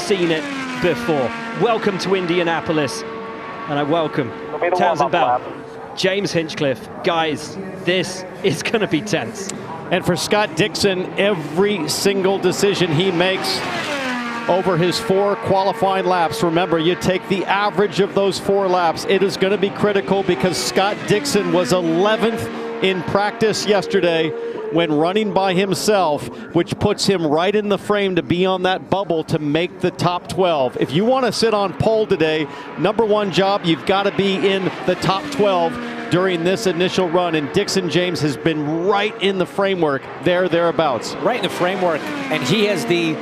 seen it before. Welcome to Indianapolis, and I welcome Townsend Bell, James Hinchcliffe. Guys, this is going to be tense. And for Scott Dixon, every single decision he makes over his 4 qualifying laps, remember, you take the average of those 4 laps, it is going to be critical because Scott Dixon was 11th in practice yesterday when running by himself, which puts him right in the frame to be on that bubble to make the top 12. If you want to sit on pole today, #1 job, you've got to be in the top 12 during this initial run, and Dixon James has been right in the framework thereabouts. Right in the framework, and he has the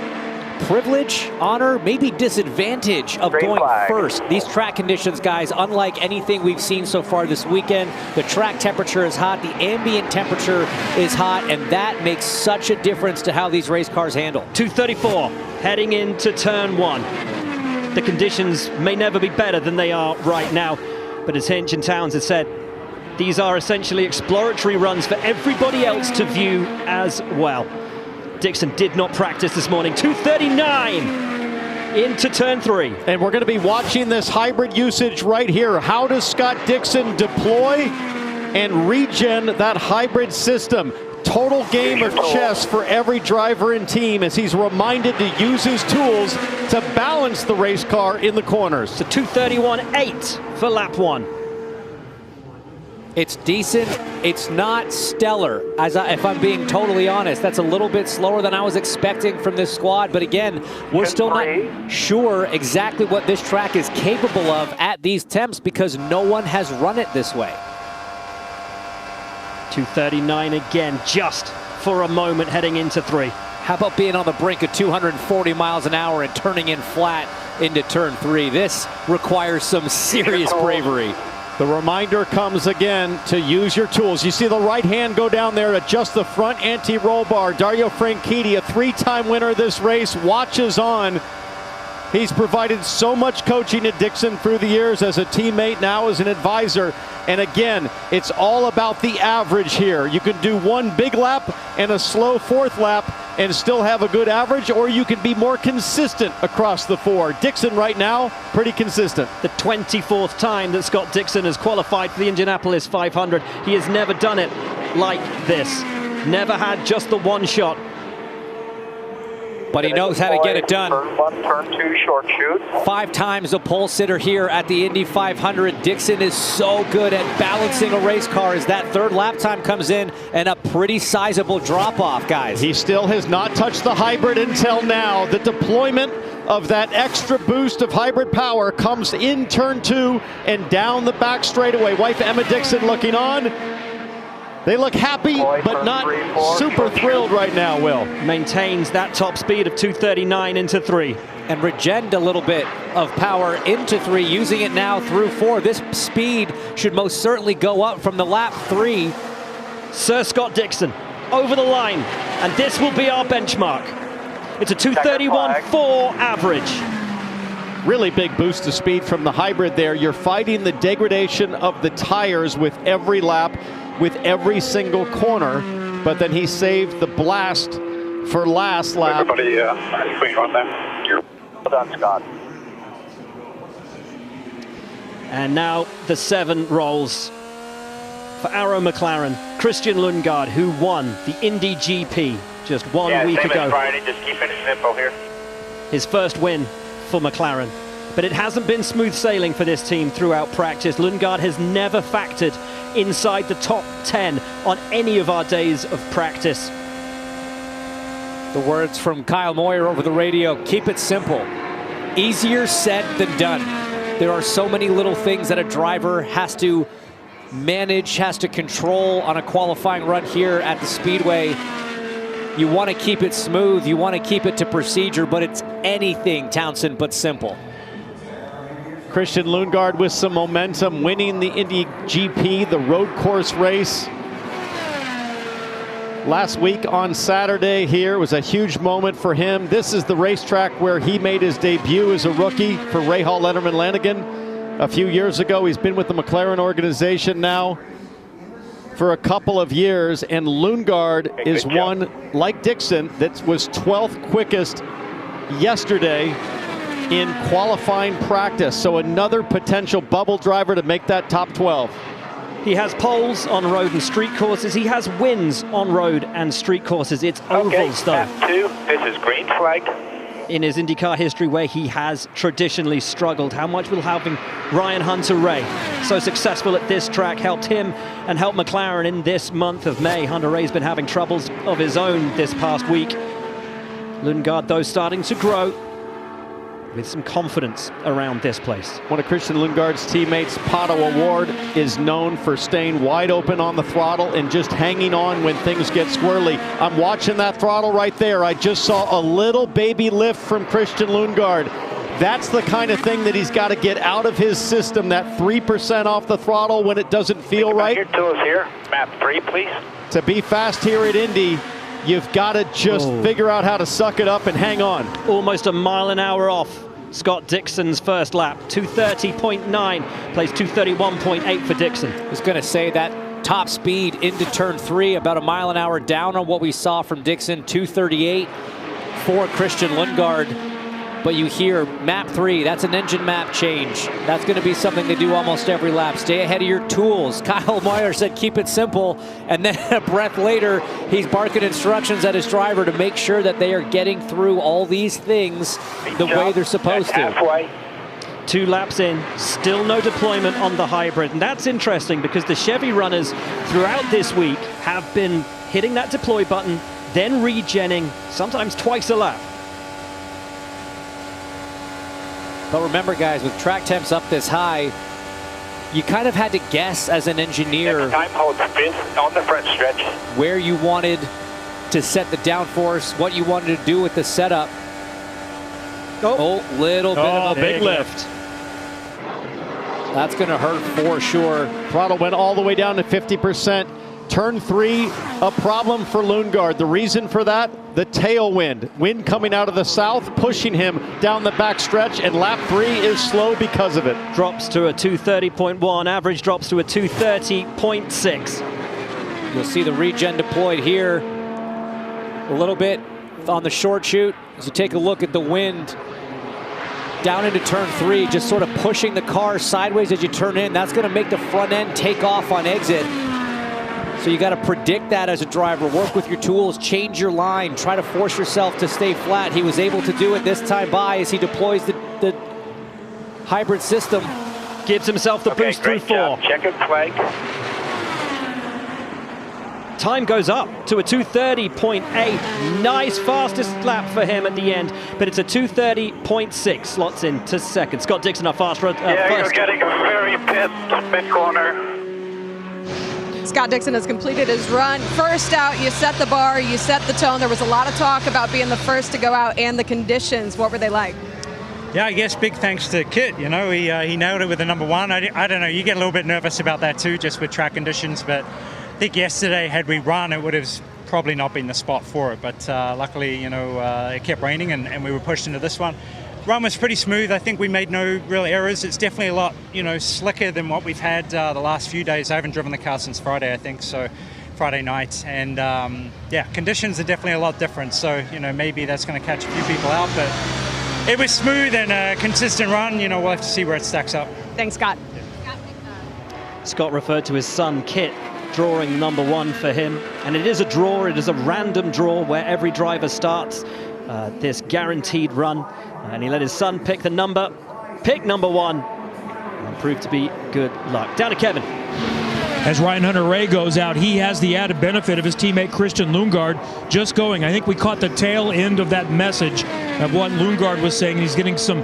privilege, honor, maybe disadvantage of going first. These track conditions, guys, unlike anything we've seen so far this weekend, the track temperature is hot, the ambient temperature is hot, and that makes such a difference to how these race cars handle. 234 heading into turn 1. The conditions may never be better than they are right now, but as Hinch and Towns have said, these are essentially exploratory runs for everybody else to view as well. Dixon did not practice this morning. 239 into turn 3. And we're going to be watching this hybrid usage right here. How does Scott Dixon deploy and regen that hybrid system? Total game of chess for every driver and team as he's reminded to use his tools to balance the race car in the corners. So 231.8 for lap 1. It's decent. It's not stellar, if I'm being totally honest. That's a little bit slower than I was expecting from this squad. But again, we're still not sure exactly what this track is capable of at these temps because no one has run it this way. 239 again, just for a moment heading into 3. How about being on the brink of 240 miles an hour and turning in flat into turn 3? This requires some serious bravery. The reminder comes again to use your tools. You see the right hand go down there to adjust the front anti-roll bar. Dario Franchitti, a 3-time winner of this race, watches on. He's provided so much coaching to Dixon through the years as a teammate, now as an advisor. And again, it's all about the average here. You can do one big lap and a slow 4th lap and still have a good average, or you can be more consistent across the 4. Dixon right now, pretty consistent. The 24th time that Scott Dixon has qualified for the Indianapolis 500. He has never done it like this. Never had just the one shot. But he knows how to get it done. Turn 1, turn 2, short shoot. 5 times a pole sitter here at the Indy 500. Dixon is so good at balancing a race car as that 3rd lap time comes in and a pretty sizable drop off, guys. He still has not touched the hybrid until now. The deployment of that extra boost of hybrid power comes in turn 2 and down the back straightaway. Wife Emma Dixon looking on. They look happy, but not super thrilled right now, Will. Maintains that top speed of 239 into 3. And regened a little bit of power into 3, using it now through 4. This speed should most certainly go up from the lap 3. Sir Scott Dixon over the line, and this will be our benchmark. It's a 231.4 average. Really big boost of speed from the hybrid there. You're fighting the degradation of the tires with every lap, with every single corner, but then he saved the blast for last lap. Everybody, please run them. Well done, Scott. And now the 7 rolls for Arrow McLaren. Christian Lundgaard, who won the Indy GP just 1 week ago. As Friday, just keep finishing info here. His first win for McLaren. But it hasn't been smooth sailing for this team throughout practice. Lundgaard has never factored inside the top 10 on any of our days of practice. The words from Kyle Moyer over the radio, keep it simple. Easier said than done. There are so many little things that a driver has to manage, has to control on a qualifying run here at the Speedway. You want to keep it smooth, you want to keep it to procedure, but it's anything, Townsend, but simple. Christian Lundgaard with some momentum, winning the Indy GP, the road course race. Last week on Saturday here was a huge moment for him. This is the racetrack where he made his debut as a rookie for Rahal Letterman Lanigan a few years ago. He's been with the McLaren organization now for a couple of years, and Lundgaard is one, like Dixon, that was 12th quickest yesterday in qualifying practice. So another potential bubble driver to make that top 12. He has poles on road and street courses. He has wins on road and street courses. It's ovals, though. Lap 2, this is green flag. In his IndyCar history, where he has traditionally struggled. How much will having Ryan Hunter-Reay, so successful at this track, helped him and helped McLaren in this month of May? Hunter-Reay's been having troubles of his own this past week. Lundgaard, though, starting to grow with some confidence around this place. One of Christian Lundgaard's teammates, Pato Award, is known for staying wide open on the throttle and just hanging on when things get squirrely. I'm watching that throttle right there. I just saw a little baby lift from Christian Lundgaard. That's the kind of thing that he's got to get out of his system, that 3% off the throttle when it doesn't feel right. Your tools here. Map 3, please. To be fast here at Indy, you've got to just figure out how to suck it up and hang on. Almost a mile an hour off Scott Dixon's first lap. 230.9, plays 231.8 for Dixon. I was going to say that top speed into turn 3, about a mile an hour down on what we saw from Dixon. 238 for Christian Lundgaard. But you hear map 3, that's an engine map change. That's going to be something they do almost every lap. Stay ahead of your tools. Kyle Moyer said keep it simple. And then a breath later, he's barking instructions at his driver to make sure that they are getting through all these things the way they're supposed to. Halfway. 2 laps in, still no deployment on the hybrid. And that's interesting because the Chevy runners throughout this week have been hitting that deploy button, then regenning, sometimes twice a lap. But remember, guys, with track temps up this high, you kind of had to guess as an engineer Time hold 5th on the front stretch. where you wanted to set the downforce, what you wanted to do with the setup. Oh, little bit of a big lift. That's going to hurt for sure. Throttle went all the way down to 50%. Turn 3, a problem for Lundgaard. The reason for that, the tailwind. Wind coming out of the south, pushing him down the back stretch, and lap 3 is slow because of it. Drops to a 230.1, average drops to a 230.6. You'll see the regen deployed here a little bit on the short chute. As you take a look at the wind down into turn 3, just sort of pushing the car sideways as you turn in. That's going to make the front end take off on exit. So you got to predict that as a driver. Work with your tools, change your line, try to force yourself to stay flat. He was able to do it this time by as he deploys the hybrid system. Gives himself the boost through 4. Checkered flag. Time goes up to a 230.8. Nice fastest lap for him at the end, but it's a 230.6. Slots into second. Scott Dixon, our fast first. You're getting a very pit mid-corner. Scott Dixon has completed his run. First out, you set the bar, you set the tone. There was a lot of talk about being the first to go out and the conditions. What were they like? Yeah, I guess big thanks to Kit. You know, he nailed it with the number 1. I don't know, you get a little bit nervous about that too, just with track conditions, but I think yesterday, had we run, it would have probably not been the spot for it. But luckily, you know, it kept raining and we were pushed into this one. Run was pretty smooth. I think we made no real errors. It's definitely a lot, you know, slicker than what we've had the last few days. I haven't driven the car since Friday, I think, so Friday night. And yeah, conditions are definitely a lot different. So, you know, maybe that's going to catch a few people out. But it was smooth and a consistent run. You know, we'll have to see where it stacks up. Thanks, Scott. Scott referred to his son, Kit, drawing number 1 for him. And it is a draw. It is a random draw where every driver starts this guaranteed run. And he let his son pick the number, pick number 1, and proved to be good luck. Down to Kevin. As Ryan Hunter-Reay goes out, he has the added benefit of his teammate Christian Lundgaard just going. I think we caught the tail end of that message of what Lundgaard was saying. He's getting some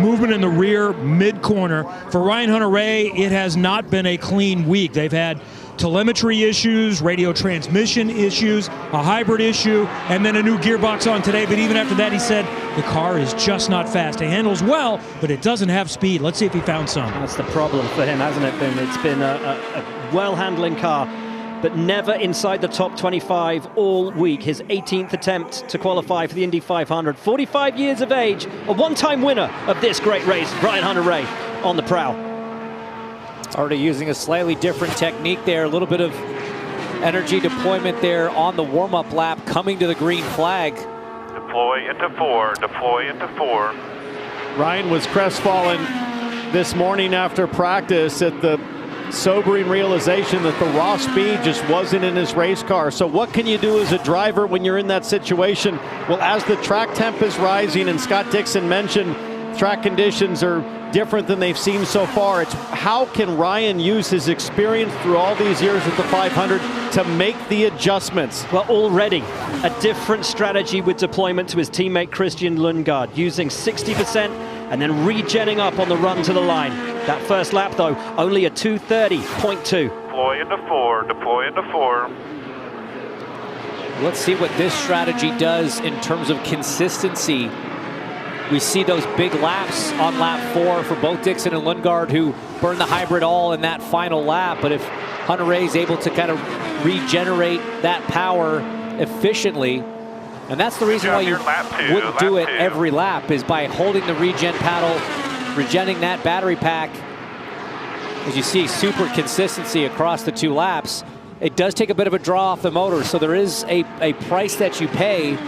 movement in the rear mid-corner. For Ryan Hunter-Reay, it has not been a clean week. They've had telemetry issues, radio transmission issues, a hybrid issue, and then a new gearbox on today. But even after that, he said the car is just not fast. It handles well, but it doesn't have speed. Let's see if he found some. That's the problem for him, hasn't it been? It's been a well-handling car, but never inside the top 25 all week. His 18th attempt to qualify for the Indy 500. 45 years of age, a one-time winner of this great race, Ryan Hunter-Reay on the prowl. Already using a slightly different technique there. A little bit of energy deployment there on the warm-up lap, coming to the green flag. Deploy into 4, deploy into 4. Ryan was crestfallen this morning after practice at the sobering realization that the raw speed just wasn't in his race car. So what can you do as a driver when you're in that situation? Well, as the track temp is rising, and Scott Dixon mentioned track conditions are different than they've seen so far, it's how can Ryan use his experience through all these years at the 500 to make the adjustments? Well, already a different strategy with deployment to his teammate Christian Lundgaard, using 60% and then regenning up on the run to the line. That first lap, though, only a 2:30.2. Deploy into 4, deploy into 4. Let's see what this strategy does in terms of consistency. We see those big laps on lap 4 for both Dixon and Lundgaard, who burned the hybrid all in that final lap. But if Hunter-Reay is able to kind of regenerate that power efficiently, and that's the reason why you wouldn't do it every lap, is by holding the regen paddle, regenning that battery pack. As you see, super consistency across the 2 laps. It does take a bit of a draw off the motor, so there is a price that you pay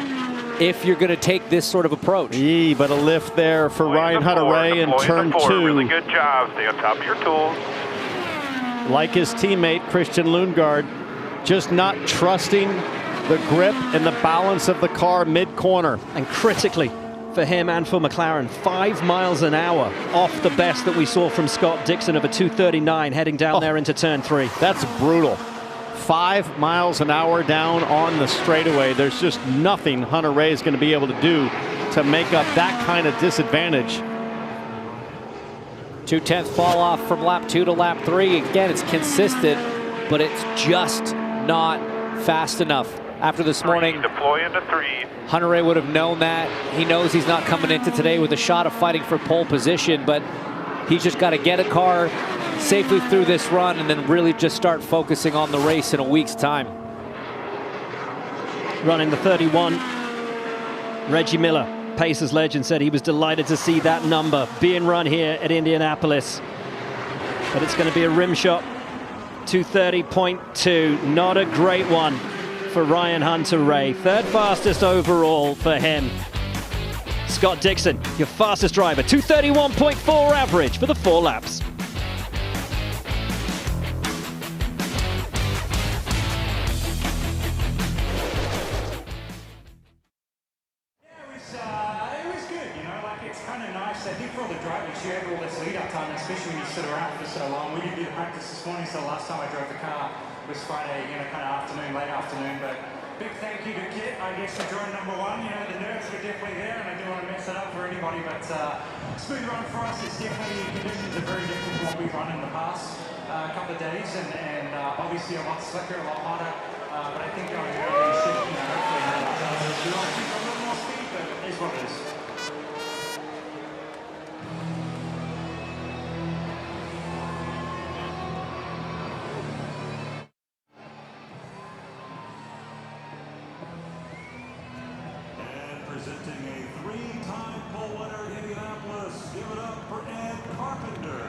if you're going to take this sort of approach. But a lift there for Ryan Hunter-Reay in turn 2. Really good job. Stay on top of your tools. Like his teammate Christian Lundgaard, just not trusting the grip and the balance of the car mid-corner. And critically for him and for McLaren, 5 miles an hour off the best that we saw from Scott Dixon of a 2:39 heading down there into turn 3. That's brutal. 5 miles an hour down on the straightaway. There's just nothing Hunter-Reay is going to be able to do to make up that kind of disadvantage. 2/10 fall off from lap 2 to lap 3. Again, it's consistent, but it's just not fast enough. After this morning, deploy into 3. Hunter-Reay would have known that. He knows he's not coming into today with a shot of fighting for pole position, but he's just got to get a car safely through this run and then really just start focusing on the race in a week's time. Running the 31, Reggie Miller, Pacers legend, said he was delighted to see that number being run here at Indianapolis. But it's going to be a rim shot, 2:30.2. Not a great one for Ryan Hunter-Reay. 3rd fastest overall for him. Scott Dixon, your fastest driver, 2:31.4 average for the 4 laps. Especially when you sit around for so long. We didn't do the practice this morning, so the last time I drove the car was Friday, kind of afternoon, late afternoon. But big thank you to Kit, I guess, for drawing number 1. The nerves were definitely there, and I do want to mess it up for anybody. But smooth run for us. It's definitely, conditions are very different from what we've run in the past couple of days, and obviously a lot slicker, a lot hotter. But I think going early should, hopefully have a little more speed, but it is what it is. Presenting a 3-time pole winner in Indianapolis. Give it up for Ed Carpenter.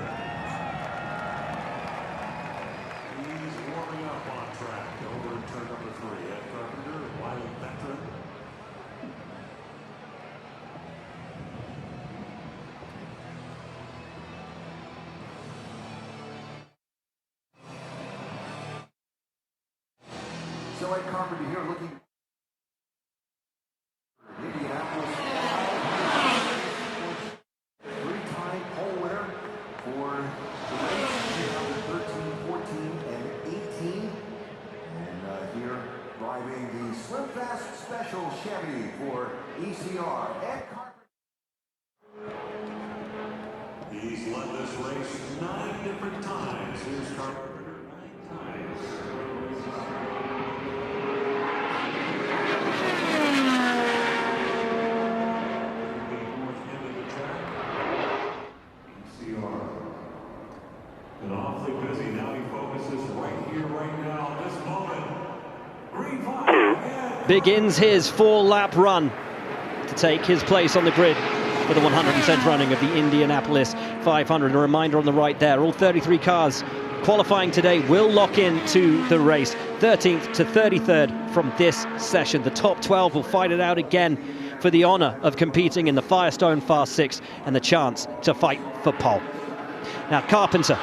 He's warming up on track over turn number 3. Ed Carpenter, a wild veteran. So Ed Carpenter here looking Indianapolis 3-time pole winner for the race 2013, 14, and 18. And here driving the Slim Fast Special Chevy for ECR. Ed Carpenter. He's led this race 9 different times. Here's Carpenter 9 times. And awfully busy. Now he focuses right here, right now, this moment. Green flag. Begins his 4-lap run to take his place on the grid for the 110th running of the Indianapolis 500. A reminder on the right there, all 33 cars qualifying today will lock into the race. 13th to 33rd from this session. The top 12 will fight it out again for the honor of competing in the Firestone Fast 6 and the chance to fight for pole. Now, Carpenter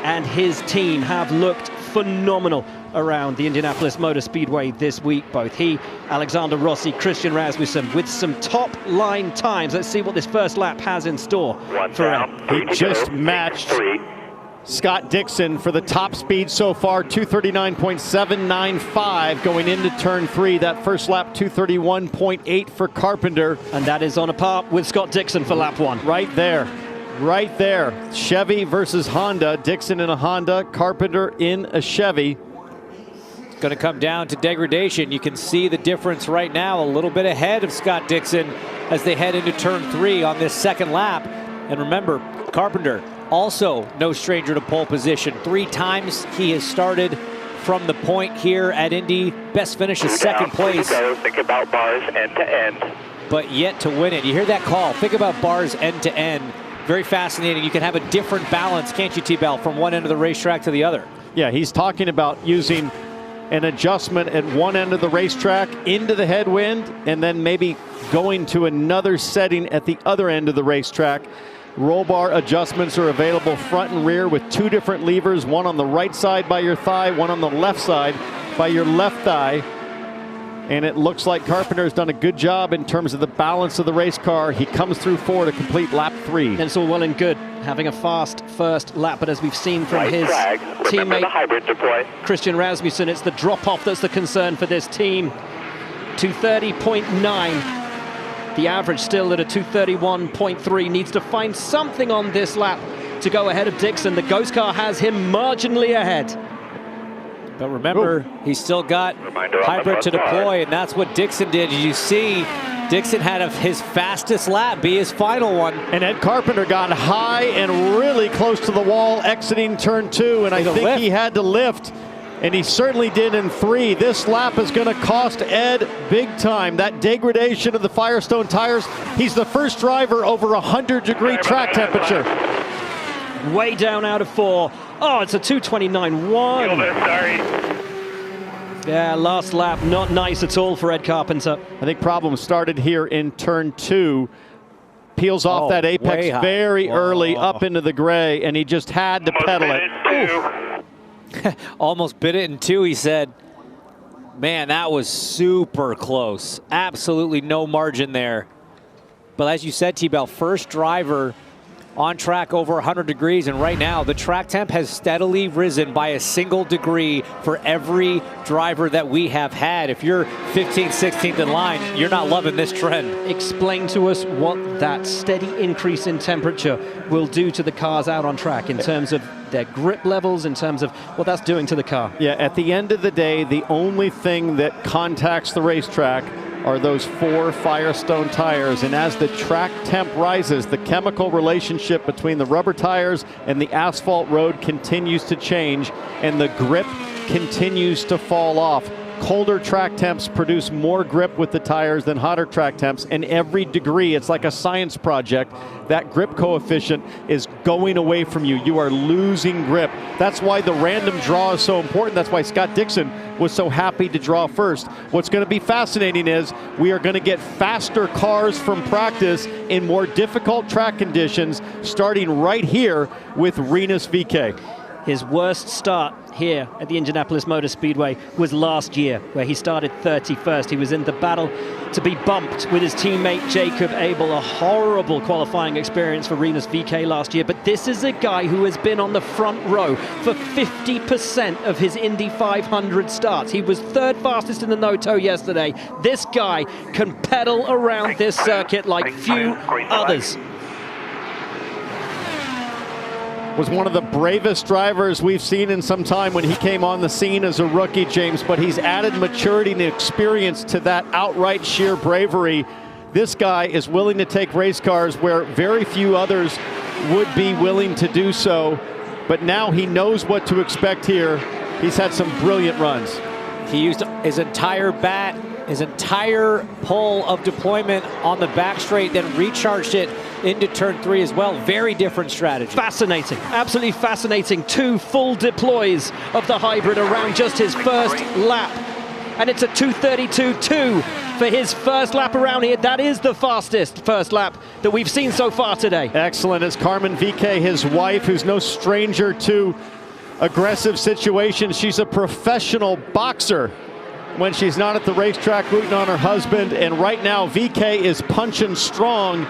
and his team have looked phenomenal around the Indianapolis Motor Speedway this week. Both he, Alexander Rossi, Christian Rasmussen with some top line times. Let's see what this first lap has in store for him. He just matched Scott Dixon for the top speed so far, 239.795 going into turn 3. That first lap, 231.8 for Carpenter. And that is on a par with Scott Dixon for lap 1. Right there. Right there. Chevy versus Honda. Dixon in a Honda, Carpenter in a Chevy. It's going to come down to degradation. You can see the difference right now, a little bit ahead of Scott Dixon as they head into turn 3 on this second lap. And remember, Carpenter, also no stranger to pole position. 3 times he has started from the point here at Indy. Best finish is second place. Think about bars end to end. But yet to win it. You hear that call. Think about bars end to end. Very fascinating. You can have a different balance, can't you, T-Bell, from one end of the racetrack to the other? Yeah, he's talking about using an adjustment at one end of the racetrack into the headwind and then maybe going to another setting at the other end of the racetrack. Roll bar adjustments are available front and rear with 2 different levers, one on the right side by your thigh, one on the left side by your left thigh. And it looks like Carpenter's done a good job in terms of the balance of the race car. He comes through 4 to complete lap 3. And it's all well and good having a fast first lap, but as we've seen from his teammate Christian Rasmussen, it's the drop-off that's the concern for this team. 230.9. The average still at a 231.3. Needs to find something on this lap to go ahead of Dixon. The Ghost car has him marginally ahead. But remember, he's still got hybrid to deploy, and that's what Dixon did. You see, Dixon had his fastest lap be his final one. And Ed Carpenter got high and really close to the wall exiting turn 2, and I think he had to lift. And he certainly did in 3. This lap is going to cost Ed big time. That degradation of the Firestone tires. He's the first driver over 100-degree track temperature. Way down out of 4. Oh, it's a 229.1. Sorry. Yeah, last lap, not nice at all for Ed Carpenter. I think problems started here in turn 2. Peels off that apex very early up into the gray, and he just had to pedal it. Almost bit it in 2, he said. Man, that was super close. Absolutely no margin there. But as you said, T-Bell, first driver on track over 100 degrees, and right now the track temp has steadily risen by a single degree for every driver that we have had. If you're 15th, 16th in line, you're not loving this trend. Explain to us what that steady increase in temperature will do to the cars out on track in terms of their grip levels, in terms of what that's doing to the car. Yeah, at the end of the day, the only thing that contacts the racetrack are those 4 Firestone tires, and as the track temp rises, the chemical relationship between the rubber tires and the asphalt road continues to change, and the grip continues to fall off. Colder track temps produce more grip with the tires than hotter track temps, and every degree, it's like a science project, that grip coefficient is going away from you. You are losing grip. That's why the random draw is so important. That's why Scott Dixon was so happy to draw first. What's going to be fascinating is we are going to get faster cars from practice in more difficult track conditions, starting right here with Rinus VeeKay. His worst start here at the Indianapolis Motor Speedway was last year, where he started 31st. He was in the battle to be bumped with his teammate Jacob Abel. A horrible qualifying experience for Rinus VeeKay last year, but this is a guy who has been on the front row for 50% of his Indy 500 starts. He was 3rd fastest in the no-toe yesterday. This guy can pedal around this circuit like few others. Was one of the bravest drivers we've seen in some time when he came on the scene as a rookie, James, but he's added maturity and experience to that outright sheer bravery. This guy is willing to take race cars where very few others would be willing to do so, but now he knows what to expect here. He's had some brilliant runs. He used his entire bat, his entire pull of deployment on the back straight, then recharged it into turn 3 as well. Very different strategy. Fascinating, absolutely fascinating. 2 full deploys of the hybrid around just his first lap. And it's a 232.2 for his first lap around here. That is the fastest first lap that we've seen so far today. Excellent. As Carmen Vique, his wife, who's no stranger to aggressive situations. She's a professional boxer when she's not at the racetrack rooting on her husband. And right now, Vique is punching strong.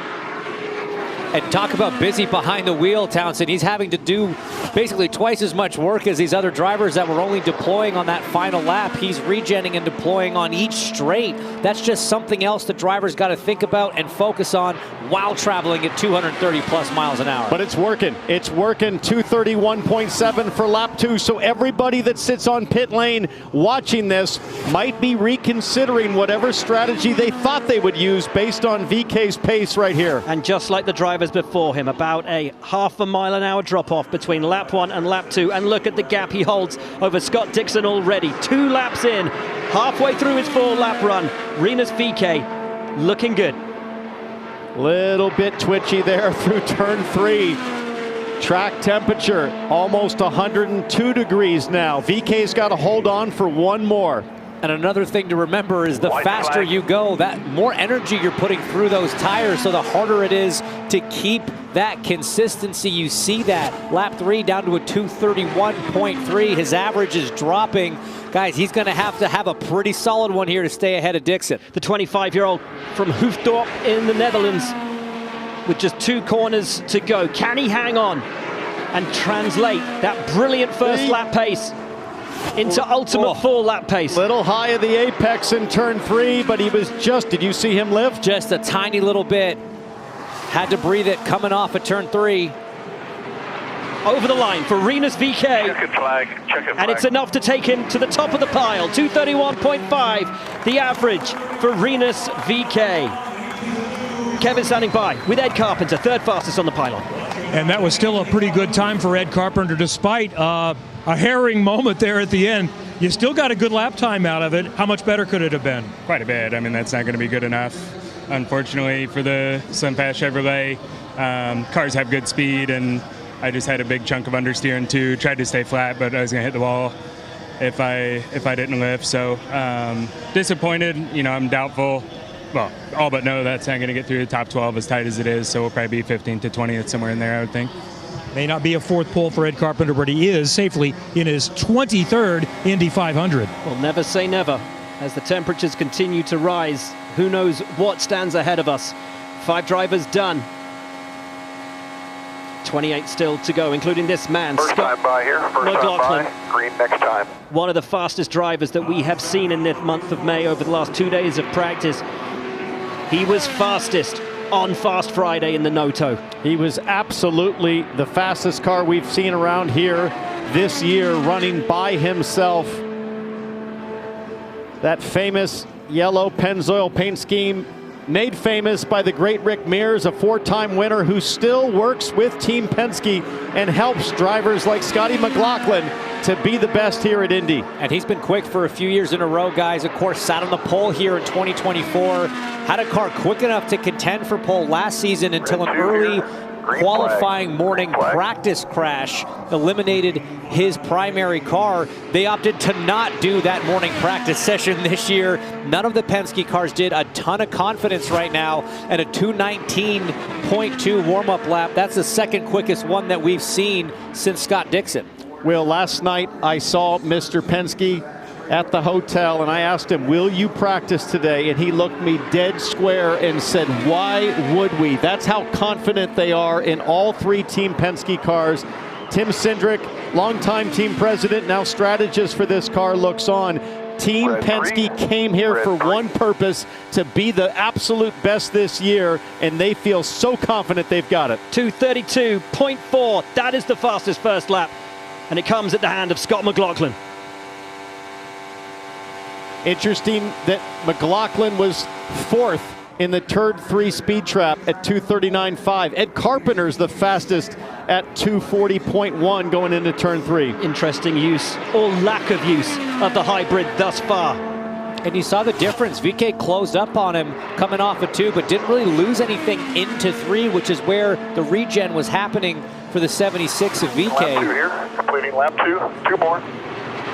And talk about busy behind the wheel, Townsend. He's having to do basically twice as much work as these other drivers that were only deploying on that final lap. He's regenning and deploying on each straight. That's just something else the drivers got to think about and focus on while traveling at 230 plus miles an hour. But it's working. It's working. 231.7 for lap 2. So everybody that sits on pit lane watching this might be reconsidering whatever strategy they thought they would use based on Vique's pace right here. And just like the drivers before him, about a half a mile an hour drop off between lap 1 and lap 2. And look at the gap he holds over Scott Dixon already. 2 laps in, halfway through his 4-lap run. Rinus VeeKay looking good. Little bit twitchy there through turn 3. Track temperature almost 102 degrees now. VeeKay's got to hold on for one more. And another thing to remember is the faster you go, that more energy you're putting through those tires, so the harder it is to keep that consistency. You see that lap 3 down to a 231.3. His average is dropping. Guys, he's going to have a pretty solid one here to stay ahead of Dixon. The 25-year-old from Hoofddorp in the Netherlands with just 2 corners to go. Can he hang on and translate that brilliant first lap pace into ultimate 4-lap pace? Little high of the apex in turn 3, but he was just, did you see him lift? Just a tiny little bit. Had to breathe it coming off at turn 3. Over the line for Rinus VeeKay. Checkered flag, checkered flag. And it's enough to take him to the top of the pile. 231.5, the average for Rinus VeeKay. Kevin standing by with Ed Carpenter, 3rd fastest on the pylon. And that was still a pretty good time for Ed Carpenter, despite a herring moment there at the end. You still got a good lap time out of it. How much better could it have been? Quite a bit. I mean, that's not going to be good enough, unfortunately, for the Slim Fast Chevrolet. Cars have good speed, and I just had a big chunk of understeering too. Tried to stay flat, but I was going to hit the wall if I didn't lift. So disappointed. You know, I'm doubtful. Well, all but no, that's not going to get through the top 12 as tight as it is. So we'll probably be 15th to 20th, somewhere in there, I would think. May not be a 4th pole for Ed Carpenter, but he is safely in his 23rd Indy 500. We'll never say never. As the temperatures continue to rise, who knows what stands ahead of us. 5 drivers done. 28 still to go, including this man, First Scott time by here, first McLaughlin. time by, green next time. One of the fastest drivers that we have seen in the month of May over the last 2 days of practice. He was fastest on Fast Friday in the Noto. He was absolutely the fastest car we've seen around here this year, running by himself. That famous yellow Pennzoil paint scheme made famous by the great Rick Mears, a 4-time winner who still works with Team Penske and helps drivers like Scotty McLaughlin to be the best here at Indy. And he's been quick for a few years in a row, guys. Of course, sat on the pole here in 2024. Had a car quick enough to contend for pole last season until an early qualifying morning practice crash eliminated his primary car. They opted to not do that morning practice session this year. None of the Penske cars did. A ton of confidence right now, and a 219.2 warm-up lap. That's the 2nd quickest one that we've seen since Scott Dixon. Will, last night I saw Mr. Penske at the hotel, and I asked him, will you practice today? And he looked me dead square and said, why would we? That's how confident they are in all 3 Team Penske cars. Tim Cindric, longtime team president, now strategist for this car, looks on. Team Penske came here for one purpose, to be the absolute best this year, and they feel so confident they've got it. 232.4, that is the fastest first lap, and it comes at the hand of Scott McLaughlin. Interesting that McLaughlin was 4th in the turn 3 speed trap at 239.5. Ed Carpenter's the fastest at 240.1 going into turn 3. Interesting use or lack of use of the hybrid thus far. And you saw the difference. VeeKay closed up on him coming off of 2, but didn't really lose anything into 3, which is where the regen was happening for the 76 of VeeKay. Lap 2 here, completing lap 2, 2 more.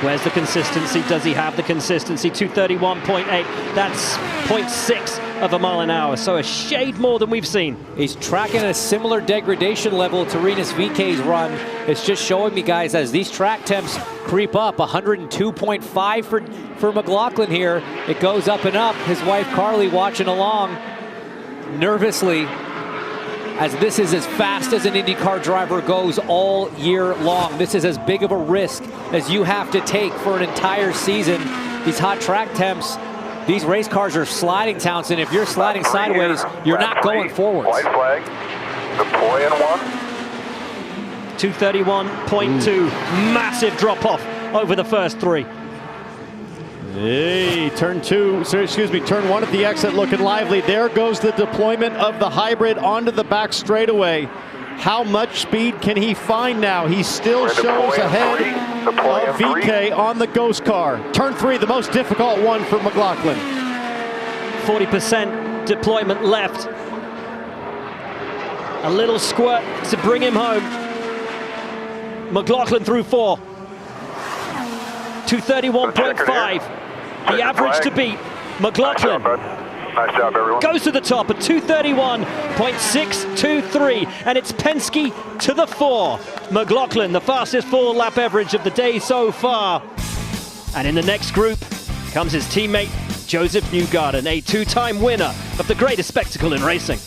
Where's the consistency? Does he have the consistency? 231.8. That's 0.6 of a mile an hour, so a shade more than we've seen. He's tracking a similar degradation level to Rinus VK's run. It's just showing me, guys, as these track temps creep up, 102.5 for McLaughlin here. It goes up and up. His wife Carly watching along nervously, as this is as fast as an IndyCar driver goes all year long. This is as big of a risk as you have to take for an entire season. These hot track temps, these race cars are sliding, Townsend. If you're sliding sideways, you're not going forwards. White flag. Deploy in 1. 231.2. Massive drop off over the first 3. Hey, turn 1 at the exit looking lively. There goes the deployment of the hybrid onto the back straightaway. How much speed can he find now? He still shows ahead of VK on the Ghost car. Turn 3, the most difficult one for McLaughlin. 40% deployment left. A little squirt to bring him home. McLaughlin through 4. 231.5. The average to beat. McLaughlin Nice job, everyone. goes to the top at 231.623, and it's Penske to the 4. McLaughlin, the fastest 4-lap average of the day so far. And in the next group comes his teammate, Joseph Newgarden, a 2-time winner of the greatest spectacle in racing.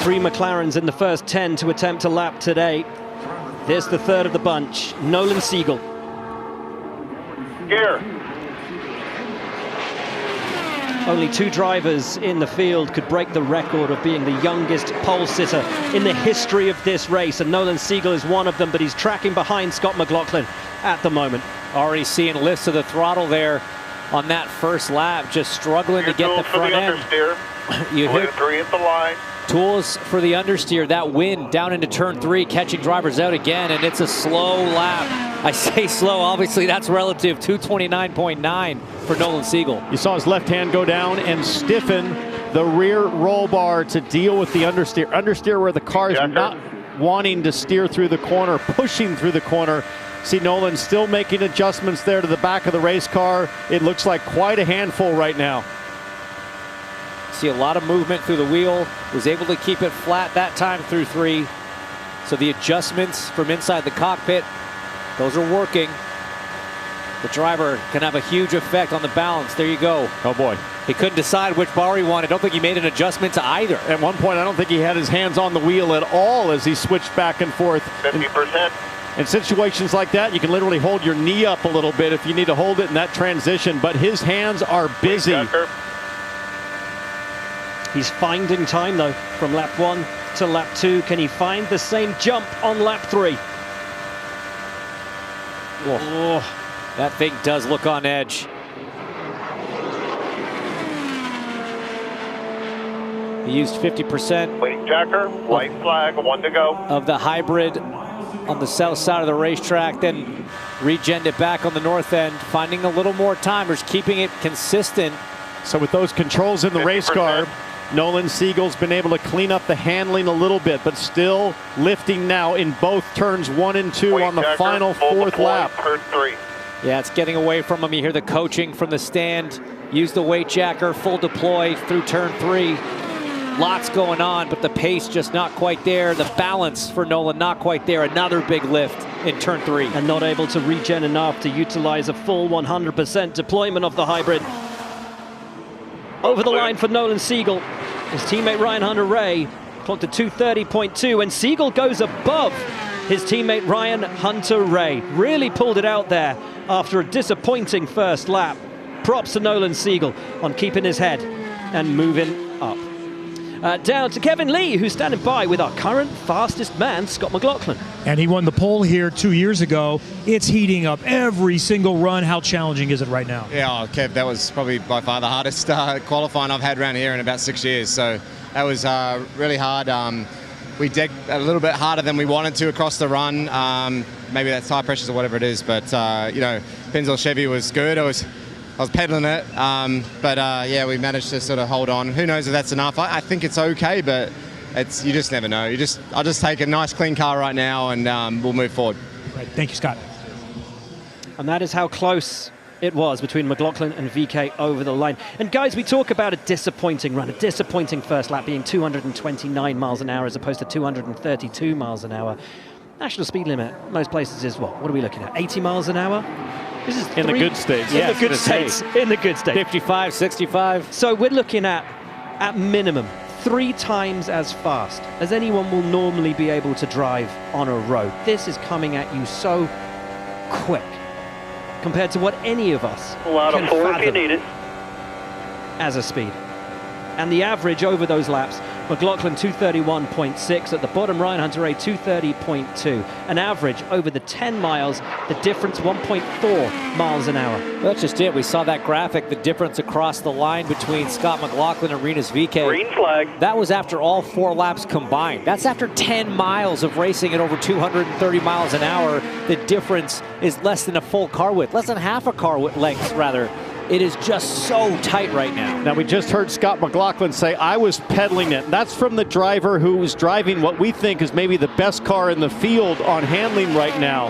Three McLarens in the first 10 to attempt a lap today. There's the third of the bunch, Nolan Siegel. Here. Only 2 drivers in the field could break the record of being the youngest pole sitter in the history of this race, and Nolan Siegel is one of them, but he's tracking behind Scott McLaughlin at the moment. Already seeing lifts of the throttle there on that first lap, just struggling to get the front end. You hit 3 at the line. Tools for the understeer. That wind down into turn 3, catching drivers out again, and it's a slow lap. I say slow, obviously that's relative. 229.9 for Nolan Siegel. You saw his left hand go down and stiffen the rear roll bar to deal with the understeer. Understeer where the car is not wanting to steer through the corner, pushing through the corner. See Nolan still making adjustments there to the back of the race car. It looks like quite a handful right now. See a lot of movement through the wheel. Was able to keep it flat that time through 3. So the adjustments from inside the cockpit, those are working. The driver can have a huge effect on the balance. There you go. Oh boy. He couldn't decide which bar he wanted. I don't think he made an adjustment to either. At one point, I don't think he had his hands on the wheel at all as he switched back and forth. 50%. In situations like that, you can literally hold your knee up a little bit if you need to hold it in that transition, but his hands are busy. He's finding time though, from lap 1 to lap 2. Can he find the same jump on lap 3? Oh, that thing does look on edge. He used 50%. Weight jacker, white flag, 1 to go. Of the hybrid on the south side of the racetrack, then regened it back on the north end, finding a little more time, or keeping it consistent. So with those controls in the 50%. race car, Nolan Siegel's been able to clean up the handling a little bit, but still lifting now in both turns 1 and 2 Weight on the jacker, final full 4th deploy, lap. Turn 3. Yeah, it's getting away from him. You hear the coaching from the stand. Use the weight jacker, full deploy through turn 3. Lots going on, but the pace just not quite there. The balance for Nolan not quite there. Another big lift in turn 3. And not able to regen enough to utilize a full 100% deployment of the hybrid. Over the line for Nolan Siegel. His teammate Ryan Hunter-Reay clocked a 2:30.2, and Siegel goes above his teammate Ryan Hunter-Reay. Really pulled it out there after a disappointing first lap. Props to Nolan Siegel on keeping his head and moving up. Down to Kevin Lee, who's standing by with our current fastest man, Scott McLaughlin. And he won the pole here 2 years ago. It's heating up every single run. How challenging is it right now? Yeah, Kev, that was probably by far the hardest qualifying I've had around here in about 6 years. So that was really hard. We decked a little bit harder than we wanted to across the run. Maybe that's tire pressures or whatever it is. But, you know, Pennzoil Chevy was good. I was pedaling it, but yeah, we managed to sort of hold on. Who knows if that's enough? I think it's okay, but you just never know. I'll just take a nice clean car right now, and we'll move forward. Right. Thank you, Scott. And that is how close it was between McLaughlin and VK over the line. And guys, we talk about a disappointing run, a disappointing first lap being 229 miles an hour as opposed to 232 miles an hour. National speed limit, most places is what? What are we looking at? 80 miles an hour? This is In the good states. In the good states. In the good states. 55, 65. So we're looking at minimum 3 times as fast as anyone will normally be able to drive on a road. This is coming at you so quick compared to what any of us can fathom as a speed. And the average over those laps, McLaughlin 231.6 at the bottom, Ryan Hunter-Reay 230.2. An average over the 10 miles, the difference 1.4 miles an hour. Well, that's just it. We saw that graphic, the difference across the line between Scott McLaughlin and Rinus VeeKay. Green flag. That was after all 4 laps combined. That's after 10 miles of racing at over 230 miles an hour. The difference is less than a full car width, less than half a car width length, rather. It is just so tight right now. Now, we just heard Scott McLaughlin say, I was pedaling it. That's from the driver who was driving what we think is maybe the best car in the field on handling right now.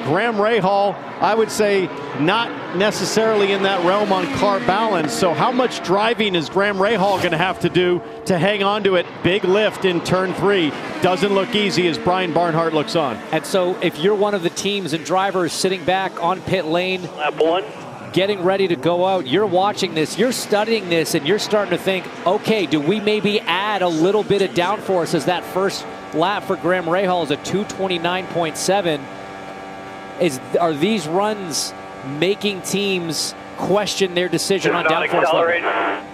Graham Rahal, I would say, not necessarily in that realm on car balance. So how much driving is Graham Rahal going to have to do to hang on to it? Big lift in turn 3. Doesn't look easy as Brian Barnhart looks on. And so if you're one of the teams and drivers sitting back on pit lane, Lap 1. getting ready to go out, you're watching this, you're studying this, and you're starting to think, okay, do we maybe add a little bit of downforce as that first lap for Graham Rahal is a 229.7. Are these runs making teams question their decision on downforce level?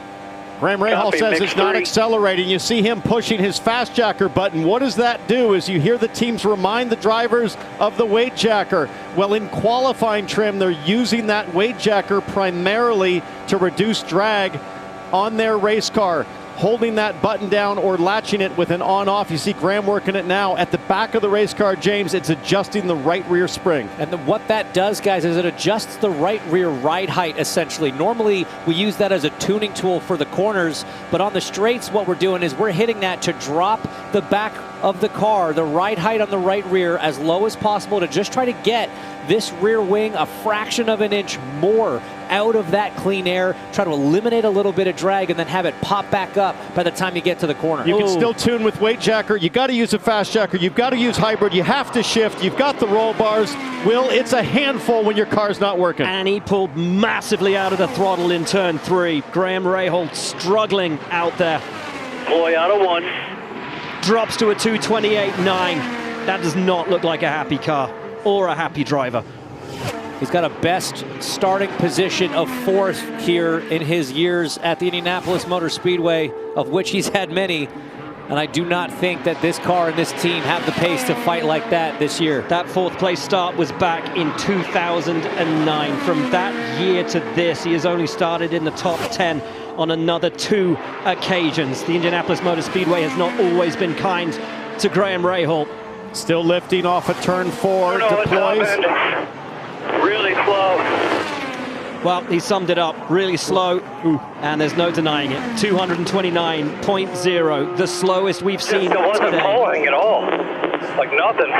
Graham Rahal says it's not accelerating. You see him pushing his fast jacker button. What does that do? As you hear the teams remind the drivers of the weight jacker. Well, in qualifying trim, they're using that weight jacker primarily to reduce drag on their race car. Holding that button down or latching it with an on-off. You see Graham working it now. At the back of the race car, James, it's adjusting the right rear spring. And what that does, guys, is it adjusts the right rear ride height, essentially. Normally, we use that as a tuning tool for the corners, but on the straights, what we're doing is we're hitting that to drop the back of the car, the ride height on the right rear, as low as possible to just try to get this rear wing a fraction of an inch more out of that clean air, try to eliminate a little bit of drag, and then have it pop back up by the time you get to the corner. You can still tune with weight jacker. You got to use a fast jacker. You've got to use hybrid. You have to shift. You've got the roll bars. Will, it's a handful when your car's not working. And he pulled massively out of the throttle in turn 3. Graham Rahal struggling out there. Boy, out of 1. Drops to a 228.9. That does not look like a happy car. or a happy driver. He's got a best starting position of 4th here in his years at the Indianapolis Motor Speedway, of which he's had many. And I do not think that this car and this team have the pace to fight like that this year. That 4th place start was back in 2009. From that year to this, he has only started in the top 10 on another 2 occasions. The Indianapolis Motor Speedway has not always been kind to Graham Rahal. Still lifting off at turn 4, deploys. Really slow. Well, he summed it up, really slow, and there's no denying it. 229.0, the slowest we've seen It wasn't today. following at all. Like nothing.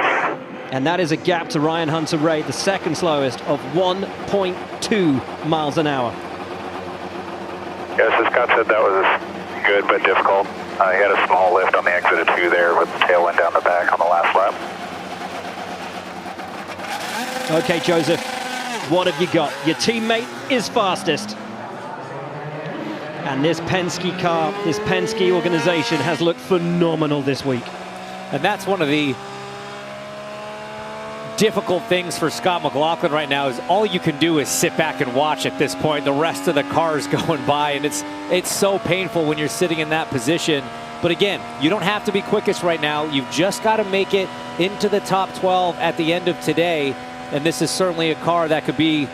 And that is a gap to Ryan Hunter-Reay, the 2nd slowest, of 1.2 miles an hour. Yes, as Scott said, that was good but difficult. He had a small lift on the exit of 2 there with the tailwind down the back on the last lap. Okay, Joseph, what have you got? Your teammate is fastest. And this Penske car, this Penske organization has looked phenomenal this week. And that's one of the difficult things for Scott McLaughlin right now, is all you can do is sit back and watch at this point. The rest of the cars going by, and it's so painful when you're sitting in that position. But again, you don't have to be quickest right now. You've just got to make it into the top 12 at the end of today. And this is certainly a car that could be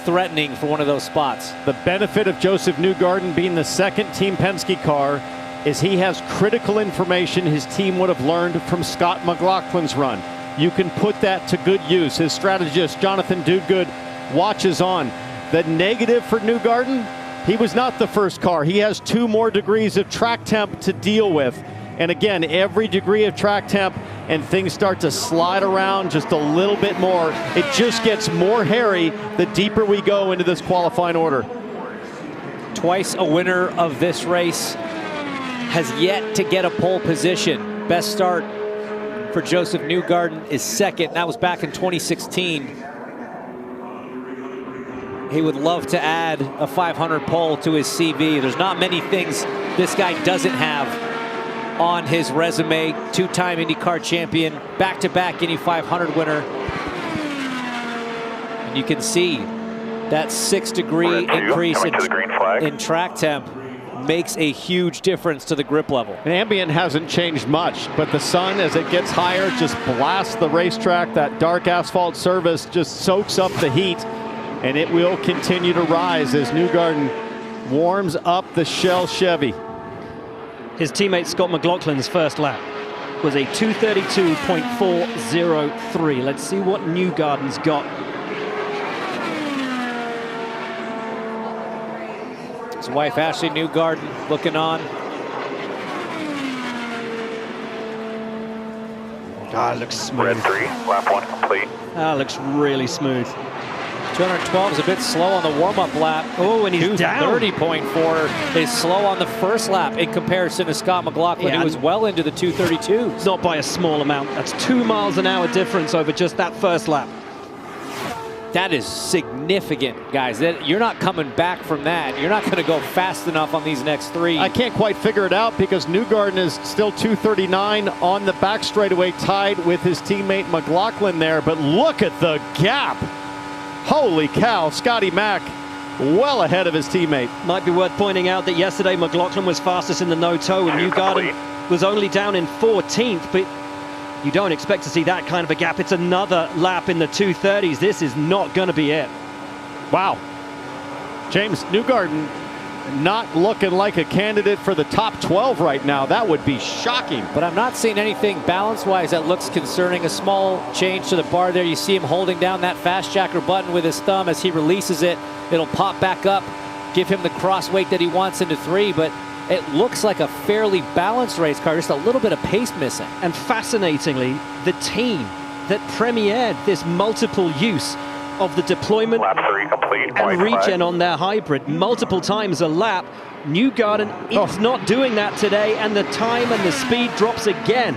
threatening for one of those spots. The benefit of Joseph Newgarden being the 2nd Team Penske car is he has critical information his team would have learned from Scott McLaughlin's run. You can put that to good use. His strategist, Jonathan Dudegood, watches on. The negative for Newgarden, he was not the first car. He has 2 more degrees of track temp to deal with. And again, every degree of track temp and things start to slide around just a little bit more. It just gets more hairy the deeper we go into this qualifying order. Twice a winner of this race, has yet to get a pole position. Best start for Joseph Newgarden is 2nd. That was back in 2016. He would love to add a 500 pole to his CV. There's not many things this guy doesn't have on his resume. 2-time IndyCar champion, back-to-back Indy 500 winner. And you can see that 6-degree increase in track temp makes a huge difference to the grip level. And ambient hasn't changed much, but the sun, as it gets higher, just blasts the racetrack. That dark asphalt surface just soaks up the heat, and it will continue to rise as Newgarden warms up the Shell Chevy. His teammate Scott McLaughlin's first lap was a 232.403. Let's see what Newgarden's got. His wife Ashley Newgarden looking on. Ah, it looks smooth. Red 3, lap 1 complete. Ah, looks really smooth. 212 is a bit slow on the warm-up lap. Oh, and he's down. 230.4 is slow on the first lap in comparison to Scott McLaughlin, who was well into the 232s. Not by a small amount. That's 2 miles an hour difference over just that first lap. That is significant, guys. You're not coming back from that. You're not going to go fast enough on these next 3. I can't quite figure it out because Newgarden is still 239 on the back straightaway, tied with his teammate McLaughlin there. But look at the gap. Holy cow, Scotty Mack well ahead of his teammate. Might be worth pointing out that yesterday McLaughlin was fastest in the no-toe and Newgarden was only down in 14th, but you don't expect to see that kind of a gap. It's another lap in the 230s. This is not going to be it. Wow. James, Newgarden not looking like a candidate for the top 12 right now. That would be shocking. But I'm not seeing anything balance-wise that looks concerning. A small change to the bar there. You see him holding down that fast jacker button with his thumb. As he releases it, it'll pop back up, give him the cross weight that he wants into 3, but it looks like a fairly balanced race car, just a little bit of pace missing. And fascinatingly, the team that premiered this multiple use of the deployment and regen on their hybrid multiple times a lap, Newgarden is not doing that today, and the time and the speed drops again.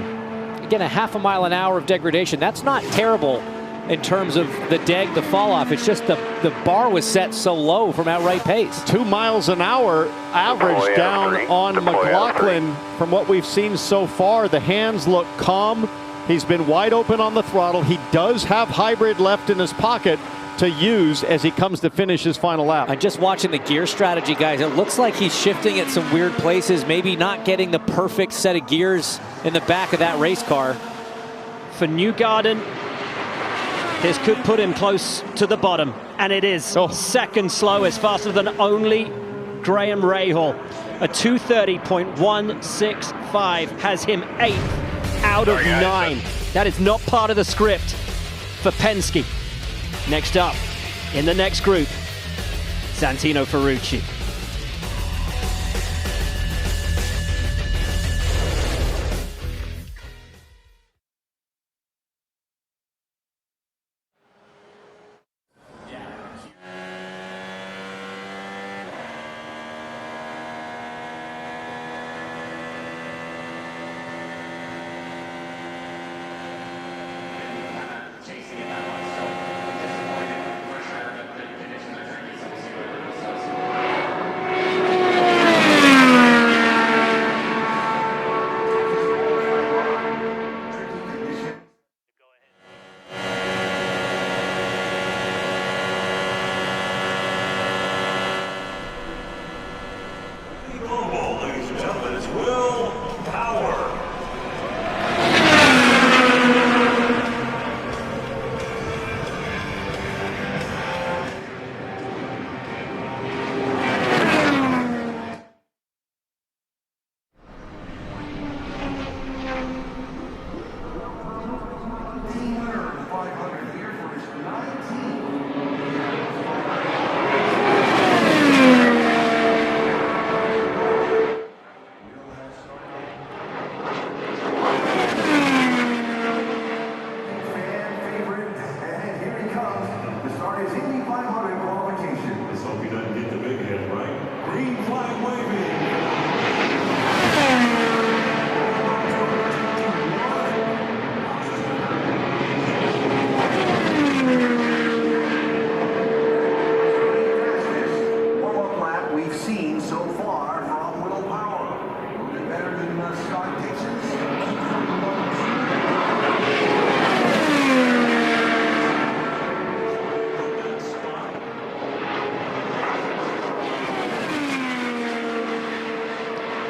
Again, a half a mile an hour of degradation. That's not terrible in terms of the fall off. It's just the bar was set so low from outright pace. 2 miles an hour average down on McLaughlin. From what we've seen so far, the hands look calm. He's been wide open on the throttle. He does have hybrid left in his pocket to use as he comes to finish his final lap. I'm just watching the gear strategy, guys. It looks like he's shifting at some weird places, maybe not getting the perfect set of gears in the back of that race car. For Newgarden, this could put him close to the bottom, and it is. Second slowest, faster than only Graham Rahal. A 2:30.165 has him 8th out of 9. That is not part of the script for Penske. Next up, in the next group, Santino Ferrucci.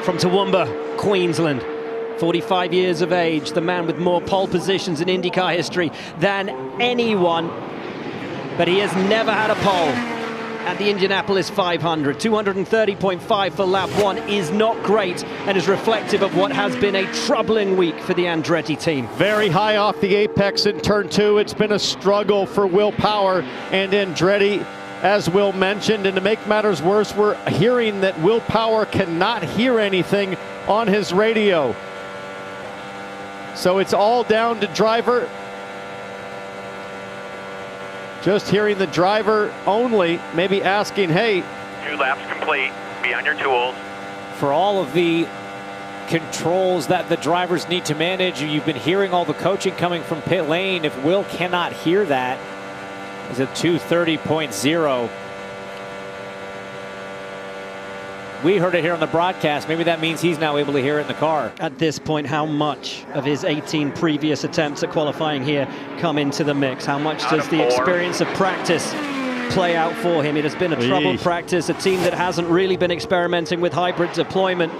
From Toowoomba, Queensland, 45 years of age, the man with more pole positions in IndyCar history than anyone, but he has never had a pole at the Indianapolis 500. 230.5 for lap 1 is not great and is reflective of what has been a troubling week for the Andretti team. Very high off the apex in turn 2. It's been a struggle for Will Power and Andretti, as Will mentioned, and to make matters worse, we're hearing that Will Power cannot hear anything on his radio. So it's all down to driver. Just hearing the driver only, maybe asking, hey. 2 laps complete, be on your tools. For all of the controls that the drivers need to manage, you've been hearing all the coaching coming from pit lane. If Will cannot hear that, is a 2:30.0. We heard it here on the broadcast. Maybe that means he's now able to hear it in the car. At this point, how much of his 18 previous attempts at qualifying here come into the mix? How much does the experience of practice play out for him? It has been a troubled practice, a team that hasn't really been experimenting with hybrid deployment.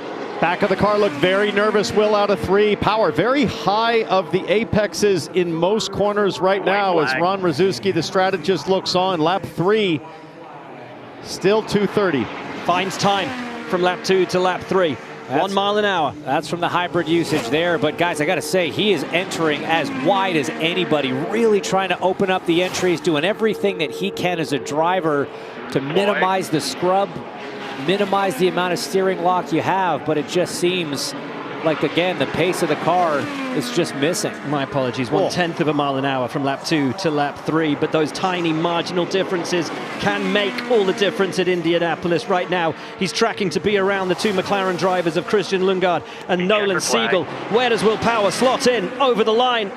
Back of the car looked very nervous. Will out of 3. Power very high of the apexes in most corners right now as Ron Rzuski, the strategist, looks on. Lap 3, still 2:30. Finds time from lap 2 to lap 3. 1 mile an hour. That's from the hybrid usage there. But guys, I got to say, he is entering as wide as anybody, really trying to open up the entries, doing everything that he can as a driver to minimize the scrub, minimize the amount of steering lock you have, but it just seems like, again, the pace of the car is just missing. My apologies, 1/10 of a mile an hour from lap 2 to lap 3, but those tiny marginal differences can make all the difference at Indianapolis right now. He's tracking to be around the 2 McLaren drivers of Christian Lundgaard and Nolan Siegel. Where does Will Power slot in? Over the line.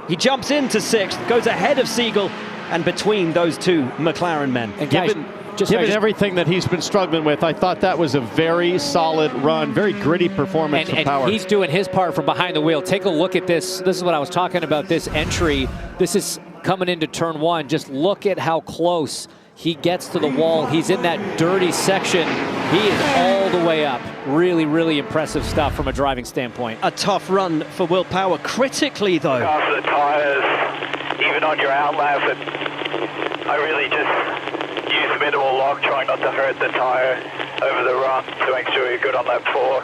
He jumps into 6th, goes ahead of Siegel, and between those 2 McLaren men. And guys, Given everything that he's been struggling with, I thought that was a very solid run, very gritty performance from Power. And he's doing his part from behind the wheel. Take a look at this. This is what I was talking about, this entry. This is coming into turn one. Just look at how close he gets to the wall. He's in that dirty section. He is all the way up. Really, really impressive stuff from a driving standpoint. A tough run for Will Power. Critically, though. After the tires, even on your outlap, I really just use minimal lock, trying not to hurt the tire over the run to make sure you're good on lap 4.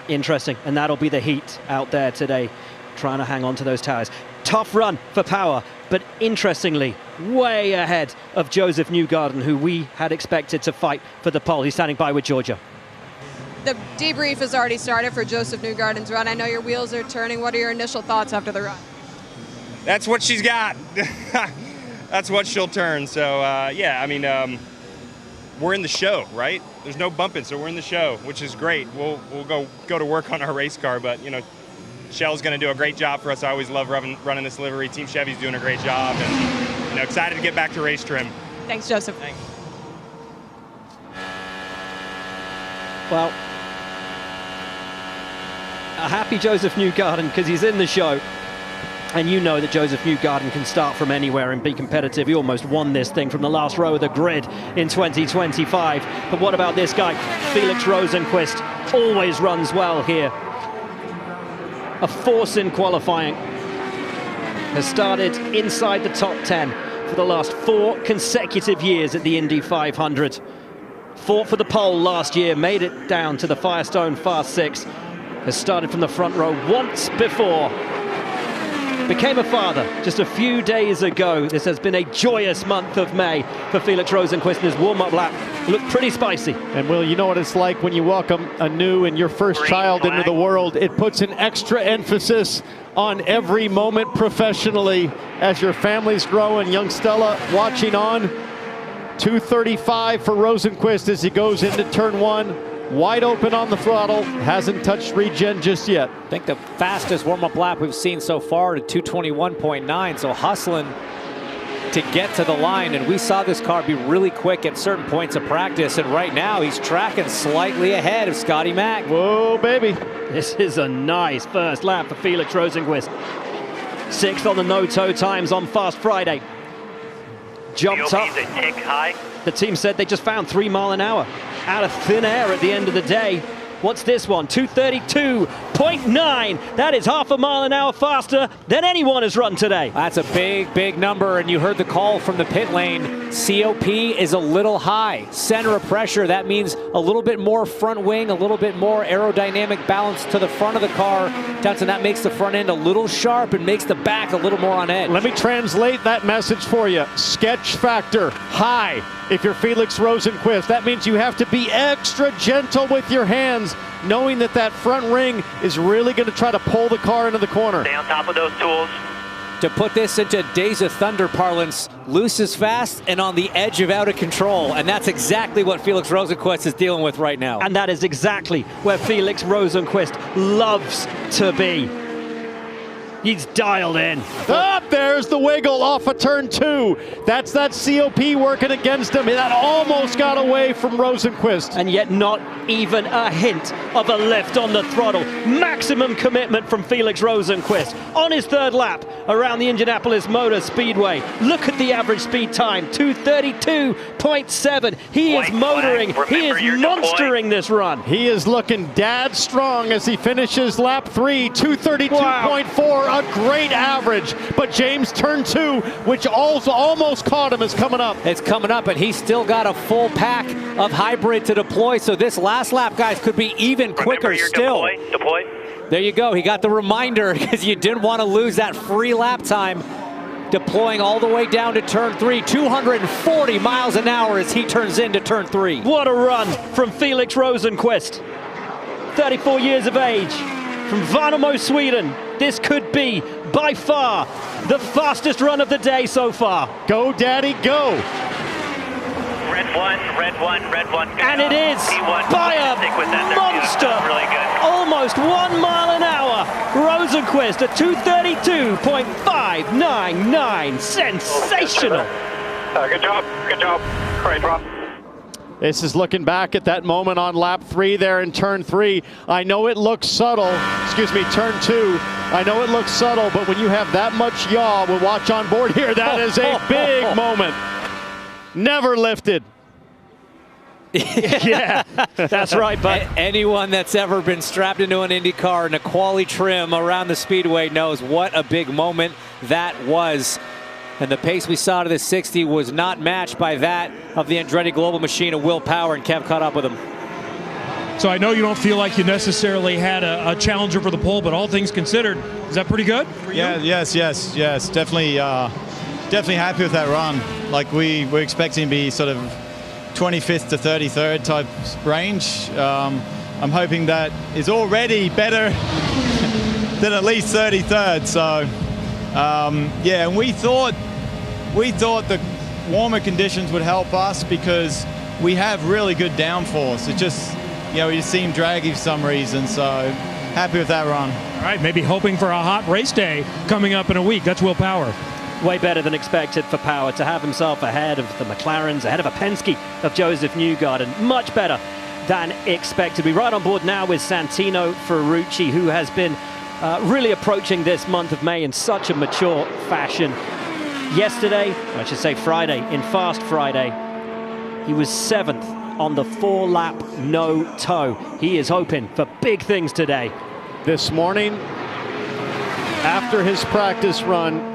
Interesting, and that'll be the heat out there today, trying to hang on to those tires. Tough run for Power, but interestingly, way ahead of Joseph Newgarden, who we had expected to fight for the pole. He's standing by with Georgia. The debrief has already started for Joseph Newgarden's run. I know your wheels are turning. What are your initial thoughts after the run? That's what she's got. That's what she'll turn. So, yeah, I mean, we're in the show, right? There's no bumping, so we're in the show, which is great. We'll go to work on our race car, but, you know, Shell's going to do a great job for us. I always love running this livery. Team Chevy's doing a great job, and, you know, excited to get back to race trim. Thanks, Joseph. Thanks. Well, a happy Joseph Newgarden because he's in the show. And you know that Joseph Newgarden can start from anywhere and be competitive. He almost won this thing from the last row of the grid in 2025. But what about this guy? Felix Rosenqvist always runs well here. A force in qualifying. Has started inside the top 10 for the last 4 consecutive years at the Indy 500. Fought for the pole last year, made it down to the Firestone Fast 6. Has started from the front row once before. Became a father just a few days ago. This has been a joyous month of May for Felix Rosenqvist, and his warm-up lap looked pretty spicy. And Will, you know what it's like when you welcome a new and your first child into the world. It puts an extra emphasis on every moment professionally as your family's growing. Young Stella watching on. 2:35 for Rosenqvist as he goes into turn one. Wide open on the throttle, hasn't touched regen just yet. I think the fastest warm-up lap we've seen so far to 2:21.9, so hustling to get to the line, and we saw this car be really quick at certain points of practice, and right now he's tracking slightly ahead of Scotty Mack. Whoa, baby. This is a nice first lap for Felix Rosenqvist. 6th on the no-toe times on Fast Friday. Jumped up. A tick high. The team said they just found 3 miles an hour out of thin air at the end of the day. What's this one? 2:32.9. That is half a mile an hour faster than anyone has run today. That's a big, big number, and you heard the call from the pit lane. COP is a little high. Center of pressure, that means a little bit more front wing, a little bit more aerodynamic balance to the front of the car. Johnson, that makes the front end a little sharp and makes the back a little more on edge. Let me translate that message for you. Sketch factor, high. If you're Felix Rosenqvist, that means you have to be extra gentle with your hands, knowing that that front ring is really going to try to pull the car into the corner. Stay on top of those tools. To put this into Days of Thunder parlance, loose is fast and on the edge of out of control, and that's exactly what Felix Rosenqvist is dealing with right now. And that is exactly where Felix Rosenqvist loves to be. He's dialed in. Ah, there's the wiggle off of turn 2. That's that COP working against him. That almost got away from Rosenqvist. And yet not even a hint of a lift on the throttle. Maximum commitment from Felix Rosenqvist on his 3rd lap around the Indianapolis Motor Speedway. Look at the average speed time, 2:32.7. He is motoring. He is monstering this run. He is looking dad strong as he finishes lap 3, 2:32.4. A great average, but James turn 2, which also almost caught him, is coming up. It's coming up, and he's still got a full pack of hybrid to deploy, so this last lap, guys, could be even quicker still. Deploy. There you go. He got the reminder because you didn't want to lose that free lap time. Deploying all the way down to turn 3, 240 miles an hour as he turns into turn 3. What a run from Felix Rosenqvist. 34 years of age. From Värnamo, Sweden. This could be, by far, the fastest run of the day so far. Go, Daddy, go. Red one. And it is by a monster. Really good. Almost 1 mile an hour. Rosenqvist at 2:32.599. Sensational. Good job. Great, Rob. This is looking back at that moment on lap 3 there in turn 3. I know it looks subtle, turn 2. I know it looks subtle, but when you have that much yaw, we'll watch on board here, that is a big moment. Never lifted. Yeah, that's right, but anyone that's ever been strapped into an Indy car in a quali trim around the speedway knows what a big moment that was. And the pace we saw to the 60 was not matched by that of the Andretti Global machine of Will Power, and Kev caught up with him. So I know you don't feel like you necessarily had a challenger for the pole, but all things considered, is that pretty good for you? Yeah, yes. Definitely happy with that run. Like we were expecting to be sort of 25th to 33rd type range. I'm hoping that is already better than at least 33rd. So yeah, and we thought the warmer conditions would help us because we have really good downforce. It just, we just seem draggy for some reason. So happy with that run. All right, maybe hoping for a hot race day coming up in a week. That's Will Power. Way better than expected for Power to have himself ahead of the McLarens, ahead of a Penske of Joseph Newgarden. Much better than expected. We're right on board now with Santino Ferrucci, who has been really approaching this month of May in such a mature fashion. Yesterday, I should say Friday, in Fast Friday, he was 7th on the 4-lap no-toe. He is hoping for big things today. This morning, after his practice run,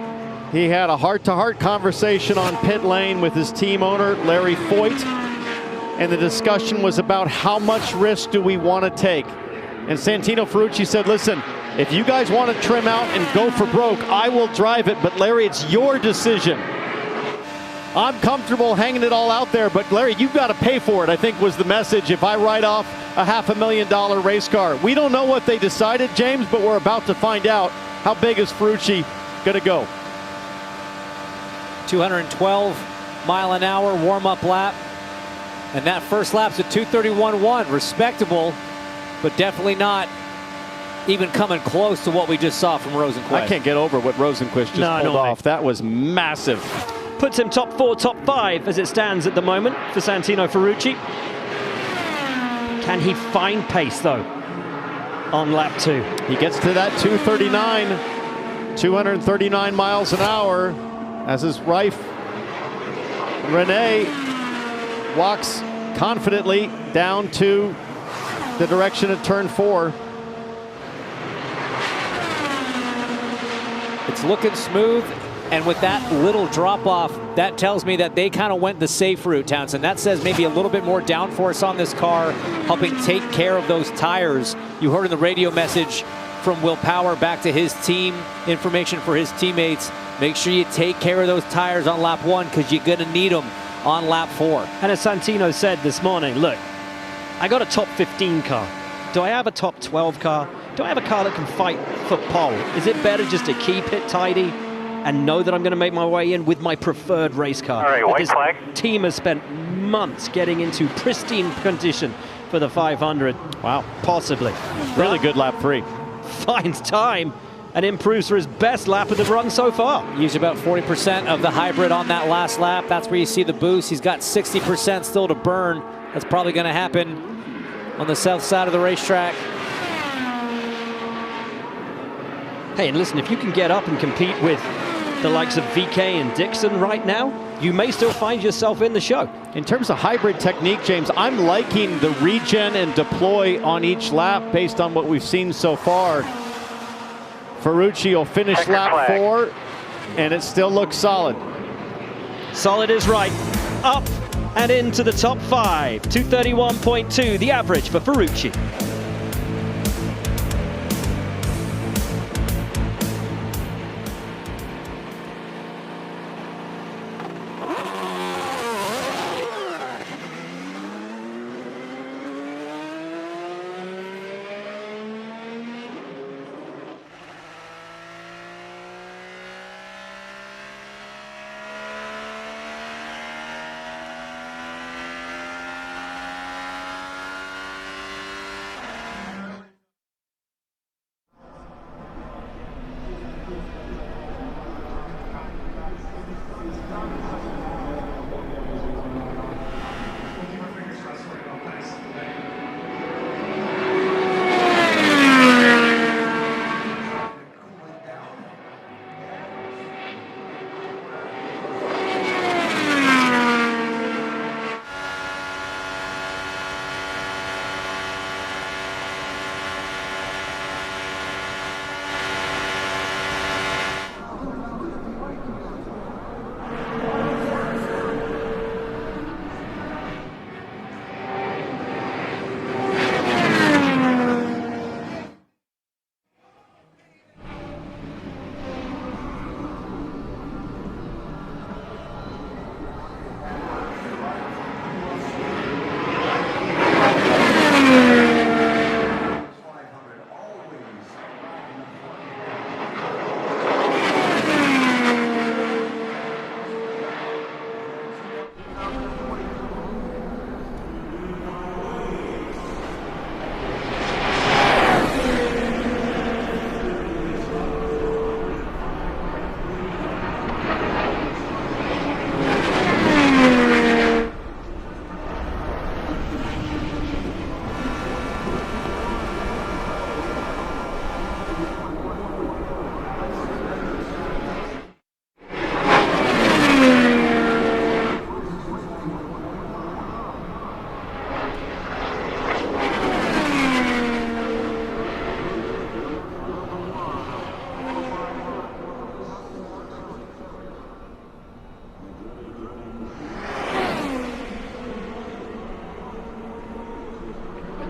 he had a heart-to-heart conversation on pit lane with his team owner, Larry Foyt, and the discussion was about how much risk do we want to take. And Santino Ferrucci said, listen, if you guys want to trim out and go for broke, I will drive it, but Larry, it's your decision. I'm comfortable hanging it all out there, but Larry, you've got to pay for it, I think was the message if I write off a $500,000 race car. We don't know what they decided, James, but we're about to find out. How big is Ferrucci going to go? 212-mile-an-hour warm-up lap. And that first lap's a 2:31.1. Respectable, but definitely not even coming close to what we just saw from Rosenqvist. I can't get over what Rosenqvist just pulled off. That was massive. Puts him top 4, top 5 as it stands at the moment for Santino Ferrucci. Can he find pace, though, on lap 2? He gets to that 239 miles an hour as his wife, Renee, walks confidently down to the direction of turn 4. It's looking smooth, and with that little drop off, that tells me that they kind of went the safe route, Townsend. That says maybe a little bit more downforce on this car, helping take care of those tires. You heard in the radio message from Will Power back to his team, information for his teammates. Make sure you take care of those tires on lap 1 because you're going to need them on lap 4. And as Santino said this morning, look, I got a top 15 car. Do I have a top 12 car? Do I have a car that can fight for pole? Is it better just to keep it tidy and know that I'm going to make my way in with my preferred race car? All right, white this flag. Team has spent months getting into pristine condition for the 500. Wow. Possibly. Really good lap 3. Finds time and improves for his best lap of the run so far. Used about 40% of the hybrid on that last lap. That's where you see the boost. He's got 60% still to burn. That's probably going to happen on the south side of the racetrack. Hey, and listen, if you can get up and compete with the likes of VK and Dixon right now, you may still find yourself in the show. In terms of hybrid technique, James, I'm liking the regen and deploy on each lap based on what we've seen so far. Ferrucci will finish lap 4, and it still looks solid. Solid is right. Up and into the top 5. 231.2, the average for Ferrucci.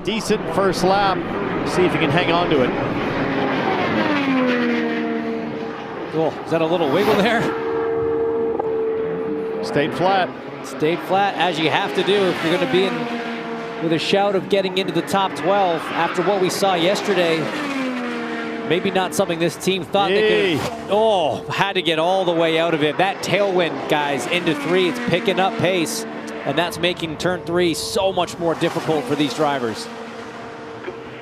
decent first lap. See if he can hang on to it. Oh, is that a little wiggle there? Stayed flat. Stayed flat, as you have to do if you're going to be in with a shout of getting into the top 12 after what we saw yesterday. Maybe not something this team thought they could. Oh, had to get all the way out of it. That tailwind, guys, into 3. It's picking up pace, and that's making turn 3 so much more difficult for these drivers.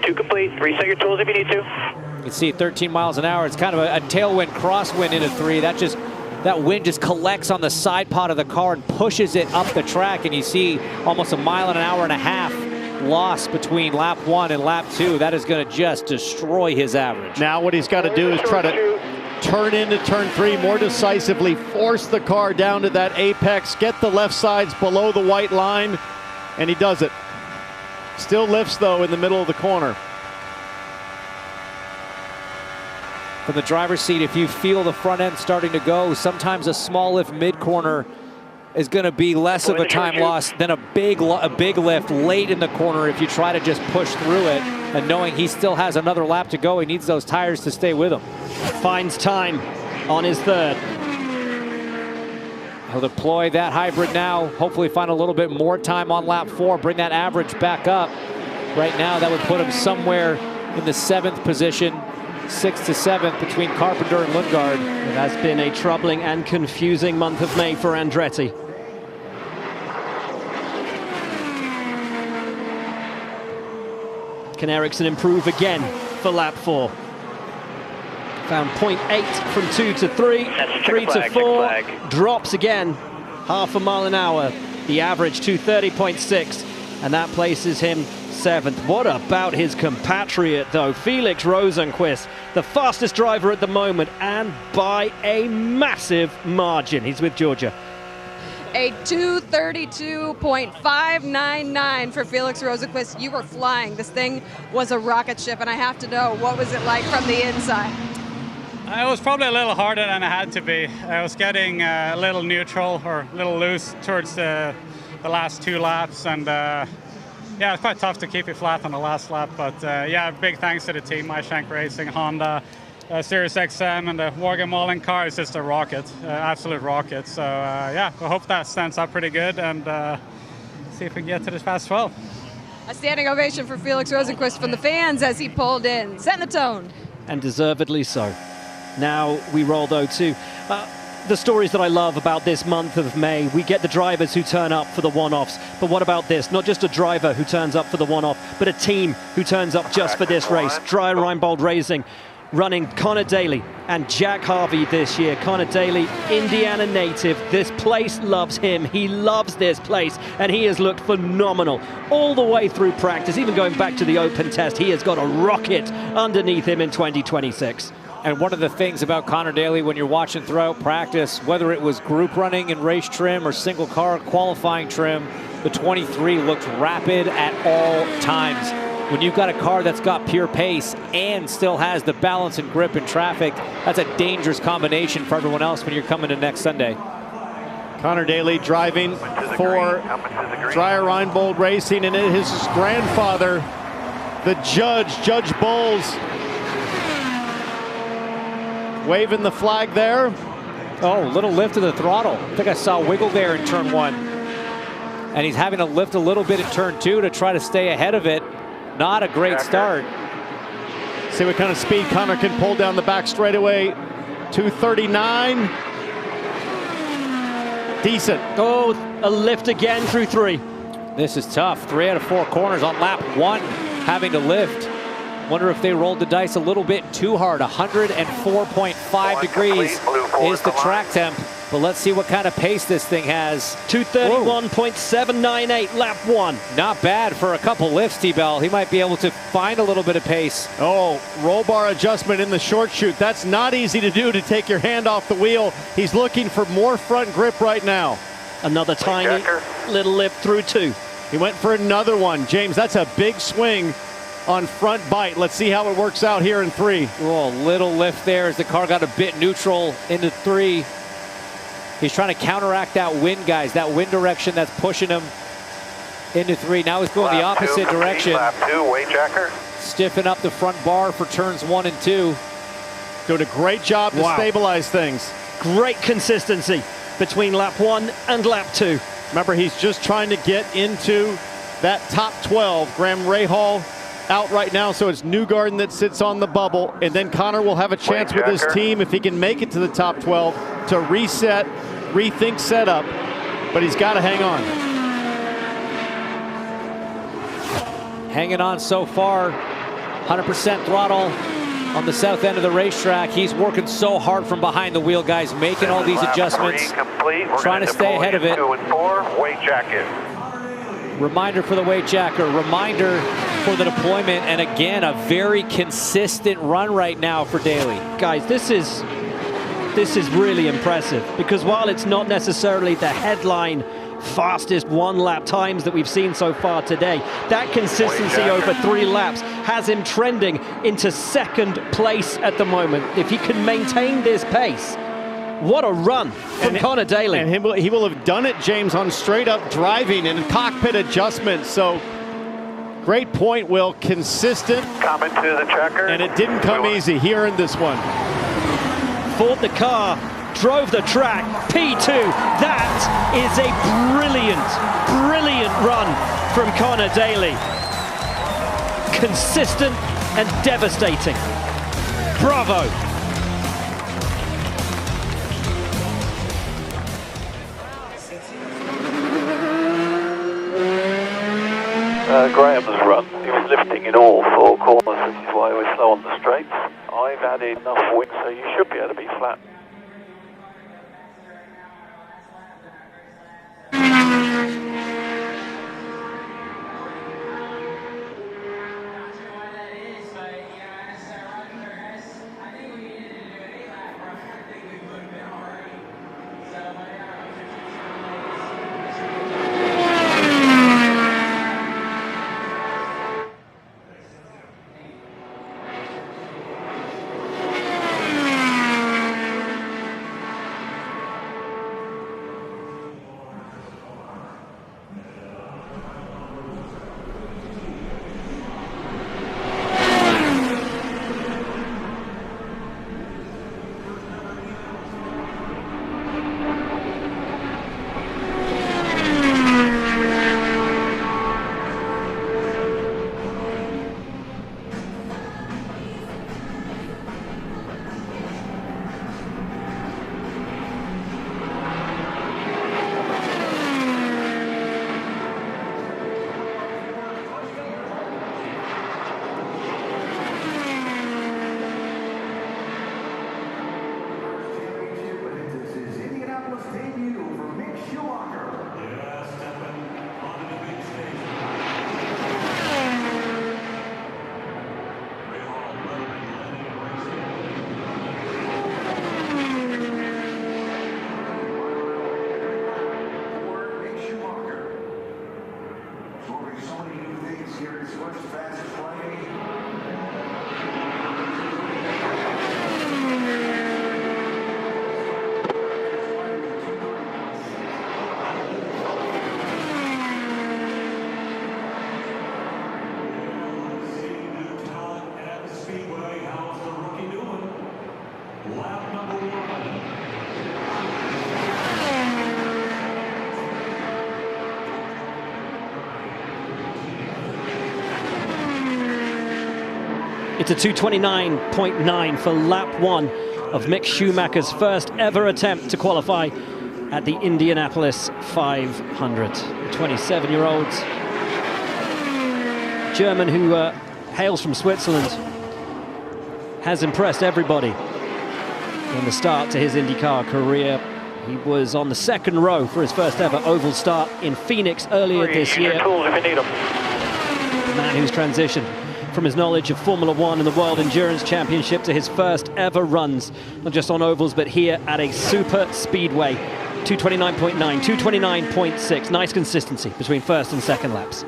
2 complete. Reset your tools if you need to. You can see 13 miles an hour. It's kind of a tailwind crosswind into 3. That wind just collects on the side pod of the car and pushes it up the track, and you see almost a mile and an hour and a half loss between lap 1 and lap 2. That is going to just destroy his average. Now what he's got to do is try to turn into turn 3 more decisively, force the car down to that apex, get the left sides below the white line, and he does it. Still lifts though in the middle of the corner. From the driver's seat, if you feel the front end starting to go, sometimes a small lift mid-corner is going to be less of a time loss than a big lift late in the corner if you try to just push through it. And knowing he still has another lap to go, he needs those tires to stay with him. Finds time on his third. He'll deploy that hybrid now, hopefully find a little bit more time on lap 4, bring that average back up. Right now, that would put him somewhere in the 7th position, 6th to 7th between Carpenter and Lundgaard. It has been a troubling and confusing month of May for Andretti. Can Ericsson improve again for lap 4? Found 0.8 from 2 to 3, 3 to 4, drops again, half a mile an hour. The average 230.6, and that places him 7th. What about his compatriot though? Felix Rosenqvist, the fastest driver at the moment, and by a massive margin. He's with Georgia. A 232.599 for Felix Rosenqvist. You were flying. This thing was a rocket ship, and I have to know, what was it like from the inside? It was probably a little harder than it had to be. I was getting a little neutral or a little loose towards the last 2 laps, and yeah, it's quite tough to keep it flat on the last lap. But yeah, big thanks to the team, Shank Racing, Honda, Sirius XM, and the Morgan Mullen car is just a rocket, absolute rocket. So yeah, I hope that stands up pretty good, and see if we can get to this fast 12. A standing ovation for Felix Rosenqvist from the fans as he pulled in, setting the tone. And deservedly so. Now we roll though to the stories that I love about this month of May. We get the drivers who turn up for the one-offs, but what about this? Not just a driver who turns up for the one-off, but a team who turns up just for this race. Dreyer Reinbold Racing running Connor Daly and Jack Harvey this year. Connor Daly, Indiana native. This place loves him. He loves this place, and he has looked phenomenal all the way through practice, even going back to the open test. He has got a rocket underneath him in 2026. And one of the things about Connor Daly when you're watching throughout practice, whether it was group running in race trim or single car qualifying trim, the 23 looked rapid at all times. When you've got a car that's got pure pace and still has the balance and grip in traffic, that's a dangerous combination for everyone else when you're coming to next Sunday. Connor Daly driving for Dreyer Reinbold Racing, and his grandfather, the Judge Bowles, waving the flag there. Oh, little lift of the throttle. I think I saw a wiggle there in turn 1. And he's having to lift a little bit in turn 2 to try to stay ahead of it. Not a great start. See what kind of speed Connor can pull down the back straightaway. 239. Decent. Oh, a lift again through 3. This is tough. 3 out of 4 corners on lap 1, having to lift. Wonder if they rolled the dice a little bit too hard. 104.5 degrees is the track temp. But let's see what kind of pace this thing has. 231.798 lap 1. Not bad for a couple lifts, T-Bell. He might be able to find a little bit of pace. Oh, roll bar adjustment in the short chute. That's not easy to do, to take your hand off the wheel. He's looking for more front grip right now. Another tiny little lift through 2. He went for another one. James, that's a big swing on front bite. Let's see how it works out here in 3. Oh, little lift there as the car got a bit neutral into 3. He's trying to counteract that wind, guys, that wind direction that's pushing him Into 3. Now he's going the opposite direction. Lap 2, weight jacker. Stiffen up the front bar for turns 1 and 2. Doing a great job to stabilize things. Great consistency between lap 1 and lap 2. Remember, he's just trying to get into that top 12. Graham Rahal out right now, so it's Newgarden that sits on the bubble, and then Connor will have a chance with his team if he can make it to the top 12 to reset, rethink setup, but he's got to hang on. Hanging on so far, 100% throttle on the south end of the racetrack. He's working so hard from behind the wheel, guys, making all these adjustments, trying to stay ahead of it. 2 and 4, weight jacket. Reminder for the weight jacker, reminder for the deployment, and again, a very consistent run right now for Daly. Guys, this is really impressive, because while it's not necessarily the headline fastest one-lap times that we've seen so far today, that consistency over 3 laps has him trending into 2nd place at the moment. If he can maintain this pace, what a run from Connor Daly. And he will have done it, James, on straight-up driving and cockpit adjustments. So great point, Will. Consistent. Coming to the checker. And it didn't come easy. He earned this one. Fought the car, drove the track, P2. That is a brilliant run from Connor Daly. Consistent and devastating. Bravo. Graham's run, he was lifting in all 4 corners, which is why he was slow on the straights. I've added enough wind, so you should be able to be flat. It's a 2:29.9 for lap 1 of Mick Schumacher's first ever attempt to qualify at the Indianapolis 500. The 27-year-old German who hails from Switzerland has impressed everybody in the start to his IndyCar career. He was on the 2nd row for his first ever oval start in Phoenix earlier this year. Tools if you need them. The man who's transitioned from his knowledge of Formula One and the World Endurance Championship to his first ever runs, not just on ovals, but here at a super speedway. 229.9, 229.6. Nice consistency between first and second laps.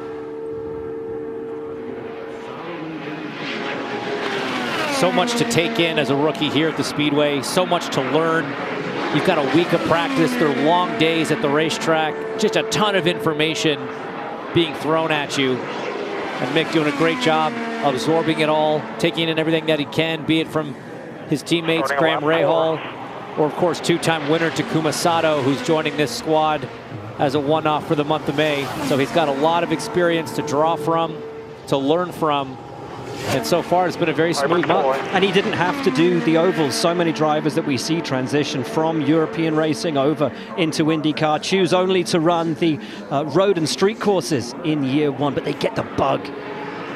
So much to take in as a rookie here at the Speedway, so much to learn. You've got a week of practice, they're long days at the racetrack, just a ton of information. being thrown at you. And Mick doing a great job absorbing it all, taking in everything that he can, be it from his teammates, Graham Rahal, or of course two-time winner Takuma Sato, who's joining this squad as a one-off for the month of May. So he's got a lot of experience to draw from, to learn from. And so far, it's been a very smooth month. And he didn't have to do the ovals. So many drivers that we see transition from European racing over into IndyCar choose only to run the road and street courses in year one, but they get the bug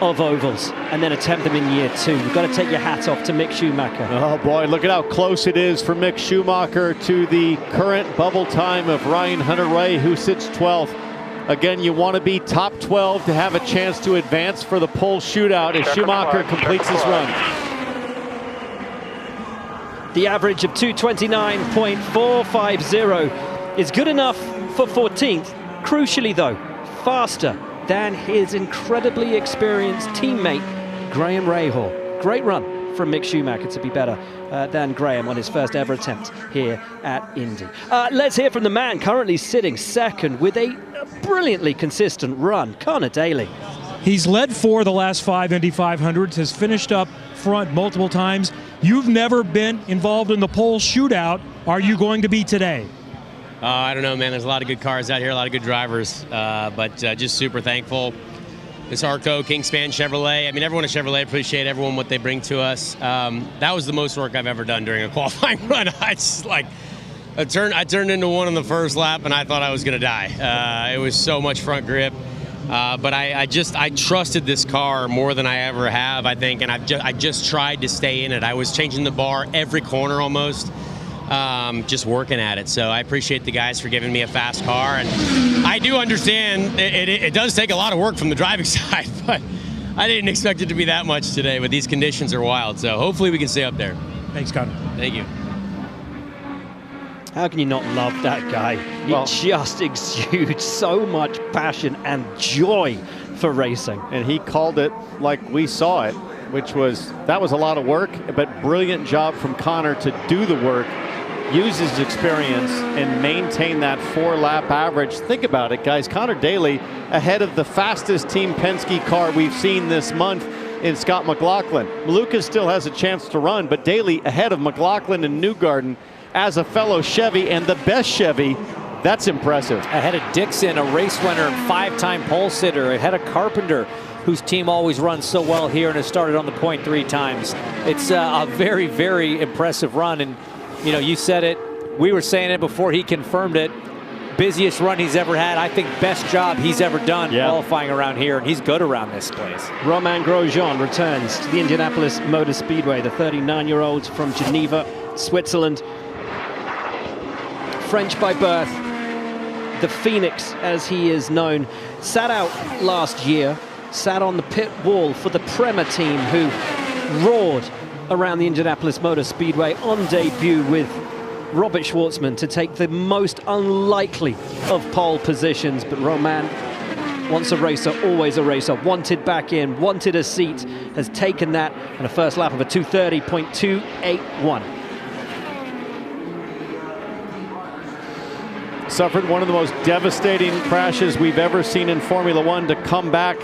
of ovals and then attempt them in year two. You've got to take your hat off to Mick Schumacher. Oh boy, look at how close it is for Mick Schumacher to the current bubble time of Ryan Hunter-Reay, who sits 12th. Again, you want to be top 12 to have a chance to advance for the pole shootout as Schumacher completes his run. The average of 2:29.450 is good enough for 14th. Crucially though, faster than his incredibly experienced teammate, Graham Rahal. Great run from Mick Schumacher to be better than Graham on his first ever attempt here at Indy. Let's hear from the man currently sitting second with a brilliantly consistent run, Connor Daly. He's led for the last 5 Indy 500s, has finished up front multiple times. You've never been involved in the pole shootout. Are you going to be today? I don't know, man. There's a lot of good cars out here, a lot of good drivers, but just super thankful. This Arco, Kingspan Chevrolet. I mean, everyone at Chevrolet, appreciate everyone, what they bring to us. That was the most work I've ever done during a qualifying run. I turned into one on the first lap, and I thought I was going to die. It was so much front grip. But I trusted this car more than I ever have, I think, and I just tried to stay in it. I was changing the bar every corner almost. Just working at it. So I appreciate the guys for giving me a fast car, and I do understand it does take a lot of work from the driving side, but I didn't expect it to be that much today, but these conditions are wild, so hopefully we can stay up there. Thanks, Connor. Thank you. How can you not love that guy? He just exudes so much passion and joy for racing. And he called it like we saw it, which was, that was a lot of work, but brilliant job from Connor to do the work, use his experience, and maintain that 4-lap average. Think about it, guys. Connor Daly ahead of the fastest Team Penske car we've seen this month in Scott McLaughlin. Maluka still has a chance to run, but Daly ahead of McLaughlin and Newgarden as a fellow Chevy, and the best Chevy. That's impressive. Ahead of Dixon, a race winner and 5-time pole sitter. Ahead of Carpenter, whose team always runs so well here and has started on the point 3 times. It's a very, very impressive run. And, you know, you said it. We were saying it before he confirmed it. Busiest run he's ever had. I think best job he's ever done qualifying around here. And he's good around this place. Romain Grosjean returns to the Indianapolis Motor Speedway. The 39-year-old from Geneva, Switzerland. French by birth. The Phoenix, as he is known. Sat out last year. Sat on the pit wall for the Prema team, who roared around the Indianapolis Motor Speedway on debut with Robert Schwartzman to take the most unlikely of pole positions. But Romain, once a racer, always a racer. Wanted back in, wanted a seat, has taken that, and a first lap of a 2:30.281. Suffered one of the most devastating crashes we've ever seen in Formula One to come back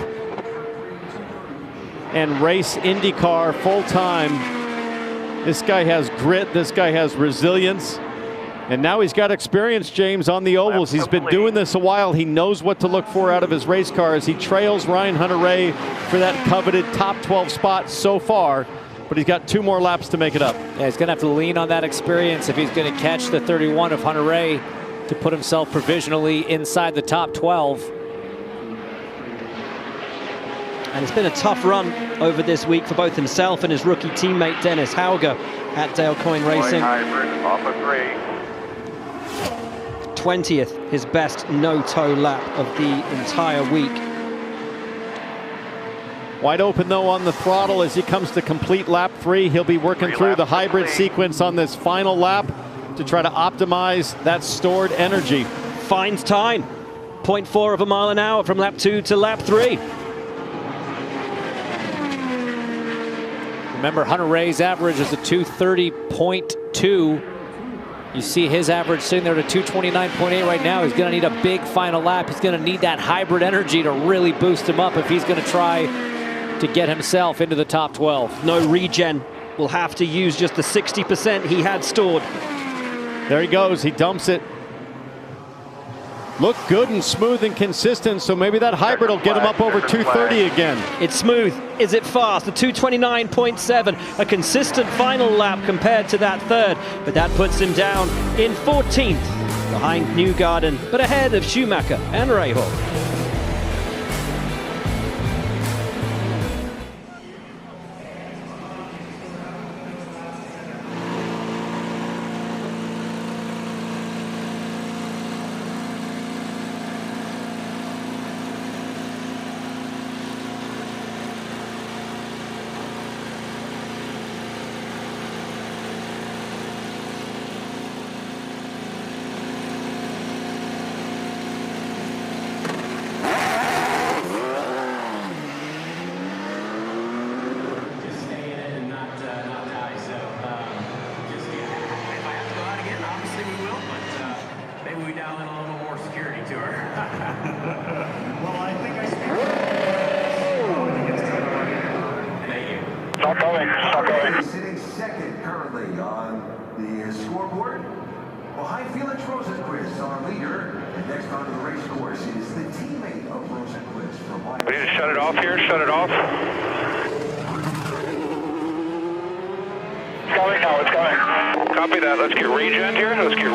and race IndyCar full time. This guy has grit, this guy has resilience, and now he's got experience, James, on the ovals. He's been doing this a while. He knows what to look for out of his race car as he trails Ryan Hunter-Reay for that coveted top 12 spot so far, but he's got 2 more laps to make it up. Yeah, he's gonna have to lean on that experience if he's gonna catch the 31 of Hunter-Reay to put himself provisionally inside the top 12. And it's been a tough run over this week for both himself and his rookie teammate Dennis Hauger at Dale Coyne Racing. Hybrid off of 3. 20th, his best no-toe lap of the entire week. Wide open though on the throttle as he comes to complete lap 3. He'll be working through the hybrid sequence on this final lap to try to optimize that stored energy. Finds time. 0.4 of a mile an hour from lap 2 to lap 3. Remember, Hunter-Reay's average is a 2:30.2. You see his average sitting there at 229.8 right now. He's going to need a big final lap. He's going to need that hybrid energy to really boost him up if he's going to try to get himself into the top 12. No regen. Will have to use just the 60% he had stored. There he goes. He dumps it. Looked good and smooth and consistent, so maybe that hybrid will get him up over 230 again. It's smooth. Is it fast? The 229.7, a consistent final lap compared to that third, but that puts him down in 14th, behind Newgarden, but ahead of Schumacher and Rahal. Sitting second currently on the scoreboard. Behind Felix Rosenquist, our leader. And next onto the race course is the teammate of Rosenquist from Wyoming. We need to shut it off here. Shut it off. It's coming now. It's coming. Copy that. Let's get regen here. Let's get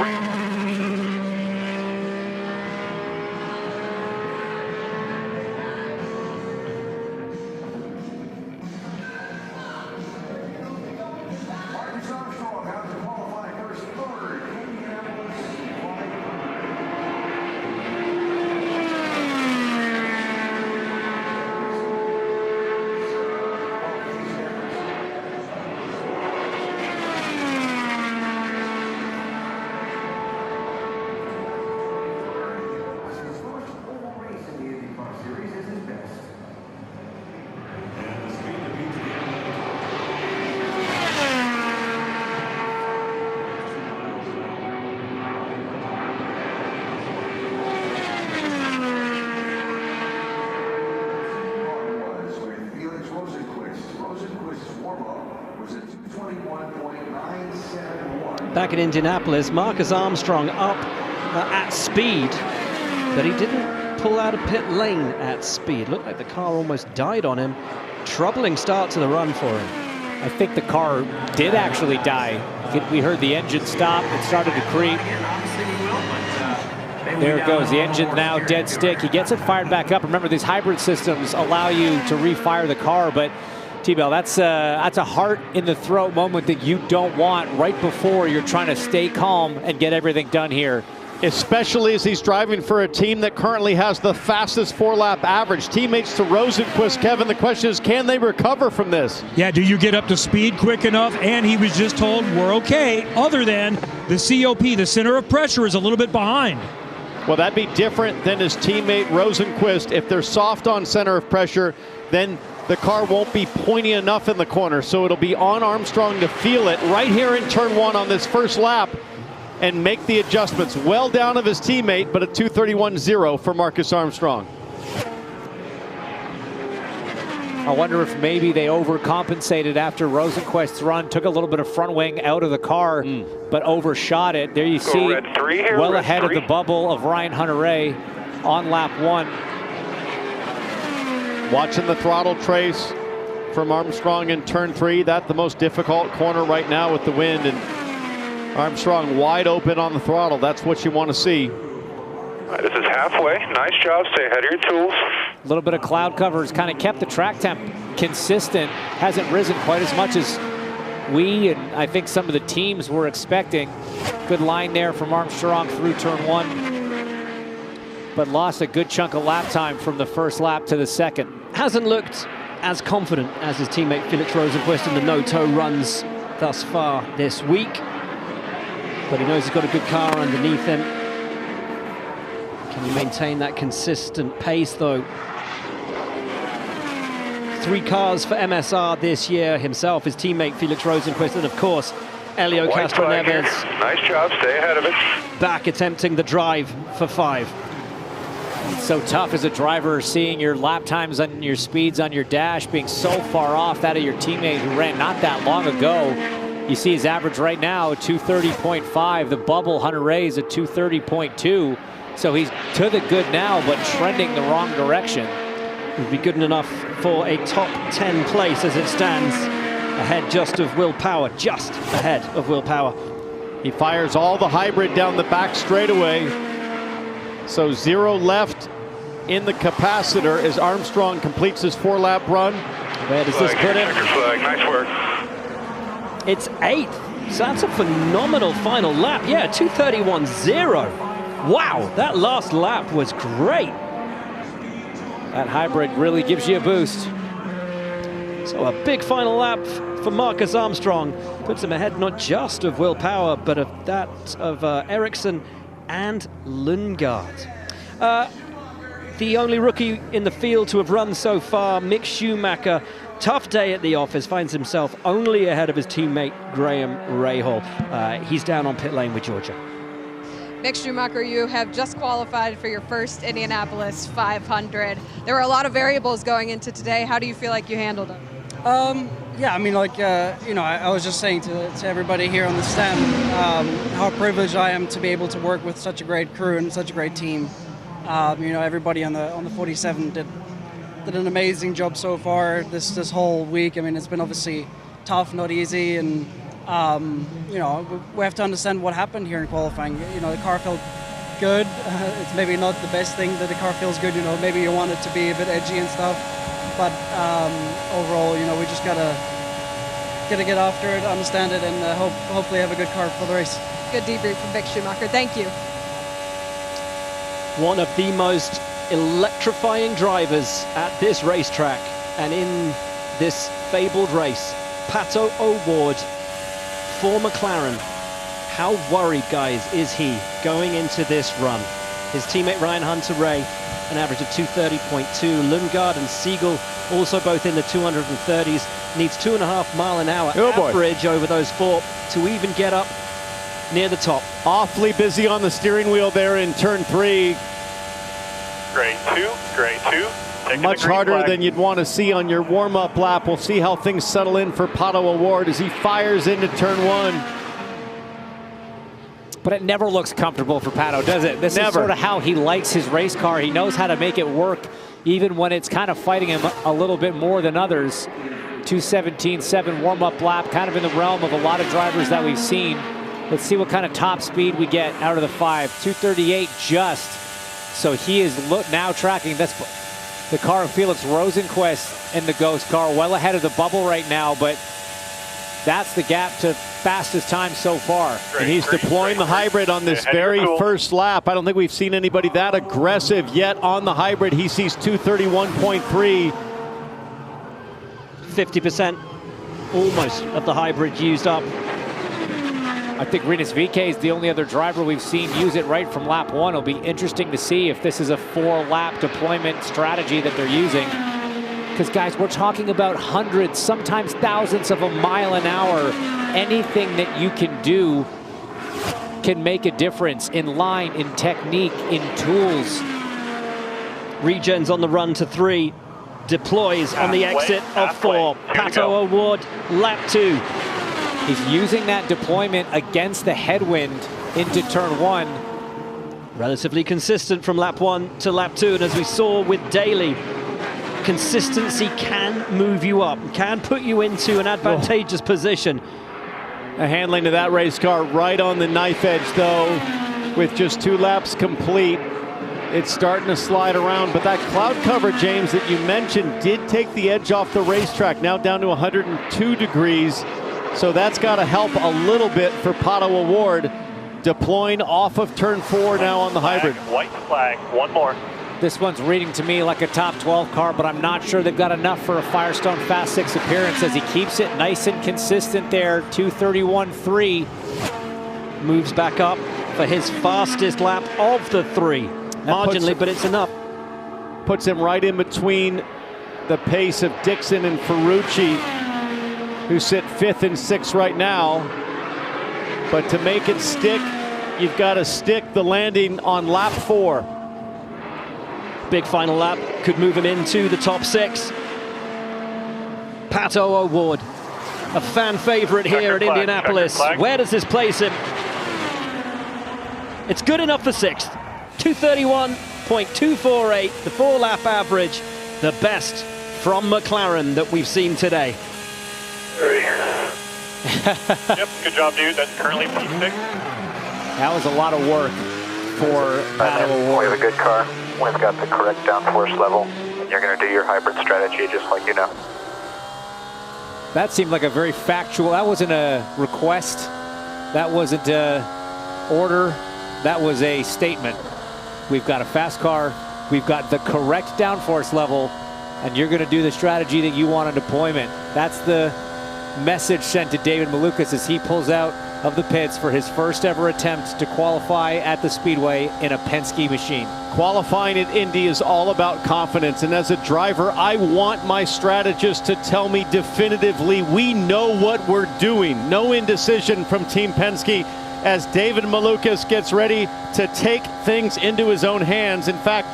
Back in Indianapolis, Marcus Armstrong up at speed, but he didn't pull out of pit lane at speed. Looked like the car almost died on him. Troubling start to the run for him. I think the car did actually die. We heard the engine stop. It started to creep. There it goes. The engine now dead stick. He gets it fired back up. Remember, these hybrid systems allow you to refire the car, but T-Bell, that's a heart in the throat moment that you don't want right before you're trying to stay calm and get everything done here. Especially as he's driving for a team that currently has the fastest 4-lap average. Teammates to Rosenquist. Kevin, the question is, can they recover from this? Yeah, do you get up to speed quick enough? And he was just told, we're okay, other than the COP, the center of pressure, is a little bit behind. Well, that'd be different than his teammate Rosenquist. If they're soft on center of pressure, then the car won't be pointy enough in the corner, so it'll be on Armstrong to feel it right here in turn one on this first lap and make the adjustments. Well down of his teammate, but a 231.0 for Marcus Armstrong. I wonder if maybe they overcompensated after Rosenquist's run, took a little bit of front wing out of the car, but overshot it. There you see, well ahead of the bubble of Ryan Hunter-Reay on lap one. Watching the throttle trace from Armstrong in turn three. That's the most difficult corner right now with the wind, and Armstrong wide open on the throttle. That's what you want to see. This is halfway. Nice job. Stay ahead of your tools. A little bit of cloud cover has kind of kept the track temp consistent. Hasn't risen quite as much as we and I think some of the teams were expecting. Good line there from Armstrong through turn one, but lost a good chunk of lap time from the first lap to the second. Hasn't looked as confident as his teammate Felix Rosenquist in the no-toe runs thus far this week, but he knows he's got a good car underneath him. Can he maintain that consistent pace though? 3 cars for MSR this year, himself, his teammate Felix Rosenquist, and of course Elio Castroneves. Nice job, stay ahead of it. Back attempting the drive for 5. It's so tough as a driver, seeing your lap times and your speeds on your dash being so far off that of your teammate who ran not that long ago. You see his average right now, 230.5. The bubble, Hunter Ray, is at 230.2. So he's to the good now, but trending the wrong direction. Would be good enough for a top 10 place as it stands. Ahead just of Will Power, just ahead of Will Power. He fires all the hybrid down the back straightaway. So 0 left in the capacitor as Armstrong completes his 4-lap run. Where does this put him? Nice work. It's 8th. So that's a phenomenal final lap. Yeah, 2:31.0. Wow, that last lap was great. That hybrid really gives you a boost. So a big final lap for Marcus Armstrong. Puts him ahead not just of Will Power, but of that of Ericsson and Lundgaard. The only rookie in the field to have run so far, Mick Schumacher, tough day at the office, finds himself only ahead of his teammate Graham Rahal. He's down on pit lane with Georgia. Mick Schumacher, you have just qualified for your first Indianapolis 500. There were a lot of variables going into today. How do you feel like you handled them? Yeah, I mean, like, you know, I was just saying to everybody here on the stand how privileged I am to be able to work with such a great crew and such a great team. You know, everybody on the 47 did an amazing job so far this whole week. I mean, it's been obviously tough, not easy, and you know, we have to understand what happened here in qualifying. You know, the car felt good. It's maybe not the best thing that the car feels good. You know, maybe you want it to be a bit edgy and stuff. But overall, you know, we just gotta get after it, understand it, and hopefully have a good car for the race. Good debrief from Mick Schumacher. Thank you. One of the most electrifying drivers at this racetrack and in this fabled race, Pato O'Ward for McLaren. How worried, guys, is he going into this run? His teammate Ryan Hunter-Reay, an average of 230.2. Lundgaard and Siegel also both in the 230s. Needs 2.5 mile an hour average over those 4 to even get up near the top. Awfully busy on the steering wheel there in turn 3. Grade 2, grade 2. Much harder than you'd want to see on your warm-up lap. We'll see how things settle in for Pato O'Ward as he fires into turn 1. But it never looks comfortable for Pato, does it? This is sort of how he likes his race car. He knows how to make it work, even when it's kind of fighting him a little bit more than others. 2:17.7 warm-up lap, kind of in the realm of a lot of drivers that we've seen. Let's see what kind of top speed we get out of the 5. 2:38 just. So he is now tracking. That's the car of Felix Rosenquist in the Ghost car, well ahead of the bubble right now, but that's the gap to fastest time so far. And he's deploying the hybrid on this very first lap. I don't think we've seen anybody that aggressive yet on the hybrid. He sees 231.3. 50% almost of the hybrid used up. I think Rinus VeeKay is the only other driver we've seen use it right from lap 1. It'll be interesting to see if this is a 4-lap deployment strategy that they're using. Because, guys, we're talking about hundreds, sometimes thousands of a mile an hour. Anything that you can do can make a difference in line, in technique, in tools. Regens on the run to 3. Deploys on the exit of 4. Pato O'Ward, lap 2. He's using that deployment against the headwind into turn 1. Relatively consistent from lap 1 to lap 2. And as we saw with Daly, consistency can move you up, can put you into an advantageous position. A handling of that race car right on the knife edge, though, with just 2 laps complete. It's starting to slide around, but that cloud cover, James, that you mentioned did take the edge off the racetrack, now down to 102 degrees. So that's got to help a little bit for Pato O'Ward, deploying off of turn 4 now on the hybrid. White flag, one more. This one's reading to me like a top 12 car, but I'm not sure they've got enough for a Firestone Fast 6 appearance as he keeps it nice and consistent there. 2:31.3. Moves back up for his fastest lap of the 3. Marginally, but it's enough. Puts him right in between the pace of Dixon and Ferrucci, who sit 5th and 6th right now. But to make it stick, you've got to stick the landing on lap 4. Big final lap could move him into the top 6. Pato O'Ward, a fan favorite here at Indianapolis. Where does this place him? It's good enough for 6th. 231.248, the 4-lap average, the best from McLaren that we've seen today. Yep, good job, dude. That's currently P6. That was a lot of work for Pato O'Ward. We have a good car. We've got the correct downforce level. You're going to do your hybrid strategy just like you know. That seemed like a very factual, that wasn't a request, that wasn't a order, that was a statement. We've got a fast car, we've got the correct downforce level, and you're going to do the strategy that you want on deployment. That's the message sent to David Malukas as he pulls out of the pits for his first ever attempt to qualify at the Speedway in a Penske machine. Qualifying at Indy is all about confidence, and as a driver, I want my strategist to tell me definitively we know what we're doing. No indecision from Team Penske as David Malukas gets ready to take things into his own hands. In fact,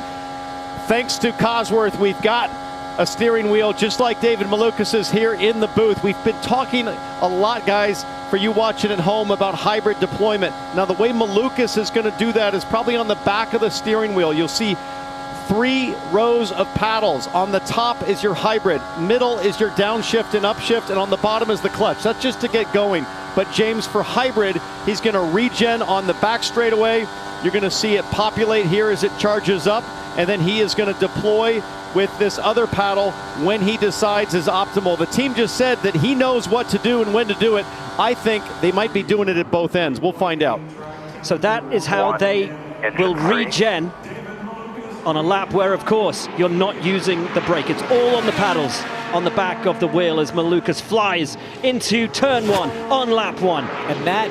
thanks to Cosworth, we've got a steering wheel just like David Malukas is here in the booth. We've been talking a lot, guys, for you watching at home about hybrid deployment. Now, the way Malukas is going to do that is probably on the back of the steering wheel. You'll see 3 rows of paddles. On the top is your hybrid, middle is your downshift and upshift, and on the bottom is the clutch. That's just to get going. But James, for hybrid, he's going to regen on the back straightaway. You're going to see it populate here as it charges up, and then he is going to deploy with this other paddle when he decides is optimal. The team just said that he knows what to do and when to do it. I think they might be doing it at both ends. We'll find out. So that is how they will regen on a lap where, of course, you're not using the brake. It's all on the paddles on the back of the wheel as Malukas flies into turn 1 on lap 1. And that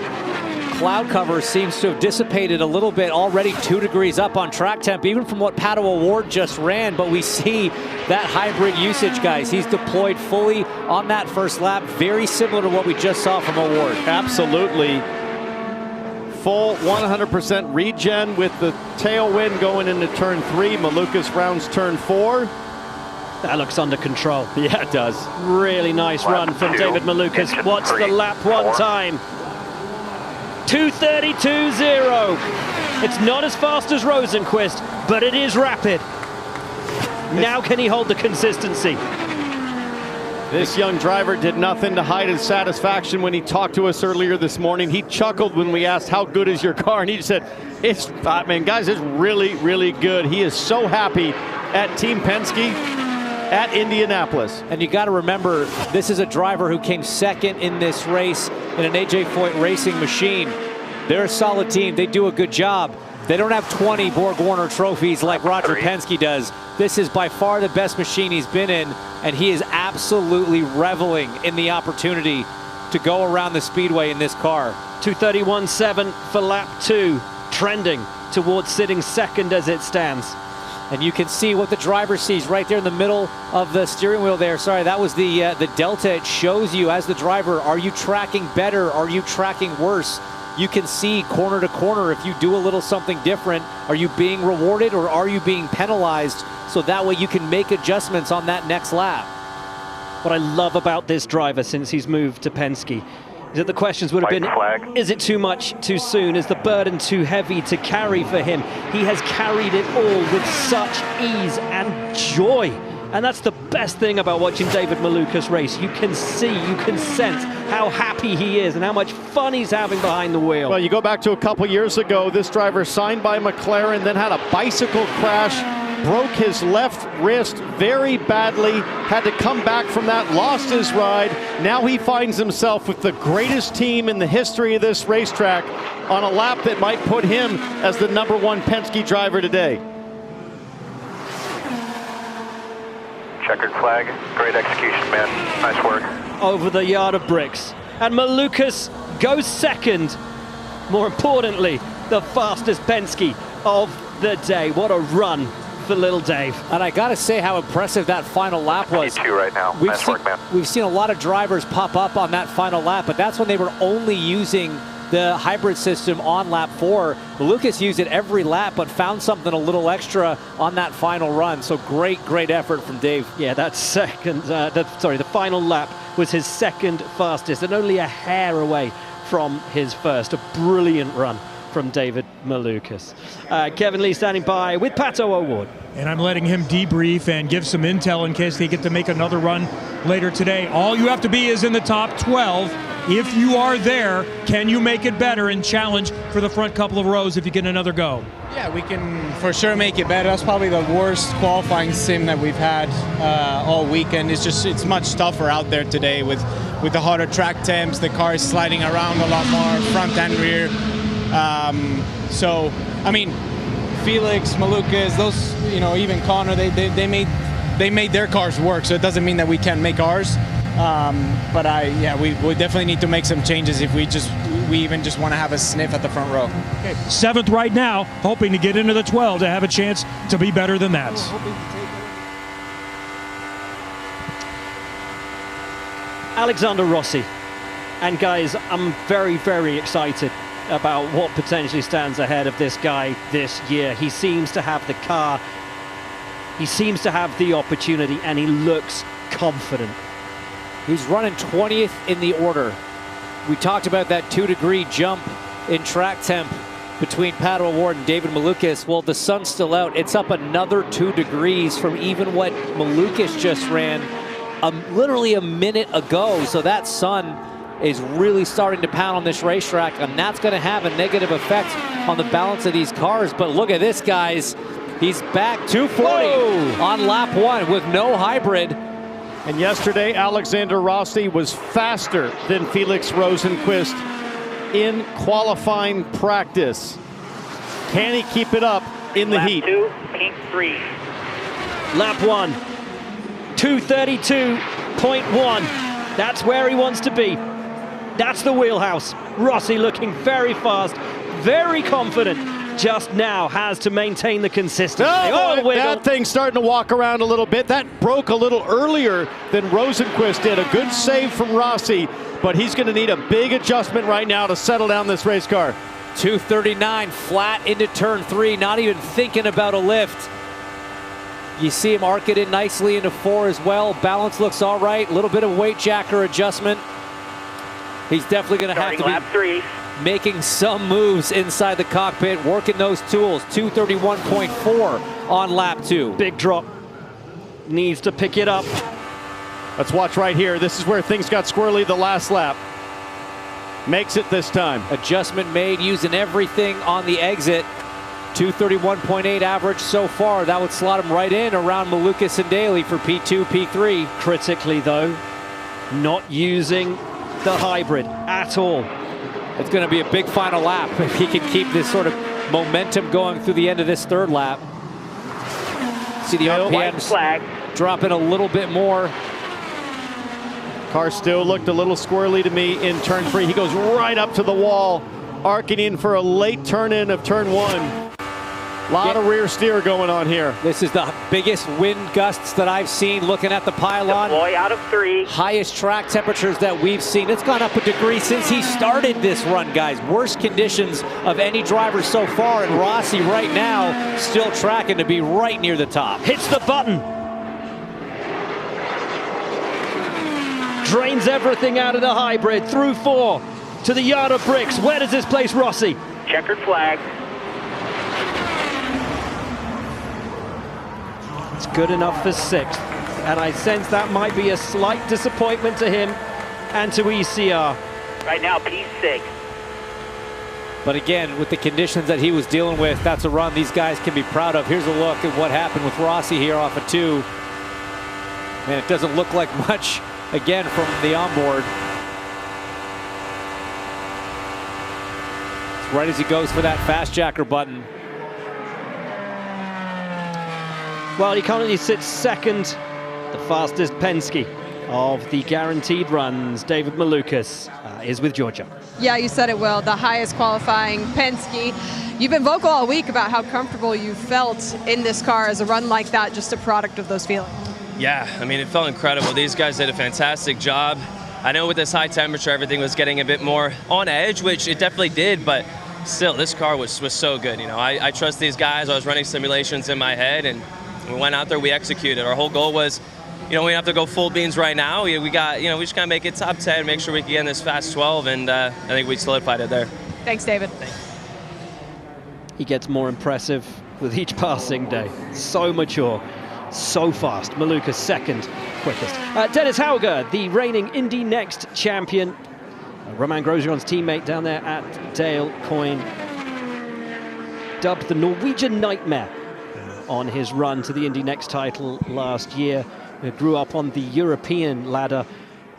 cloud cover seems to have dissipated a little bit, already 2 degrees up on track temp, even from what Pato O'Ward just ran. But we see that hybrid usage, guys. He's deployed fully on that first lap, very similar to what we just saw from O'Ward. Absolutely. Full 100% regen with the tailwind going into turn 3. Malukas rounds turn 4. That looks under control. Yeah, it does. Really nice run from David Malukas. What's the lap 1 time? 2:32.0. It's not as fast as Rosenqvist, but it is rapid. Now can he hold the consistency? This young driver did nothing to hide his satisfaction when he talked to us earlier this morning. He chuckled when we asked, how good is your car? And he said, man, guys, it's really, really good. He is so happy at Team Penske at Indianapolis. And you got to remember, this is a driver who came second in this race in an AJ Foyt racing machine. They're a solid team. They do a good job. They don't have 20 Borg Warner trophies like Roger Penske does. This is by far the best machine he's been in, and he is absolutely reveling in the opportunity to go around the speedway in this car. 2:31.7 for lap 2, trending towards sitting second as it stands. And you can see what the driver sees right there in the middle of the steering wheel there. Sorry, that was the delta. It shows you as the driver, are you tracking better? Are you tracking worse? You can see corner to corner if you do a little something different. Are you being rewarded or are you being penalized? So that way you can make adjustments on that next lap. What I love about this driver since he's moved to Penske is that the questions would have been, is it too much too soon? Is the burden too heavy to carry for him? He has carried it all with such ease and joy. And that's the best thing about watching David Malukas race. You can see, you can sense how happy he is and how much fun he's having behind the wheel. Well, you go back to a couple years ago, this driver signed by McLaren, then had a bicycle crash, broke his left wrist very badly, had to come back from that, lost his ride. Now he finds himself with the greatest team in the history of this racetrack on a lap that might put him as the #1 Penske driver today. Checkered flag, great execution, man. Nice work. Over the yard of bricks. And Malukas goes second. More importantly, the fastest Penske of the day. What a run for little Dave. And I gotta say how impressive that final lap was. 92 right now. Nice work, man. We've seen a lot of drivers pop up on that final lap, but that's when they were only using the hybrid system on lap 4. Malukas used it every lap, but found something a little extra on that final run. So great effort from Dave. Yeah, that second, the final lap was his second fastest and only a hair away from his first. A brilliant run from David Malukas. Kevin Lee standing by with Pato O'Ward. And I'm letting him debrief and give some intel in case they get to make another run later today. All you have to be is in the top 12. If you are there, can you make it better and challenge for the front couple of rows if you get another go? Yeah, we can for sure make it better. That's probably the worst qualifying sim that we've had all weekend. It's much tougher out there today with the harder track temps, the cars sliding around a lot more, front and rear. So, I mean, Felix, Malukas, those, even Connor, they made their cars work. So it doesn't mean that we can't make ours. But we definitely need to make some changes if we even just want to have a sniff at the front row. Okay, 7th right now, hoping to get into the 12 to have a chance to be better than that. Alexander Rossi. And guys, I'm very, very excited about what potentially stands ahead of this guy this year. He seems to have the car, he seems to have the opportunity, and he looks confident. He's running 20th in the order. We talked about that 2-degree jump in track temp between Pato O'Ward and David Malukas. Well, the sun's still out. It's up another 2 degrees from even what Malukas just ran literally a minute ago. So that sun is really starting to pound on this racetrack, and that's going to have a negative effect on the balance of these cars. But look at this, guys. He's back 240 on lap 1 with no hybrid. And yesterday, Alexander Rossi was faster than Felix Rosenqvist in qualifying practice. Can he keep it up in the heat? Lap 2, pink 3. Lap 1, 2:32.1. That's where he wants to be. That's the wheelhouse. Rossi looking very fast, very confident. Just now has to maintain the consistency. That thing's starting to walk around a little bit. That broke a little earlier than Rosenqvist did. A good save from Rossi, but he's going to need a big adjustment right now to settle down this race car. 239 flat into turn 3, not even thinking about a lift. You see him arc it in nicely into 4 as well. Balance looks all right. A little bit of weight jacker adjustment. He's definitely going to have to be lap 3. Making some moves inside the cockpit, working those tools. 231.4 on lap 2. Big drop. Needs to pick it up. Let's watch right here. This is where things got squirrely the last lap. Makes it this time. Adjustment made using everything on the exit. 231.8 average so far. That would slot him right in around Malukas and Daly for P2, P3. Critically though, not using the hybrid at all. It's going to be a big final lap if he can keep this sort of momentum going through the end of this 3rd lap. See the RPMs dropping a little bit more. Car still looked a little squirrely to me in turn 3. He goes right up to the wall, arcing in for a late turn in of turn 1. A lot of rear steer going on here. This is the biggest wind gusts that I've seen looking at the pylon. Deploy out of 3. Highest track temperatures that we've seen. It's gone up a degree since he started this run, guys. Worst conditions of any driver so far, and Rossi right now still tracking to be right near the top. Hits the button. Drains everything out of the hybrid through 4 to the yard of bricks. Where does this place Rossi? Checkered flag. It's good enough for 6th, and I sense that might be a slight disappointment to him and to ECR. Right now, P6. But again, with the conditions that he was dealing with, that's a run these guys can be proud of. Here's a look at what happened with Rossi here off of 2. And it doesn't look like much, again, from the onboard. It's right as he goes for that fast jacker button. Well, he currently sits 2nd, the fastest Penske of the guaranteed runs. David Malukas is with Georgia. Yeah, you said it well, the highest qualifying Penske. You've been vocal all week about how comfortable you felt in this car as a run like that, just a product of those feelings. Yeah, I mean, it felt incredible. These guys did a fantastic job. I know with this high temperature, everything was getting a bit more on edge, which it definitely did, but still, this car was so good. You know, I trust these guys. I was running simulations in my head, and we went out there, we executed. Our whole goal was, you know, we have to go full beans right now. We got, you know, we just got to make it top 10, make sure we can get in this fast 12, and I think we solidified it there. Thanks, David. He gets more impressive with each passing day. So mature, so fast. Maluka's second quickest. Dennis Hauger, the reigning Indy Next champion. Romain Grosjean's teammate down there at Dale Coyne, dubbed the Norwegian Nightmare on his run to the Indy Next title last year. He grew up on the European ladder,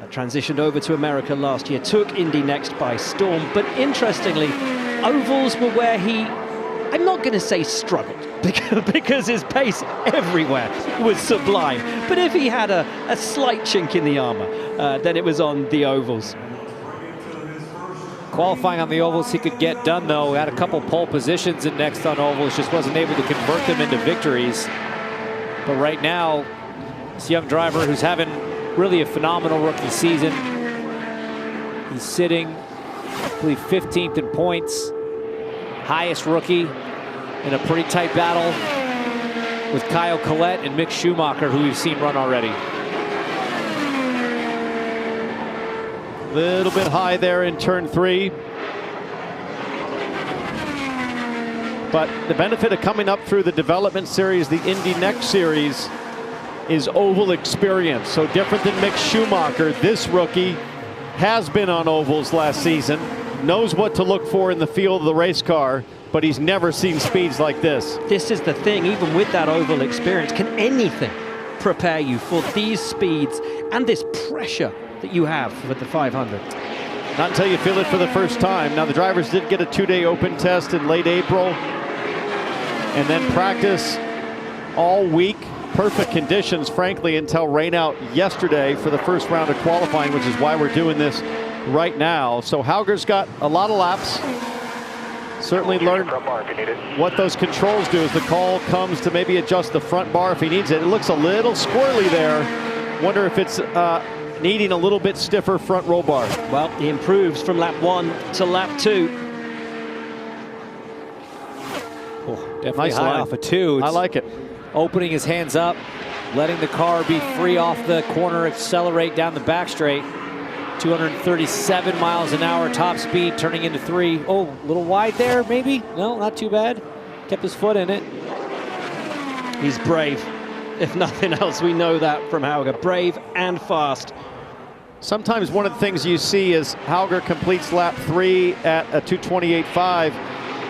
transitioned over to America last year, took Indy Next by storm. But interestingly, ovals were where he, I'm not going to say struggled, because his pace everywhere was sublime. But if he had a slight chink in the armor, then it was on the ovals. Qualifying on the ovals he could get done, though. Had a couple pole positions in Next on ovals, just wasn't able to convert them into victories. But right now, this young driver who's having really a phenomenal rookie season. He's sitting, I believe, 15th in points. Highest rookie in a pretty tight battle with Kyle Collette and Mick Schumacher, who we've seen run already. Little bit high there in turn 3. But the benefit of coming up through the development series, the Indy Next series, is oval experience. So different than Mick Schumacher, this rookie has been on ovals last season, knows what to look for in the field of the race car, but he's never seen speeds like this. This is the thing, even with that oval experience, can anything prepare you for these speeds and this pressure that you have with the 500? Not until you feel it for the first time. Now, the drivers did get a 2-day open test in late April and then practice all week. Perfect conditions, frankly, until rain out yesterday for the first round of qualifying, which is why we're doing this right now. So Hauger's got a lot of laps. Certainly learned what those controls do as the call comes to maybe adjust the front bar if he needs it. It looks a little squirrely there. Wonder if it's needing a little bit stiffer front roll bar. Well, he improves from lap 1 to lap 2. Oh, definitely nice high line. off a 2. I like it. Opening his hands up, letting the car be free off the corner, accelerate down the back straight. 237 miles an hour top speed, turning into 3. Oh, a little wide there, maybe? No, not too bad. Kept his foot in it. He's brave. If nothing else, we know that from Hauger. Brave and fast. Sometimes one of the things you see as Hauger completes lap 3 at a 228.5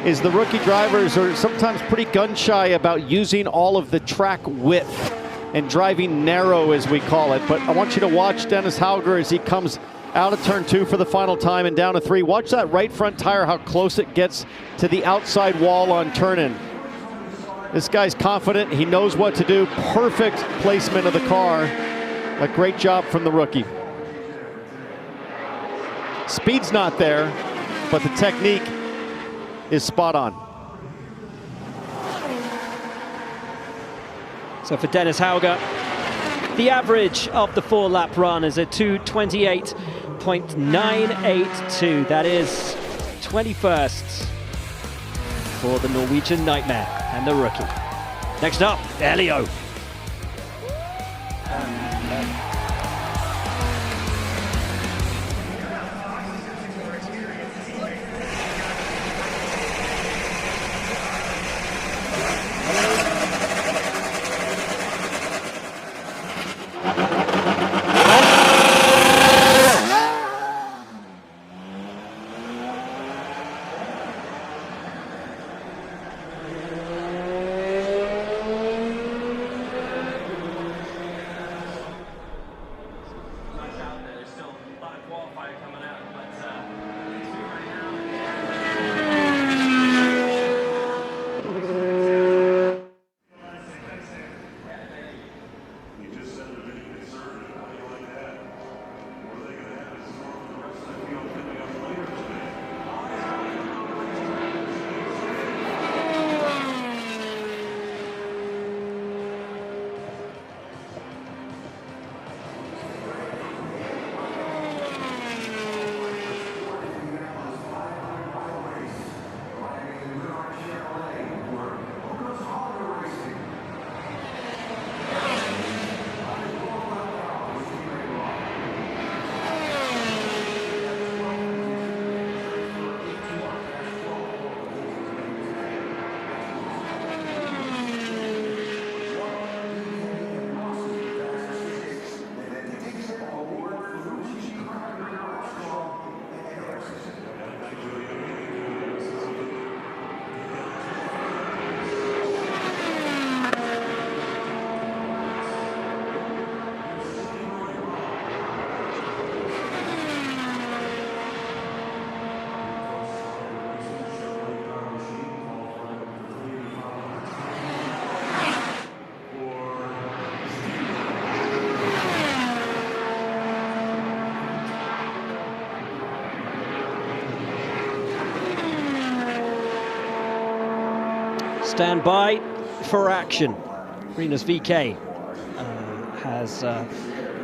is the rookie drivers are sometimes pretty gun shy about using all of the track width and driving narrow, as we call it. But I want you to watch Dennis Hauger as he comes out of turn 2 for the final time and down to 3. Watch that right front tire, how close it gets to the outside wall on turn-in. This guy's confident. He knows what to do. Perfect placement of the car. A great job from the rookie. Speed's not there, but the technique is spot on. So for Dennis Hauger, the average of the 4-lap run is a 2:28.982. That is 21st for the Norwegian Nightmare and the rookie. Next up, Elio. Stand by for action. Rinus VeeKay has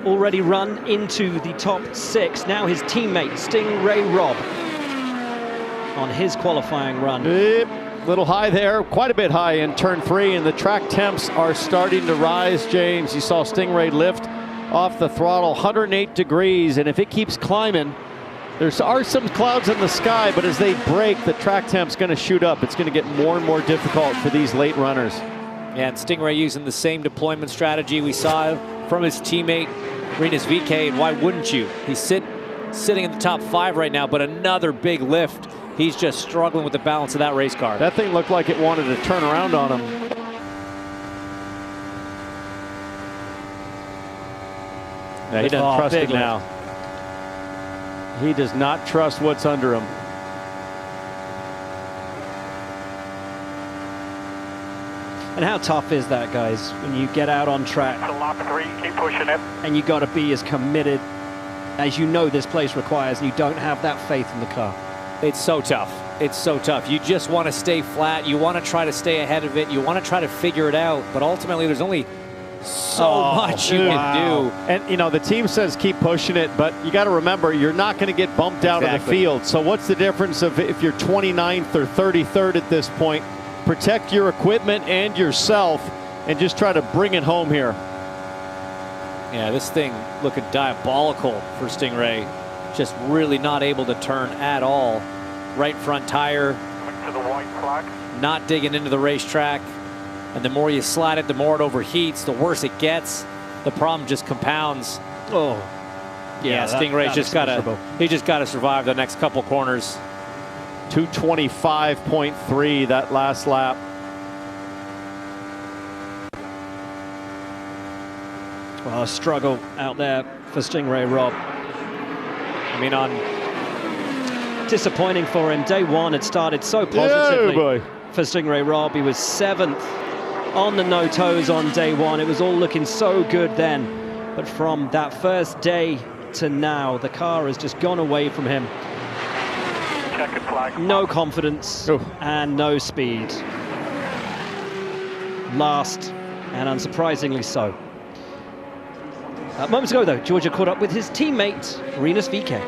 already run into the top 6. Now his teammate, Stingray Robb, on his qualifying run. Little high there, quite a bit high in turn 3, and the track temps are starting to rise, James. You saw Stingray lift off the throttle, 108 degrees, and if it keeps climbing, there are some clouds in the sky, but as they break, the track temp's going to shoot up. It's going to get more and more difficult for these late runners. Yeah, and Stingray using the same deployment strategy we saw from his teammate Rinus VeeKay, and why wouldn't you? He's sitting in the top 5 right now, but another big lift. He's just struggling with the balance of that race car. That thing looked like it wanted to turn around on him. Yeah, he doesn't trust it now. He does not trust what's under him. And how tough is that, guys, when you get out on track? Lap 3, keep pushing it. And you got to be as committed as you know this place requires, and you don't have that faith in the car. It's so tough. It's so tough. You just want to stay flat. You want to try to stay ahead of it. You want to try to figure it out. But ultimately, there's only so much you can do. And, you know, the team says keep pushing it, but you got to remember, you're not going to get bumped out of the field. So what's the difference of if you're 29th or 33rd at this point? Protect your equipment and yourself and just try to bring it home here. Yeah, this thing looking diabolical for Stingray. Just really not able to turn at all. Right front tire. To the white flag. Not digging into the racetrack. And the more you slide it, the more it overheats, the worse it gets. The problem just compounds. Oh, yeah, Stingray's just got to survive the next couple corners. 225.3 that last lap. Well, a struggle out there for Stingray Robb. I mean, disappointing for him. Day 1 had started so positively for Stingray Robb. He was 7th on the no toes on day 1. It was all looking so good then. But from that first day to now, the car has just gone away from him. No confidence and no speed. Last, and unsurprisingly so. Moments ago, though, Georgia caught up with his teammate, Rinus VeeKay.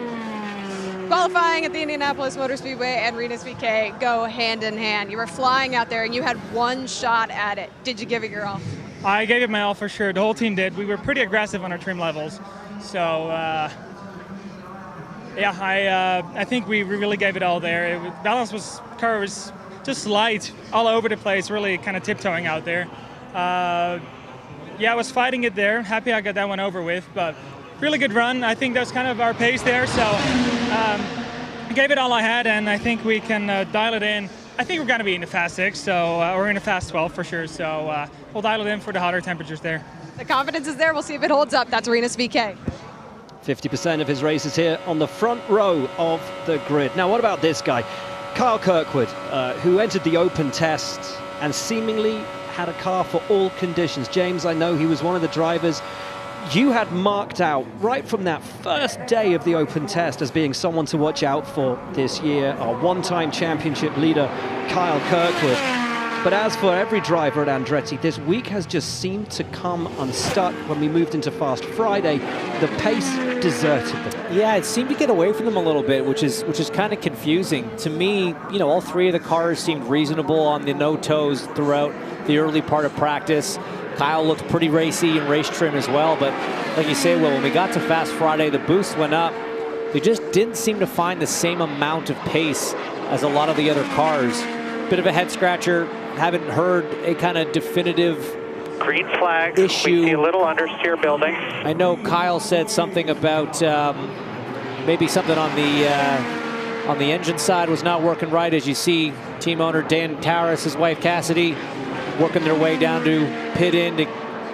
Qualifying at the Indianapolis Motor Speedway and Rinus VeeKay go hand in hand. You were flying out there and you had one shot at it. Did you give it your all? I gave it my all for sure. The whole team did. We were pretty aggressive on our trim levels. So, yeah, I think we really gave it all there. Car was just light all over the place, really kind of tiptoeing out there. Yeah, I was fighting it there. Happy I got that one over with, but really good run. I think that's kind of our pace there. So I gave it all I had, and I think we can dial it in. I think we're going to be in the fast 6, so or in the fast 12 for sure. So we'll dial it in for the hotter temperatures there. The confidence is there. We'll see if it holds up. That's Rinus VeeKay. 50% of his races here on the front row of the grid. Now, what about this guy? Kyle Kirkwood, who entered the open test and seemingly had a car for all conditions. James, I know he was one of the drivers you had marked out right from that first day of the open test as being someone to watch out for this year. Our one-time championship leader, Kyle Kirkwood. But as for every driver at Andretti, this week has just seemed to come unstuck. When we moved into Fast Friday, the pace deserted them. Yeah, it seemed to get away from them a little bit, which is kind of confusing. To me, you know, all three of the cars seemed reasonable on the no-toes throughout the early part of practice. Kyle looked pretty racy and race trim as well, but like you say, Will, when we got to Fast Friday, the boost went up. They just didn't seem to find the same amount of pace as a lot of the other cars. Bit of a head scratcher. Haven't heard a kind of definitive green flag issue. We see a little understeer building. I know Kyle said something about maybe something on the engine side was not working right. As you see, team owner Dan Taras, his wife Cassidy, working their way down to pit in to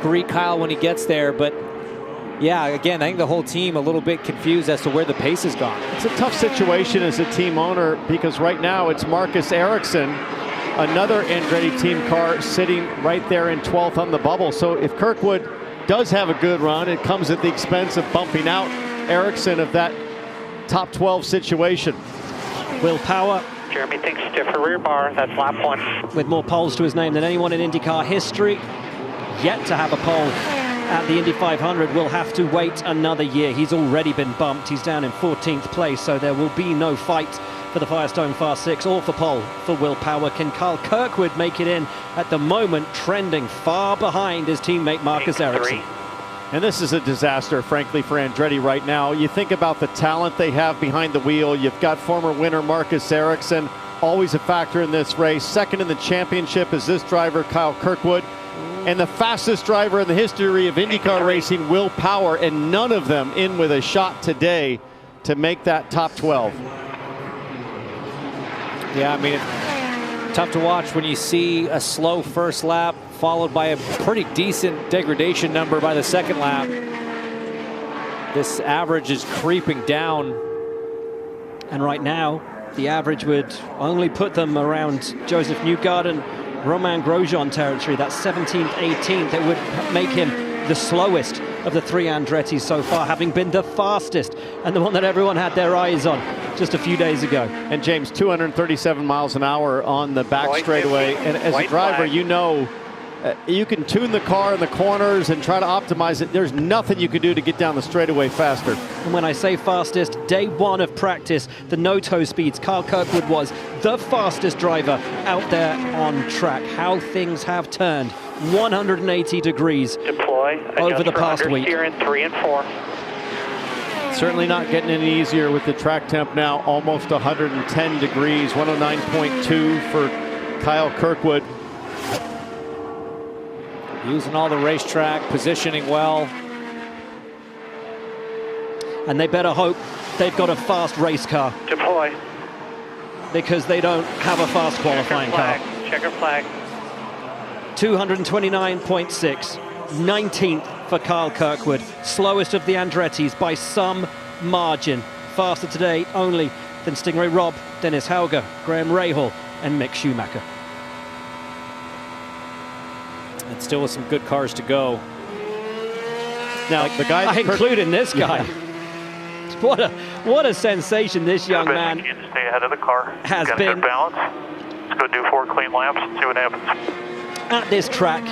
greet Kyle when he gets there. But yeah, again, I think the whole team a little bit confused as to where the pace has gone. It's a tough situation as a team owner because right now it's Marcus Ericsson, another Andretti team car, sitting right there in 12th on the bubble. So if Kirkwood does have a good run, it comes at the expense of bumping out Ericsson of that top 12 situation. Will Power Jeremy thinks stiffer rear bar. That's lap 1. With more poles to his name than anyone in IndyCar history, yet to have a pole at the Indy 500, will have to wait another year. He's already been bumped. He's down in 14th place, so there will be no fight for the Firestone Fast 6 or for pole for Will Power. Can Kyle Kirkwood make it in? At the moment, trending far behind his teammate Marcus Ericsson. And this is a disaster, frankly, for Andretti right now. You think about the talent they have behind the wheel. You've got former winner Marcus Ericsson, always a factor in this race. Second in the championship is this driver, Kyle Kirkwood. And the fastest driver in the history of IndyCar racing, Will Power, and none of them in with a shot today to make that top 12. Yeah, I mean, it's tough to watch when you see a slow first lap followed by a pretty decent degradation number by the second lap. This average is creeping down. And right now, the average would only put them around Joseph Newgarden, Romain Grosjean territory. That's 17th, 18th. It would make him the slowest of the three Andrettis so far, having been the fastest and the one that everyone had their eyes on just a few days ago. And James, 237 miles an hour on the back straightaway. And as a driver, you know, you can tune the car in the corners and try to optimize it. There's nothing you can do to get down the straightaway faster. And when I say fastest, day one of practice, the no-toe speeds, Kyle Kirkwood was the fastest driver out there on track. How things have turned 180 degrees over the past week. Steer in 3 and 4. Certainly not getting any easier with the track temp now, almost 110 degrees, 109.2 for Kyle Kirkwood. Using all the racetrack, positioning well. And they better hope they've got a fast race car. Deploy. Because they don't have a fast qualifying car. Checker flag. 229.6. 19th for Kyle Kirkwood. Slowest of the Andrettis by some margin. Faster today only than Stingray Robb, Dennis Hauger, Graham Rahal, and Mick Schumacher. And still with some good cars to go. Now, the guy including this guy. Yeah. What a sensation this young man to stay ahead of the car. has Got been. Good balance. Let's go do 4 clean laps and see what happens. At this track,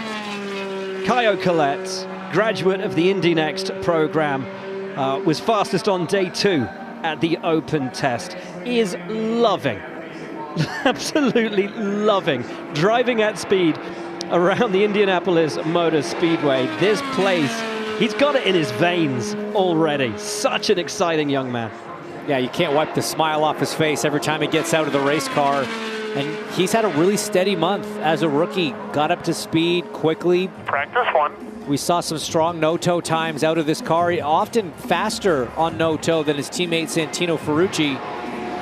Caio Collet, graduate of the Indy Next program, was fastest on day 2 at the open test, is loving, absolutely loving, driving at speed around the Indianapolis Motor Speedway. This place, he's got it in his veins already. Such an exciting young man. Yeah, you can't wipe the smile off his face every time he gets out of the race car. And he's had a really steady month as a rookie. Got up to speed quickly. Practice 1. We saw some strong no-toe times out of this car, often faster on no-toe than his teammate Santino Ferrucci.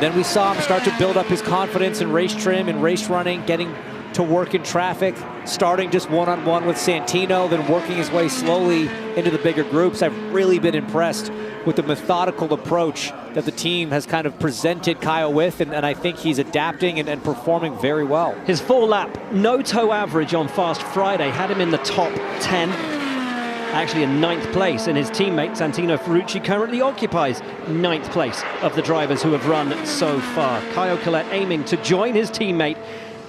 Then we saw him start to build up his confidence in race trim and race running, getting to work in traffic, starting just one-on-one with Santino, then working his way slowly into the bigger groups. I've really been impressed with the methodical approach that the team has kind of presented Kyle with, and I think he's adapting and performing very well. His 4-lap no-toe average on Fast Friday had him in the top 10, actually in 9th place, and his teammate Santino Ferrucci currently occupies 9th place of the drivers who have run so far. Caio Collet aiming to join his teammate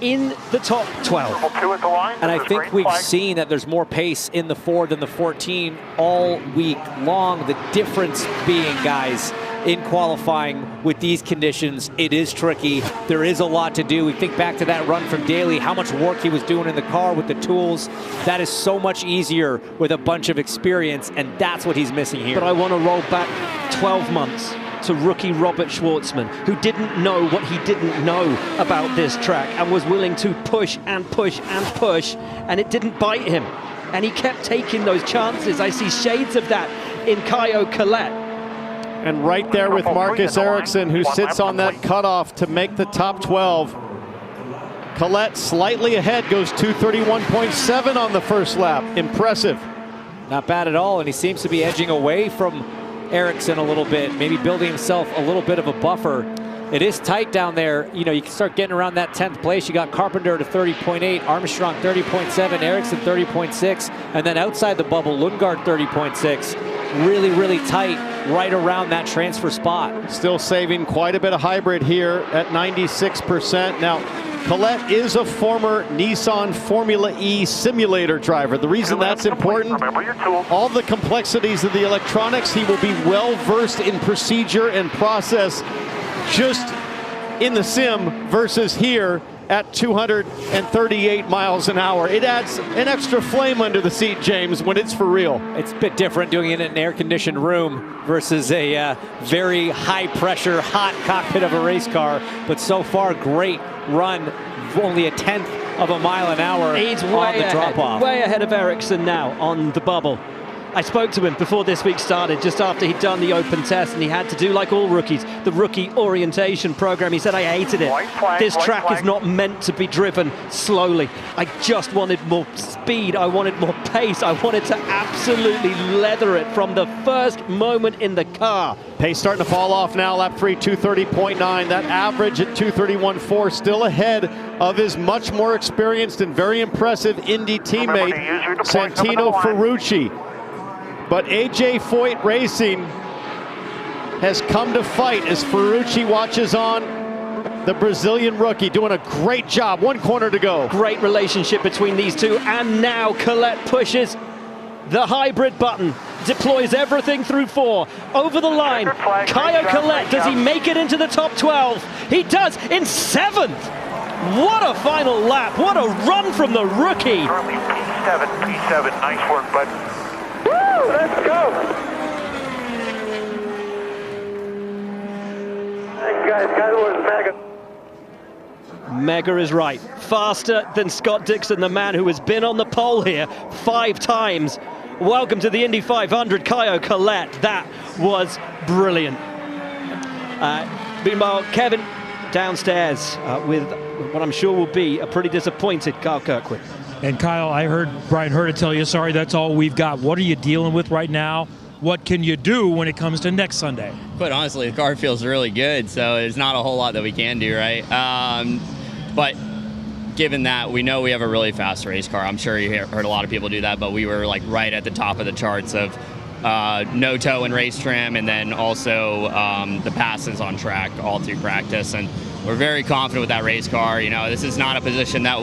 in the top 12. And I think we've seen that there's more pace in the 4 than the 14 all week long. The difference being, guys, in qualifying with these conditions, it is tricky. There is a lot to do. We think back to that run from Daly, how much work he was doing in the car with the tools. That is so much easier with a bunch of experience, and that's what he's missing here. But I want to roll back 12 months to rookie Robert Schwartzman, who didn't know what he didn't know about this track and was willing to push and push and push, and it didn't bite him. And he kept taking those chances. I see shades of that in Caio Collet. And right there with Marcus Ericsson, who sits on that cutoff to make the top 12. Collet slightly ahead, goes 231.7 on the first lap. Impressive. Not bad at all, and he seems to be edging away from Ericsson a little bit, maybe building himself a little bit of a buffer. It is tight down there. You know, you can start getting around that 10th place. You got Carpenter to 30.8, Armstrong 30.7, Ericsson 30.6, and then outside the bubble, Lundgaard 30.6. Really, really tight right around that transfer spot. Still saving quite a bit of hybrid here at 96%. Now, Collette is a former Nissan Formula E simulator driver. The reason that's important, all the complexities of the electronics, he will be well versed in procedure and process just in the sim versus here at 238 miles an hour. It adds an extra flame under the seat, James, when it's for real. It's a bit different doing it in an air-conditioned room versus a very high-pressure, hot cockpit of a race car. But so far, great run, only a 1/10 of a mile an hour He's on the drop-off. Way ahead of Ericsson now on the bubble. I spoke to him before this week started, just after he'd done the open test, and he had to do, like all rookies, the rookie orientation program. He said, I hated it. This track is not meant to be driven slowly. I just wanted more speed. I wanted more pace. I wanted to absolutely leather it from the first moment in the car. Pace starting to fall off now, lap 3, 230.9. That average at 231.4, still ahead of his much more experienced and very impressive Indy teammate, Santino Ferrucci. But AJ Foyt Racing has come to fight as Ferrucci watches on. The Brazilian rookie doing a great job. 1 corner to go. Great relationship between these two. And now Collette pushes the hybrid button, deploys everything through 4. Over the line, Caio Collette, does he make it into the top 12? He does in 7th. What a final lap. What a run from the rookie. Currently P7, nice work, bud. Woo, let's go. Thanks, guys. Guy was mega. Mega is right. Faster than Scott Dixon, the man who has been on the pole here 5 times. Welcome to the Indy 500, Caio Collette. That was brilliant. Meanwhile, Kevin downstairs with what I'm sure will be a pretty disappointed Kyle Kirkwood. And Kyle, I heard Brian Herta tell you, sorry, that's all we've got. What are you dealing with right now? What can you do when it comes to next Sunday? Quite honestly, the car feels really good, so there's not a whole lot that we can do, right? But given that, we know we have a really fast race car. I'm sure you heard a lot of people do that, but we were like right at the top of the charts of no toe and race trim, and then also the passes on track all through practice. And we're very confident with that race car. You know, this is not a position that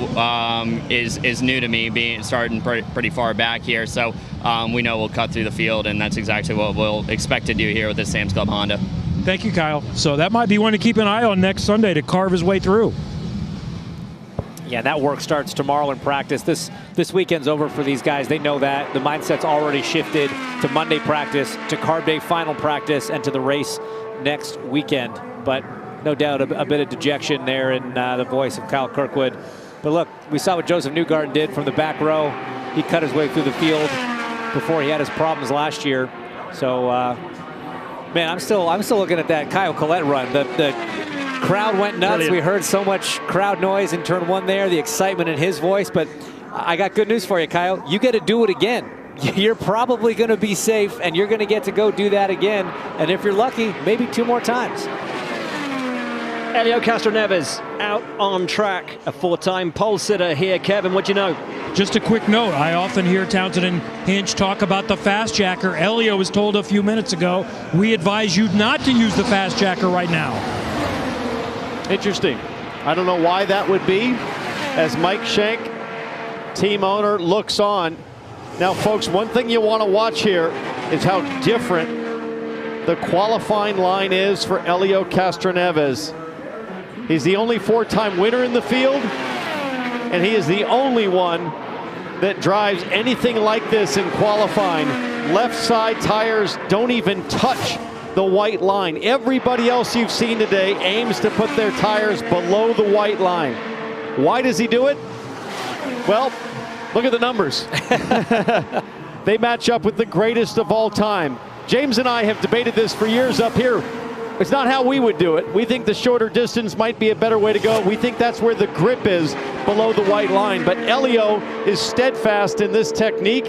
is new to me, being starting pretty far back here. So we know we'll cut through the field, and that's exactly what we'll expect to do here with this Sam's Club Honda. Thank you, Kyle. So that might be one to keep an eye on next Sunday to carve his way through. Yeah, that work starts tomorrow in practice. This weekend's over for these guys. They know that. The mindset's already shifted to Monday practice, to carb day final practice, and to the race next weekend. But no doubt a bit of dejection there in the voice of Kyle Kirkwood. But look, we saw what Joseph Newgarden did from the back row. He cut his way through the field before he had his problems last year. So, man, I'm still looking at that Caio Collette run. The crowd went nuts. Brilliant. We heard so much crowd noise in turn 1 there, the excitement in his voice. But I got good news for you, Caio. You get to do it again. You're probably going to be safe, and you're going to get to go do that again. And if you're lucky, maybe 2 more times. Helio Castroneves out on track, a 4-time pole sitter here. Kevin, what do you know? Just a quick note. I often hear Townsend and Hinch talk about the fast jacker. Helio was told a few minutes ago, we advise you not to use the fast jacker right now. Interesting. I don't know why that would be, as Mike Shank, team owner, looks on. Now, folks, one thing you want to watch here is how different the qualifying line is for Helio Castroneves. He's the only 4-time winner in the field, and he is the only one that drives anything like this in qualifying. Left side tires don't even touch the white line. Everybody else you've seen today aims to put their tires below the white line. Why does he do it? Well, look at the numbers. They match up with the greatest of all time. James and I have debated this for years up here. It's not how we would do it. We think the shorter distance might be a better way to go. We think that's where the grip is, below the white line. But Helio is steadfast in this technique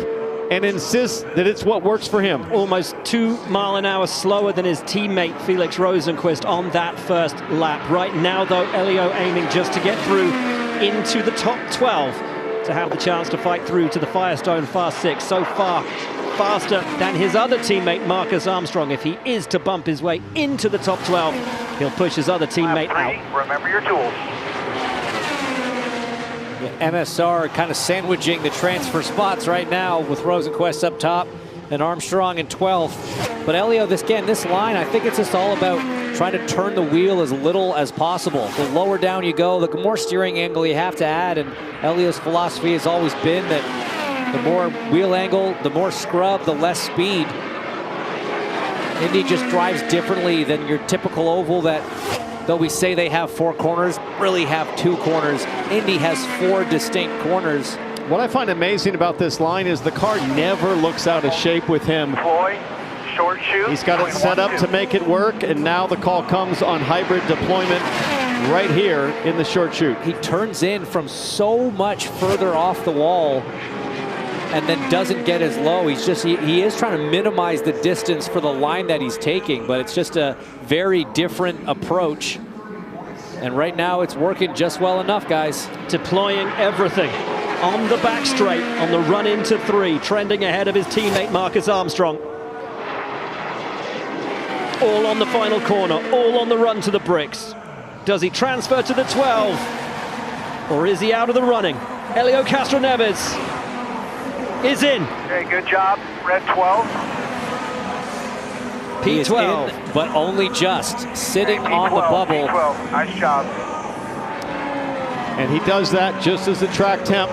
and insists that it's what works for him. Almost 2 miles an hour slower than his teammate Felix Rosenqvist on that first lap. Right now, though, Helio aiming just to get through into the top 12 to have the chance to fight through to the Firestone Fast 6. So far, faster than his other teammate, Marcus Armstrong. If he is to bump his way into the top 12, he'll push his other teammate out. Remember your tools. MSR kind of sandwiching the transfer spots right now with Rosenquist up top and Armstrong in 12th. But Elio, this line, I think it's just all about trying to turn the wheel as little as possible. The lower down you go, the more steering angle you have to add. And Elio's philosophy has always been that the more wheel angle, the more scrub, the less speed. Indy just drives differently than your typical oval that, though we say they have 4 corners, really have 2 corners. Indy has 4 distinct corners. What I find amazing about this line is the car never looks out of shape with him. Short shoot. He's got it set up to make it work, and now the call comes on hybrid deployment right here in the short shoot. He turns in from so much further off the wall and then doesn't get as low. He's just, he is trying to minimize the distance for the line that he's taking, but it's just a very different approach. And right now it's working just well enough, guys. Deploying everything on the back straight, on the run into 3, trending ahead of his teammate Marcus Armstrong. All on the final corner, all on the run to the bricks. Does he transfer to the 12? Or is he out of the running? Helio Castroneves is in. Okay, good job. Red 12. He is in, but only just sitting on the bubble. P12, nice job. And he does that just as the track temp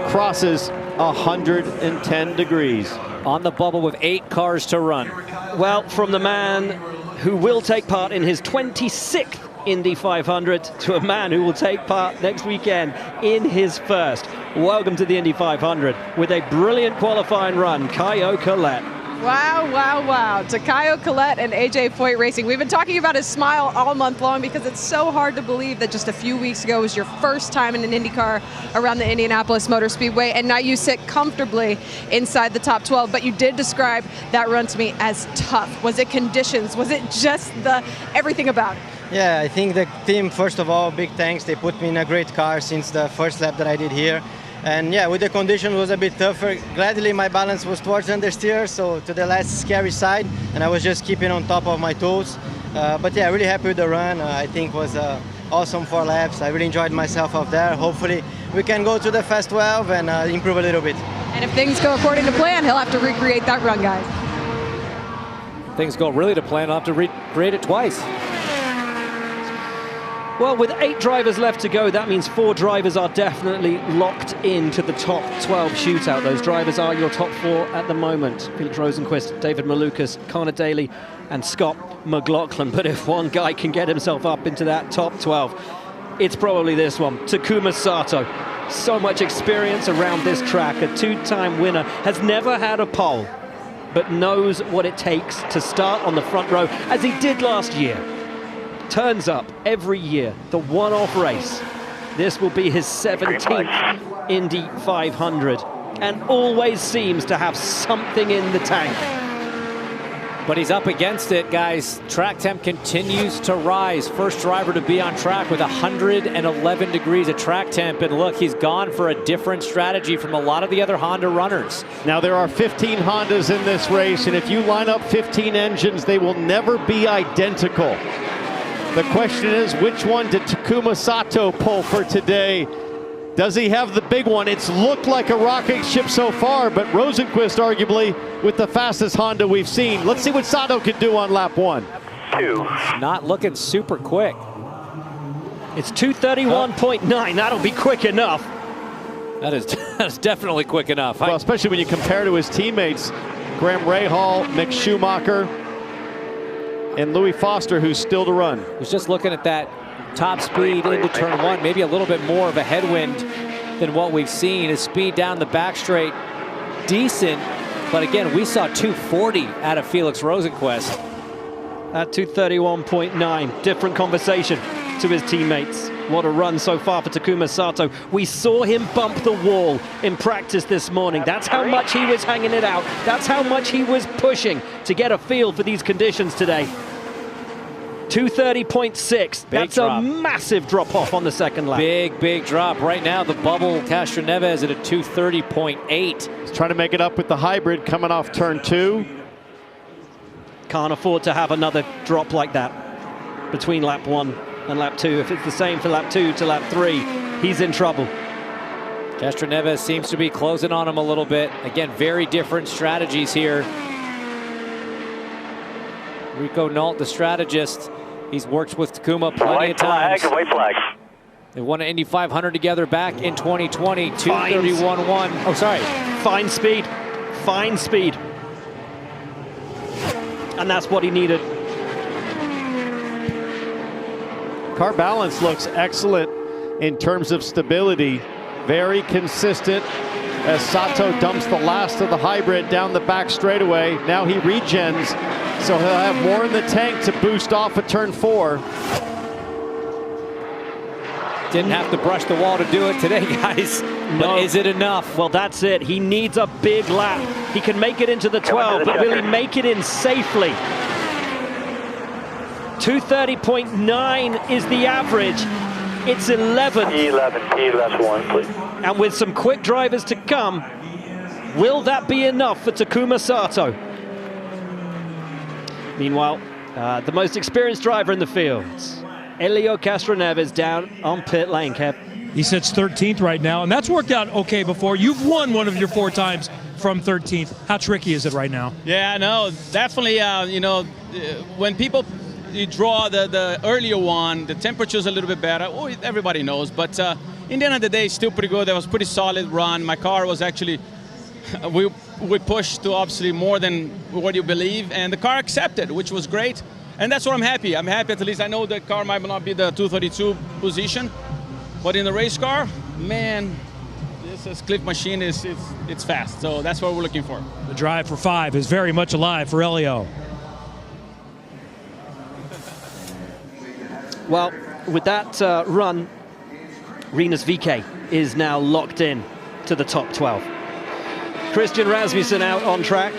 crosses 110 degrees. On the bubble with 8 cars to run. Well, from the man who will take part in his 26th Indy 500 to a man who will take part next weekend in his first. Welcome to the Indy 500 with a brilliant qualifying run, Caio Collet. Wow, wow, wow. To Caio Collet and AJ Foyt Racing. We've been talking about his smile all month long because it's so hard to believe that just a few weeks ago was your first time in an Indy car around the Indianapolis Motor Speedway, and now you sit comfortably inside the top 12. But you did describe that run to me as tough. Was it conditions? Was it just the everything about it? Yeah, I think the team, first of all, big thanks. They put me in a great car since the first lap that I did here. And yeah, with the conditions was a bit tougher. Gladly my balance was towards understeer, so to the less scary side, and I was just keeping on top of my tools. But yeah, really happy with the run. I think it was awesome 4 laps. I really enjoyed myself out there. Hopefully we can go to the Fast 12 and improve a little bit. And if things go according to plan, he'll have to recreate that run, guys. Things go really to plan, I'll have to recreate it twice. Well, with 8 drivers left to go, that means 4 drivers are definitely locked into the top 12 shootout. Those drivers are your top 4 at the moment. Felix Rosenquist, David Malukas, Connor Daly, and Scott McLaughlin. But if one guy can get himself up into that top 12, it's probably this one, Takuma Sato. So much experience around this track. A 2-time winner, has never had a pole, but knows what it takes to start on the front row, as he did last year. Turns up every year, the one-off race. This will be his 17th Indy 500, and always seems to have something in the tank. But he's up against it, guys. Track temp continues to rise. First driver to be on track with 111 degrees of track temp. And look, he's gone for a different strategy from a lot of the other Honda runners. Now there are 15 Hondas in this race, and if you line up 15 engines, they will never be identical. The question is, which one did Takuma Sato pull for today? Does he have the big one? It's looked like a rocket ship so far, but Rosenquist arguably with the fastest Honda we've seen. Let's see what Sato can do on lap 1. It's not looking super quick. It's 2:31.9. That'll be quick enough. That's definitely quick enough. Well, especially when you compare to his teammates, Graham Rahal, Mick Schumacher, and Louis Foster, who's still to run. Was just looking at that top speed into turn 1, maybe a little bit more of a headwind than what we've seen. His speed down the back straight, decent, but again, we saw 240 out of Felix Rosenquist. At 2:31.9, different conversation to his teammates. What a run so far for Takuma Sato. We saw him bump the wall in practice this morning. That's how much he was hanging it out. That's how much he was pushing to get a feel for these conditions today. 2:30.6. That's drop. a massive drop off on the second lap. Big drop. Right now, the bubble, Castroneves at a 2:30.8. He's trying to make it up with the hybrid coming off turn 2. Can't afford to have another drop like that between lap 1 and lap 2. If it's the same for lap 2 to lap 3, he's in trouble. Castroneves seems to be closing on him a little bit. Again, very different strategies here. Rico Nault, the strategist, he's worked with Takuma plenty of times. White flag. They won an Indy 500 together back in 2020, 2:31.1. Oh, sorry. Fine speed. And that's what he needed. Car balance looks excellent in terms of stability. Very consistent as Sato dumps the last of the hybrid down the back straightaway. Now he regens, so he'll have more in the tank to boost off of turn 4. Didn't have to brush the wall to do it today, guys. But is it enough? Well, that's it. He needs a big lap. He can make it into the 12, but will he make it in safely? 2:30.9 is the average. It's 11. P last one, please. And with some quick drivers to come, will that be enough for Takuma Sato? Meanwhile, the most experienced driver in the field, Helio Castroneves, down on pit lane, Kev. He sits 13th right now, and that's worked out okay before. You've won one of your 4 times from 13th. How tricky is it right now? Yeah, no, definitely, when people draw the earlier one, the temperature's a little bit better. Oh, everybody knows, but in the end of the day, still pretty good. That was a pretty solid run. My car was actually, we pushed to obviously more than what you believe, and the car accepted, which was great. And that's what I'm happy. I'm happy at least I know the car might not be the 232 position, but in the race car, man, this Cliff machine it's fast. So that's what we're looking for. The drive for 5 is very much alive for Helio. Well, with that run, Rinus VeeKay is now locked in to the top 12. Christian Rasmussen out on track.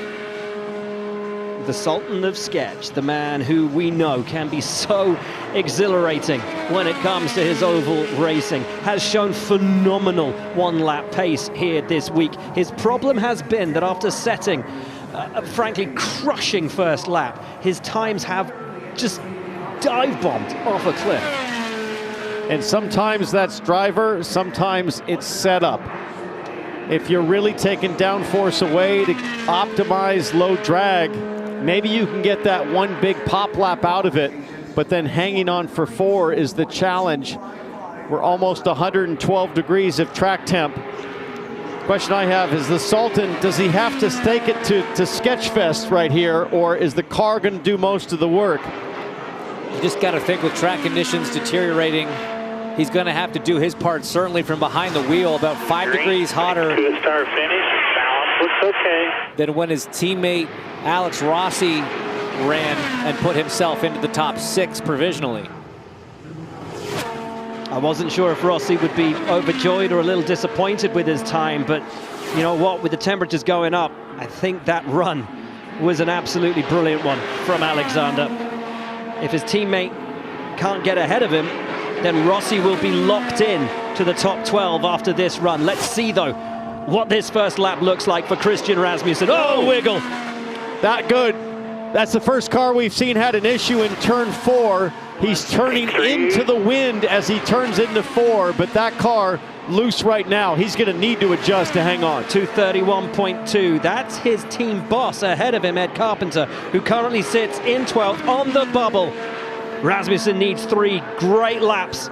The Sultan of Sketch, the man who we know can be so exhilarating when it comes to his oval racing, has shown phenomenal one-lap pace here this week. His problem has been that after setting a frankly crushing first lap, his times have just dive-bombed off a cliff. And sometimes that's driver, sometimes it's setup. If you're really taking downforce away to optimize low drag, maybe you can get that one big pop lap out of it, but then hanging on for 4 is the challenge. We're almost 112 degrees of track temp. Question I have is the Sultan, does he have to stake it to Sketchfest right here, or is the car going to do most of the work? You just got to think with track conditions deteriorating, he's going to have to do his part, certainly from behind the wheel, about 5 degrees hotter Start finish. Balance looks okay. than when his teammate Alex Rossi ran and put himself into the top 6 provisionally. I wasn't sure if Rossi would be overjoyed or a little disappointed with his time, but you know what, with the temperatures going up, I think that run was an absolutely brilliant one from Alexander. If his teammate can't get ahead of him, then Rossi will be locked in to the top 12 after this run. Let's see, though, what this first lap looks like for Christian Rasmussen. Oh, wiggle! Not good. That's the first car we've seen had an issue in turn 4. He's turning into the wind as he turns into 4, but that car loose right now. He's going to need to adjust to hang on. 2:31.2. That's his team boss ahead of him, Ed Carpenter, who currently sits in 12th on the bubble. Rasmussen needs 3 great laps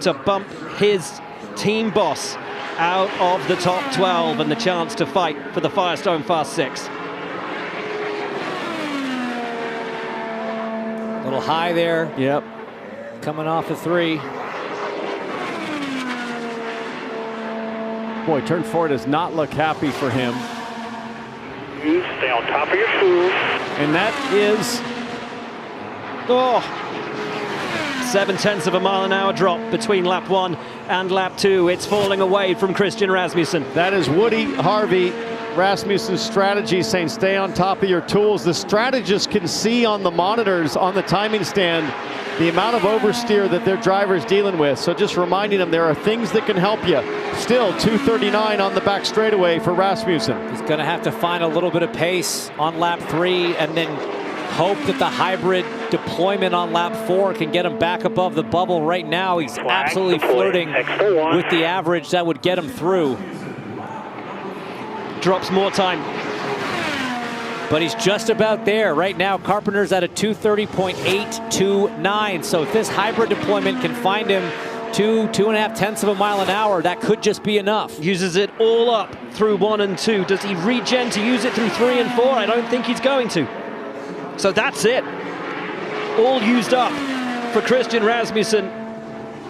to bump his team boss out of the top 12 and the chance to fight for the Firestone Fast 6. A little high there. Yep. Coming off of 3. Boy, turn 4 does not look happy for him. You stay on top of your shoes. And that is... Oh, 7/10 of a mile an hour drop between lap 1 and lap 2. It's falling away from Christian Rasmussen. That is Woody Harvey Rasmussen's strategy, saying stay on top of your tools. The strategists can see on the monitors on the timing stand the amount of oversteer that their driver's dealing with. So just reminding them there are things that can help you. Still 2:39 on the back straightaway for Rasmussen. He's going to have to find a little bit of pace on lap 3 and then hope that the hybrid deployment on lap 4 can get him back above the bubble. Right now he's absolutely flirting with the average that would get him through. Drops more time. But he's just about there. Right now, Carpenter's at a 2:30.829. So if this hybrid deployment can find him 2.5 of a mile an hour, that could just be enough. Uses it all up through 1 and 2. Does he regen to use it through 3 and 4? I don't think he's going to. So that's it. All used up for Christian Rasmussen.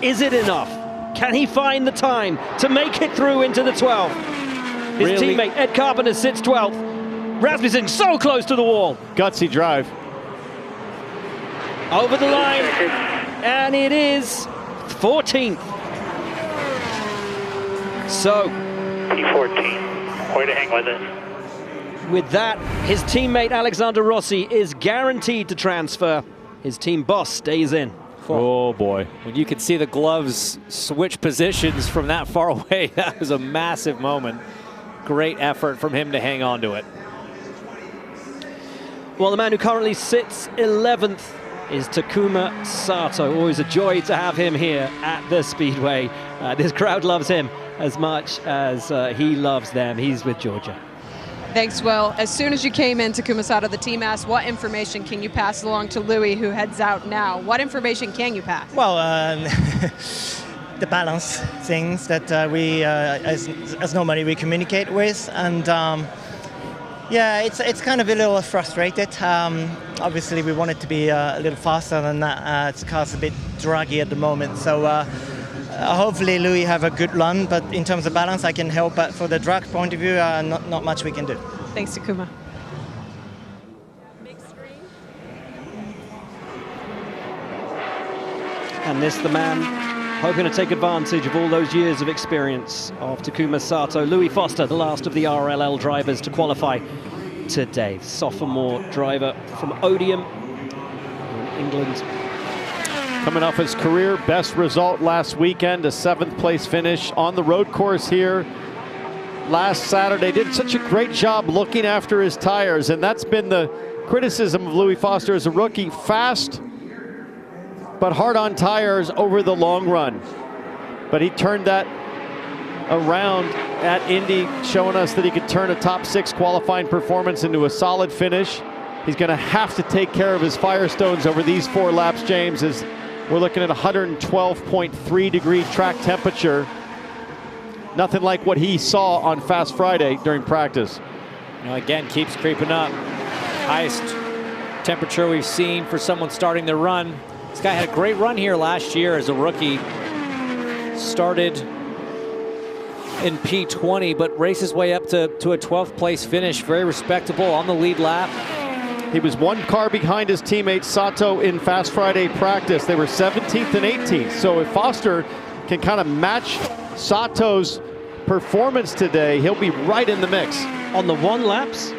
Is it enough? Can he find the time to make it through into the 12? His teammate Ed Carpenter sits 12th. Rasmussen so close to the wall. Gutsy drive. Over the line, and it is 14th. So, P14, way to hang with it. With that, his teammate Alexander Rossi is guaranteed to transfer. His team boss stays in. Oh boy. When you could see the gloves switch positions from that far away, that was a massive moment. Great effort from him to hang on to it. Well, the man who currently sits 11th is Takuma Sato. Always a joy to have him here at the Speedway. This crowd loves him as much as he loves them. He's with Georgia. Thanks, Will. As soon as you came in, Takuma Sato, the team asked, what information can you pass along to Louis, who heads out now? What information can you pass? Well, the balance things that we, as normally, we communicate with. And yeah, it's kind of a little frustrated. Obviously, we want it to be a little faster than that. It's car's a bit draggy at the moment. So hopefully Louis have a good run, but in terms of balance, I can help. But for the drag point of view, not much we can do. Thanks, Takuma. And this the man hoping to take advantage of all those years of experience of Takuma Sato. Louis Foster, the last of the RLL drivers to qualify today. Sophomore driver from Odium in England. Coming off his career best result last weekend, a 7th place finish on the road course here last Saturday. Did such a great job looking after his tires, and that's been the criticism of Louis Foster as a rookie. Fast, but hard on tires over the long run. But he turned that around at Indy, showing us that he could turn a top 6 qualifying performance into a solid finish. He's going to have to take care of his Firestones over these 4 laps, James, as we're looking at 112.3 degree track temperature. Nothing like what he saw on Fast Friday during practice. You know, again, keeps creeping up. Highest temperature we've seen for someone starting their run. This guy had a great run here last year as a rookie. Started in P20, but raced his way up to a 12th place finish. Very respectable on the lead lap. He was 1 car behind his teammate Sato in Fast Friday practice. They were 17th and 18th. So if Foster can kind of match Sato's performance today, he'll be right in the mix. On the 1 laps?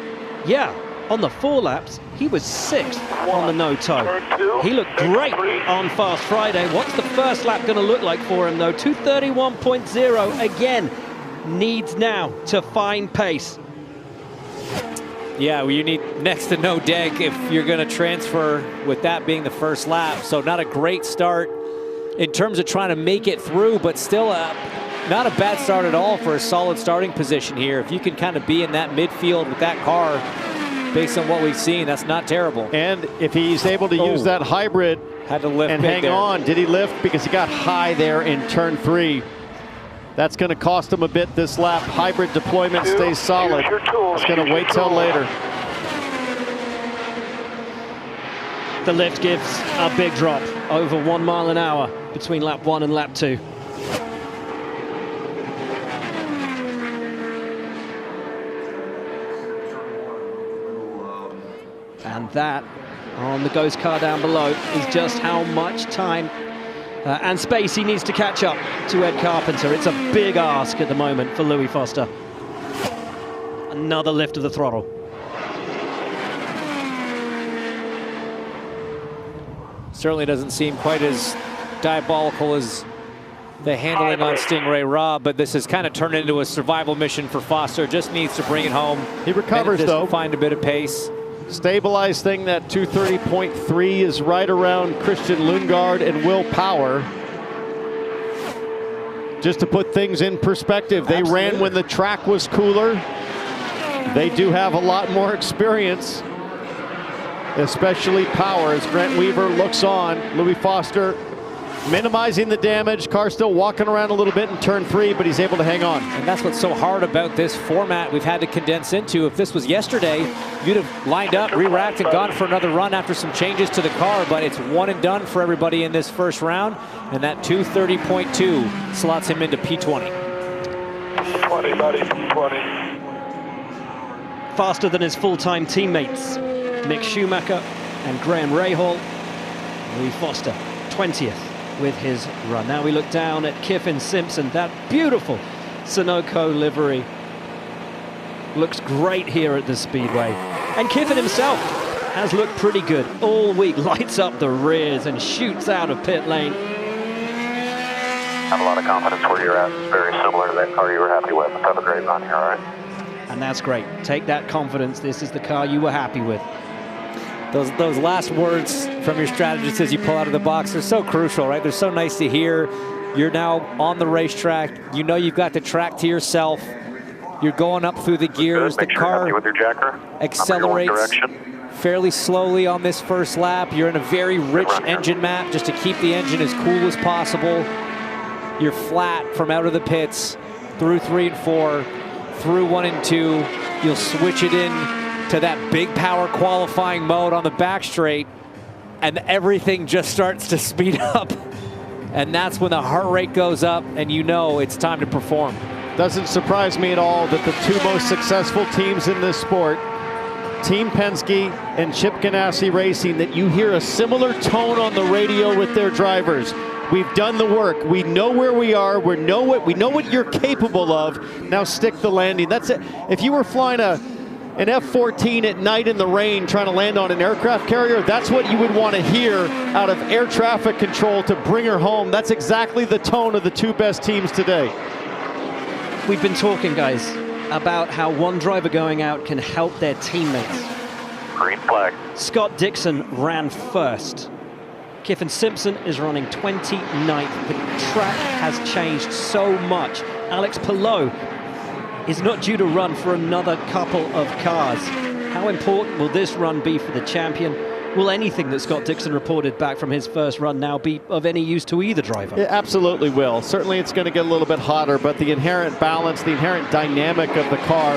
Yeah. On the 4 laps, he was 6th on the no-toe. He looked great on Fast Friday. What's the first lap going to look like for him, though? 2:31.0 again. Needs now to find pace. Yeah, well, you need next to no deg if you're going to transfer, with that being the first lap. So not a great start in terms of trying to make it through, but still not a bad start at all for a solid starting position here. If you can kind of be in that midfield with that car, based on what we've seen, that's not terrible. And if he's able to use that hybrid had to lift and hang on, did he lift? Because he got high there in turn 3. That's going to cost him a bit this lap. Hybrid deployment stays solid. It's going to wait till later. The lift gives a big drop, over 1 mile an hour between lap 1 and lap 2. And that, on the ghost car down below, is just how much time and space he needs to catch up to Ed Carpenter. It's a big ask at the moment for Louis Foster. Another lift of the throttle. Certainly doesn't seem quite as diabolical as the handling on Stingray Rob, but this has kind of turned into a survival mission for Foster. Just needs to bring it home. He recovers, though. Find a bit of pace. Stabilized thing, that 230.3 is right around Christian Lundgaard and Will Power. Just to put things in perspective, they ran when the track was cooler. They do have a lot more experience, especially Power, as Grant Weaver looks on. Louis Foster minimizing the damage. Car still walking around a little bit in turn 3, but he's able to hang on. And that's what's so hard about this format we've had to condense into. If this was yesterday, you'd have lined up, re-racked, and gone for another run after some changes to the car, but it's one and done for everybody in this first round, and that 230.2 slots him into P20. 20, buddy, 20. Faster than his full-time teammates, Mick Schumacher and Graham Rahal. Louis Foster, 20th with his run. Now we look down at Kyffin Simpson. That beautiful Sunoco livery looks great here at the Speedway. And Kyffin himself has looked pretty good all week. Lights up the rears and shoots out of pit lane. Have a lot of confidence where you're at. It's very similar to that car you were happy with. Have a great run here, all right? And that's great. Take that confidence. This is the car you were happy with. Those last words from your strategist as you pull out of the box are so crucial, right? They're so nice to hear. You're now on the racetrack. You know you've got the track to yourself. You're going up through the gears. The car with your jacker. accelerates fairly slowly on this first lap. You're in a very rich engine map just to keep the engine as cool as possible. You're flat from out of the pits through 3 and 4, through 1 and 2. You'll switch it in to that big power qualifying mode on the back straight, and everything just starts to speed up. And that's when the heart rate goes up and you know it's time to perform. Doesn't surprise me at all that the two most successful teams in this sport, Team Penske and Chip Ganassi Racing, that you hear a similar tone on the radio with their drivers. We've done the work. We know where we are. We know what you're capable of. Now stick the landing. That's it. If you were flying an F-14 at night in the rain trying to land on an aircraft carrier, that's what you would want to hear out of air traffic control to bring her home. That's exactly the tone of the two best teams today. We've been talking, guys, about how one driver going out can help their teammates. Green flag. Scott Dixon ran first. Kyffin Simpson is running 29th. The track has changed so much. Alex Palou is not due to run for another couple of cars. How important will this run be for the champion? Will anything that Scott Dixon reported back from his first run now be of any use to either driver? It absolutely will. Certainly it's going to get a little bit hotter, but the inherent balance, the inherent dynamic of the car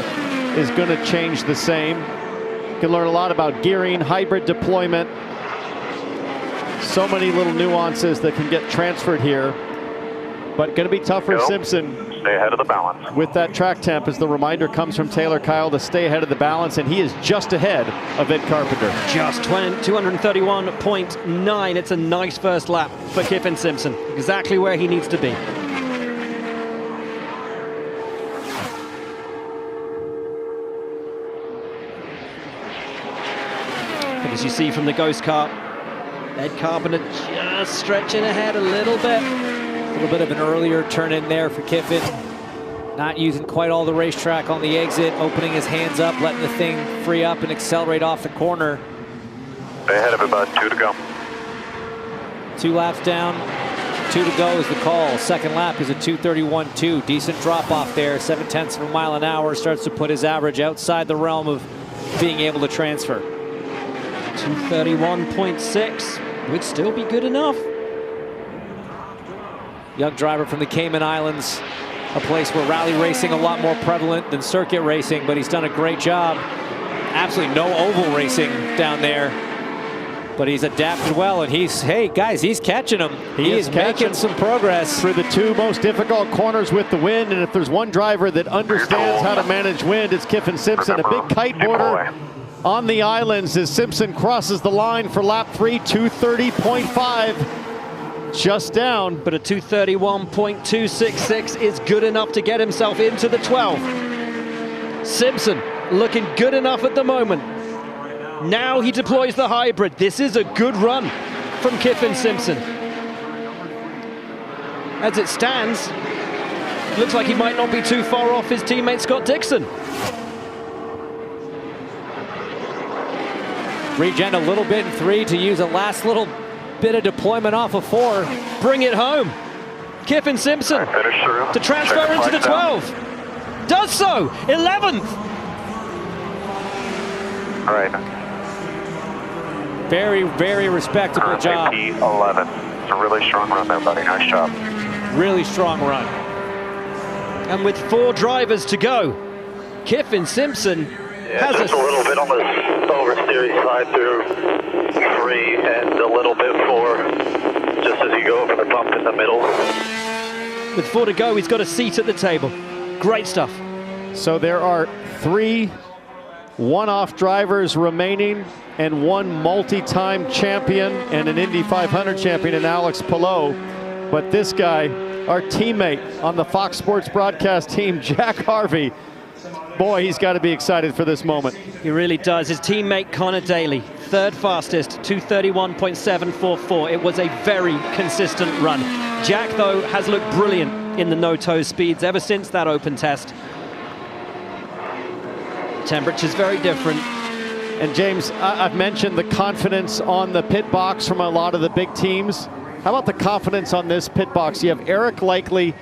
is going to change the same. You can learn a lot about gearing, hybrid deployment. So many little nuances that can get transferred here, but going to be tough for Simpson. Stay ahead of the balance. With that track temp, as the reminder comes from Taylor Kyle to stay ahead of the balance, and he is just ahead of Ed Carpenter. Just 231.9. It's a nice first lap for Kyffin Simpson. Exactly where he needs to be. But as you see from the ghost car, Ed Carpenter just stretching ahead a little bit. A little bit of an earlier turn in there for Kyffin. Not using quite all the racetrack on the exit, opening his hands up, letting the thing free up and accelerate off the corner. Stay ahead of it, bud. 2 to go. 2 laps down, 2 to go is the call. Second lap is a 2:31.2. Decent drop off there, 0.7 of a mile an hour. Starts to put his average outside the realm of being able to transfer. 231.6 would still be good enough. Young driver from the Cayman Islands, a place where rally racing a lot more prevalent than circuit racing, but he's done a great job. Absolutely no oval racing down there, but he's adapted well, and hey guys, he's catching them. He is making some progress through the 2 most difficult corners with the wind, and if there's one driver that understands how to manage wind, it's Kyffin Simpson. A big kite border on the islands as Simpson crosses the line for lap 3, 230.5. just down. But a 231.266 is good enough to get himself into the 12. Simpson looking good enough at the moment. Now he deploys the hybrid. This is a good run from Kyffin Simpson. As it stands, looks like he might not be too far off his teammate Scott Dixon. Regen a little bit in 3 to use a last little bit of deployment off of 4. Bring it home. Kyffin Simpson to transfer into the 12. Does so, 11th. All right. Very, very respectable job. 11. It's a really strong run there, buddy. Nice job. Really strong run. And with 4 drivers to go, Kyffin Simpson has just a little bit on the oversteery side through 3 and a little bit 4 just as you go over the bump in the middle. With 4 to go, he's got a seat at the table. Great stuff. So there are 3 one-off drivers remaining and 1 multi-time champion and an Indy 500 champion in Alex Palou. But this guy, our teammate on the Fox Sports broadcast team, Jack Harvey, boy, he's got to be excited for this moment. He really does. His teammate Connor Daly, 3rd fastest, 231.744. It was a very consistent run. Jack, though, has looked brilliant in the no-toe speeds ever since that open test. Temperature's very different. And James, I've mentioned the confidence on the pit box from a lot of the big teams. How about the confidence on this pit box? You have Eric Likely,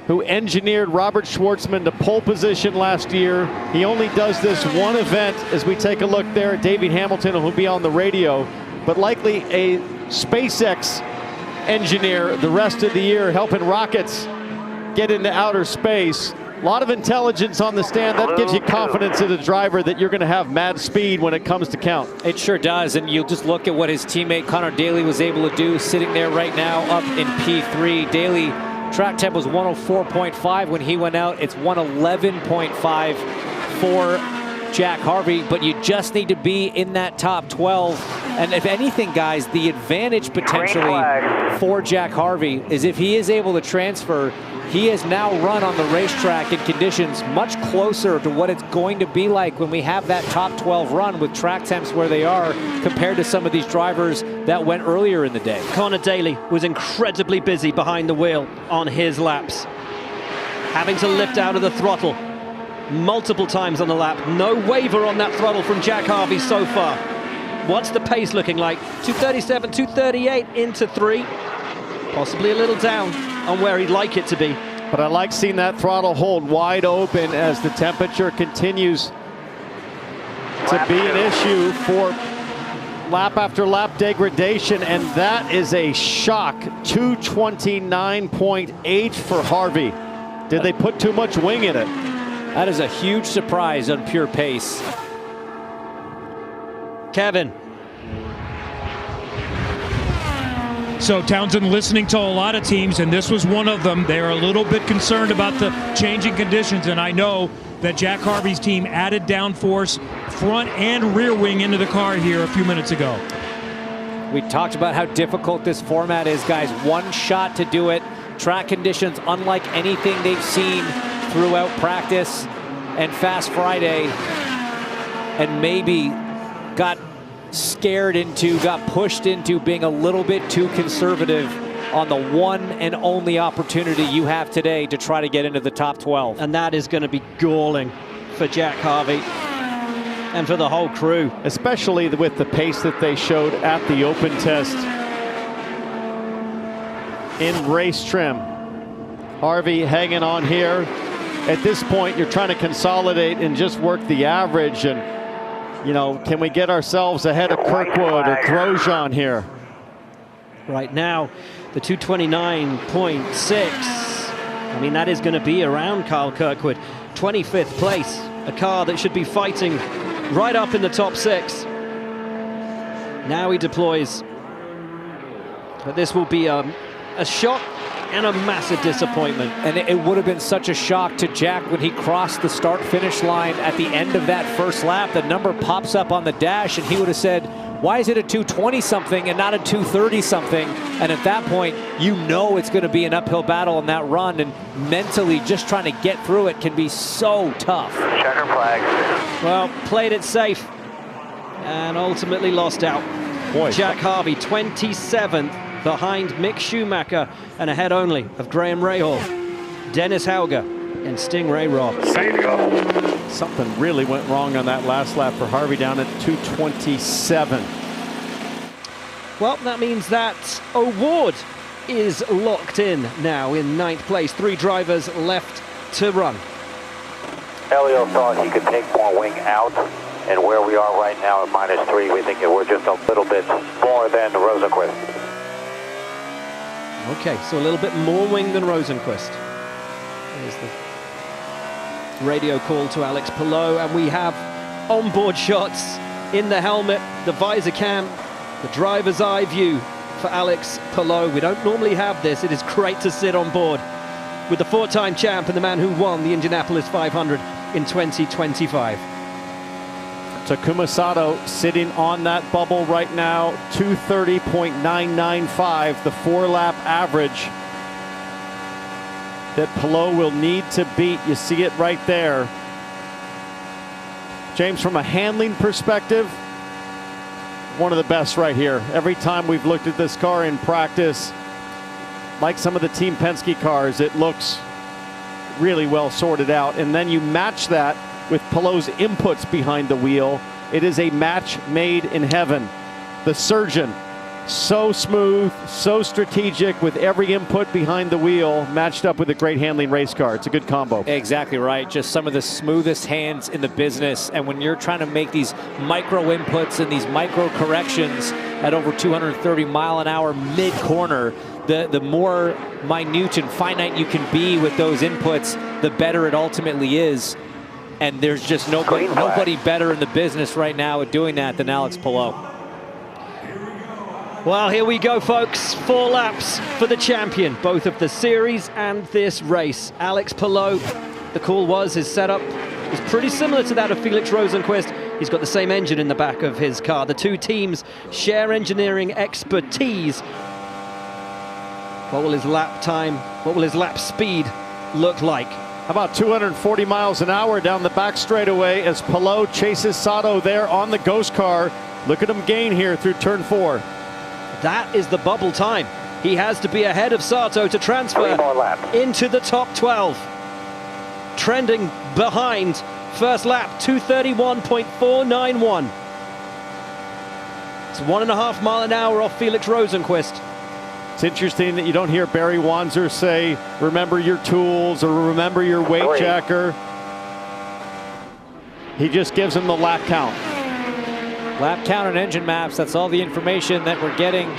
who engineered Robert Schwartzman to pole position last year. He only does this one event as we take a look there at Davey Hamilton, who'll be on the radio. But Likely a SpaceX engineer the rest of the year, helping rockets get into outer space. A lot of intelligence on the stand. That gives you confidence as a driver that you're going to have mad speed when it comes to count. It sure does, and you'll just look at what his teammate Connor Daly was able to do sitting there right now up in P3. Daly, track temp was 104.5 when he went out. It's 111.5 for Jack Harvey, but you just need to be in that top 12. And if anything, guys, the advantage potentially for Jack Harvey is if he is able to transfer, he has now run on the racetrack in conditions much closer to what it's going to be like when we have that top 12 run with track temps where they are compared to some of these drivers that went earlier in the day. Connor Daly was incredibly busy behind the wheel on his laps, having to lift out of the throttle multiple times on the lap. No waver on that throttle from Jack Harvey so far. What's the pace looking like? 237, 238 into 3. Possibly a little down on where he'd like it to be. But I like seeing that throttle hold wide open as the temperature continues to be an issue for lap after lap degradation, and that is a shock. 229.8 for Harvey. Did they put too much wing in it? That is a huge surprise on pure pace. Kevin. So Townsend listening to a lot of teams, and this was one of them. They are a little bit concerned about the changing conditions, and I know that Jack Harvey's team added downforce front and rear wing into the car here a few minutes ago. We talked about how difficult this format is, guys. One shot to do it. Track conditions unlike anything they've seen throughout practice and Fast Friday, and maybe got pushed into being a little bit too conservative on the one and only opportunity you have today to try to get into the top 12. And that is going to be galling for Jack Harvey and for the whole crew. Especially with the pace that they showed at the open test in race trim. Harvey hanging on here. At this point, you're trying to consolidate and just work the average, and you know, can we get ourselves ahead of Kirkwood or Grosjean here? Right now, the 229.6. I mean, that is going to be around Kyle Kirkwood. 25th place, a car that should be fighting right up in the top 6. Now he deploys. But this will be a shock and a massive disappointment. And it would have been such a shock to Jack when he crossed the start-finish line at the end of that first lap. The number pops up on the dash, and he would have said, why is it a 220-something and not a 230-something And at that point, you know it's going to be an uphill battle in that run, and mentally just trying to get through it can be so tough. Checker flag. Well, played it safe and ultimately lost out. Boy. Jack Harvey, 27th behind Mick Schumacher and ahead only of Graham Rahal, Dennis Hauger, and Stingray Robb. Something really went wrong on that last lap for Harvey down at 2:27. Well, that means that award is locked in now in 9th place. 3 drivers left to run. Elio thought he could take more wing out, and where we are right now at -3, we think that we're just a little bit more than Rosenquist. Okay, so a little bit more wing than Rosenquist. There's the radio call to Alex Palou, and we have onboard shots in the helmet, the visor cam, the driver's eye view for Alex Palou. We don't normally have this. It is great to sit on board with the 4-time champ and the man who won the Indianapolis 500 in 2025. Takuma Sato sitting on that bubble right now, 2:30.995, the 4-lap average that Palou will need to beat. You see it right there. James, from a handling perspective, one of the best right here. Every time we've looked at this car in practice, like some of the Team Penske cars, it looks really well sorted out. And then you match that with Palou's inputs behind the wheel. It is a match made in heaven. The surgeon, so smooth, so strategic with every input behind the wheel, matched up with a great handling race car. It's a good combo. Exactly right. Just some of the smoothest hands in the business. And when you're trying to make these micro inputs and these micro corrections at over 230 mile an hour mid-corner, the more minute and finite you can be with those inputs, the better it ultimately is. And there's just nobody better in the business right now at doing that than Alex Palou. Well, here we go, folks. 4 laps for the champion, both of the series and this race. Alex Palou, the call was his setup is pretty similar to that of Felix Rosenquist. He's got the same engine in the back of his car. The 2 teams share engineering expertise. What will his lap time, what will his lap speed look like? About 240 miles an hour down the back straightaway as Palou chases Sato there on the ghost car. Look at him gain here through turn 4. That is the bubble time. He has to be ahead of Sato to transfer into the top 12. Trending behind first lap, 2:31.491. It's 1.5 mile an hour off Felix Rosenquist. It's interesting that you don't hear Barry Wanzer say, remember your tools or remember your weight checker. He just gives him the lap count. Lap count and engine maps, that's all the information that we're getting.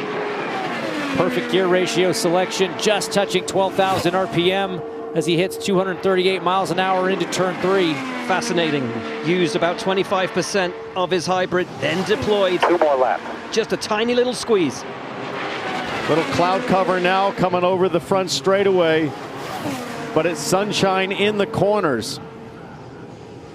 Perfect gear ratio selection, just touching 12,000 RPM as he hits 238 miles an hour into turn 3. Fascinating. Used about 25% of his hybrid, then deployed. 2 more laps. Just a tiny little squeeze. Little cloud cover now coming over the front straightaway, but it's sunshine in the corners.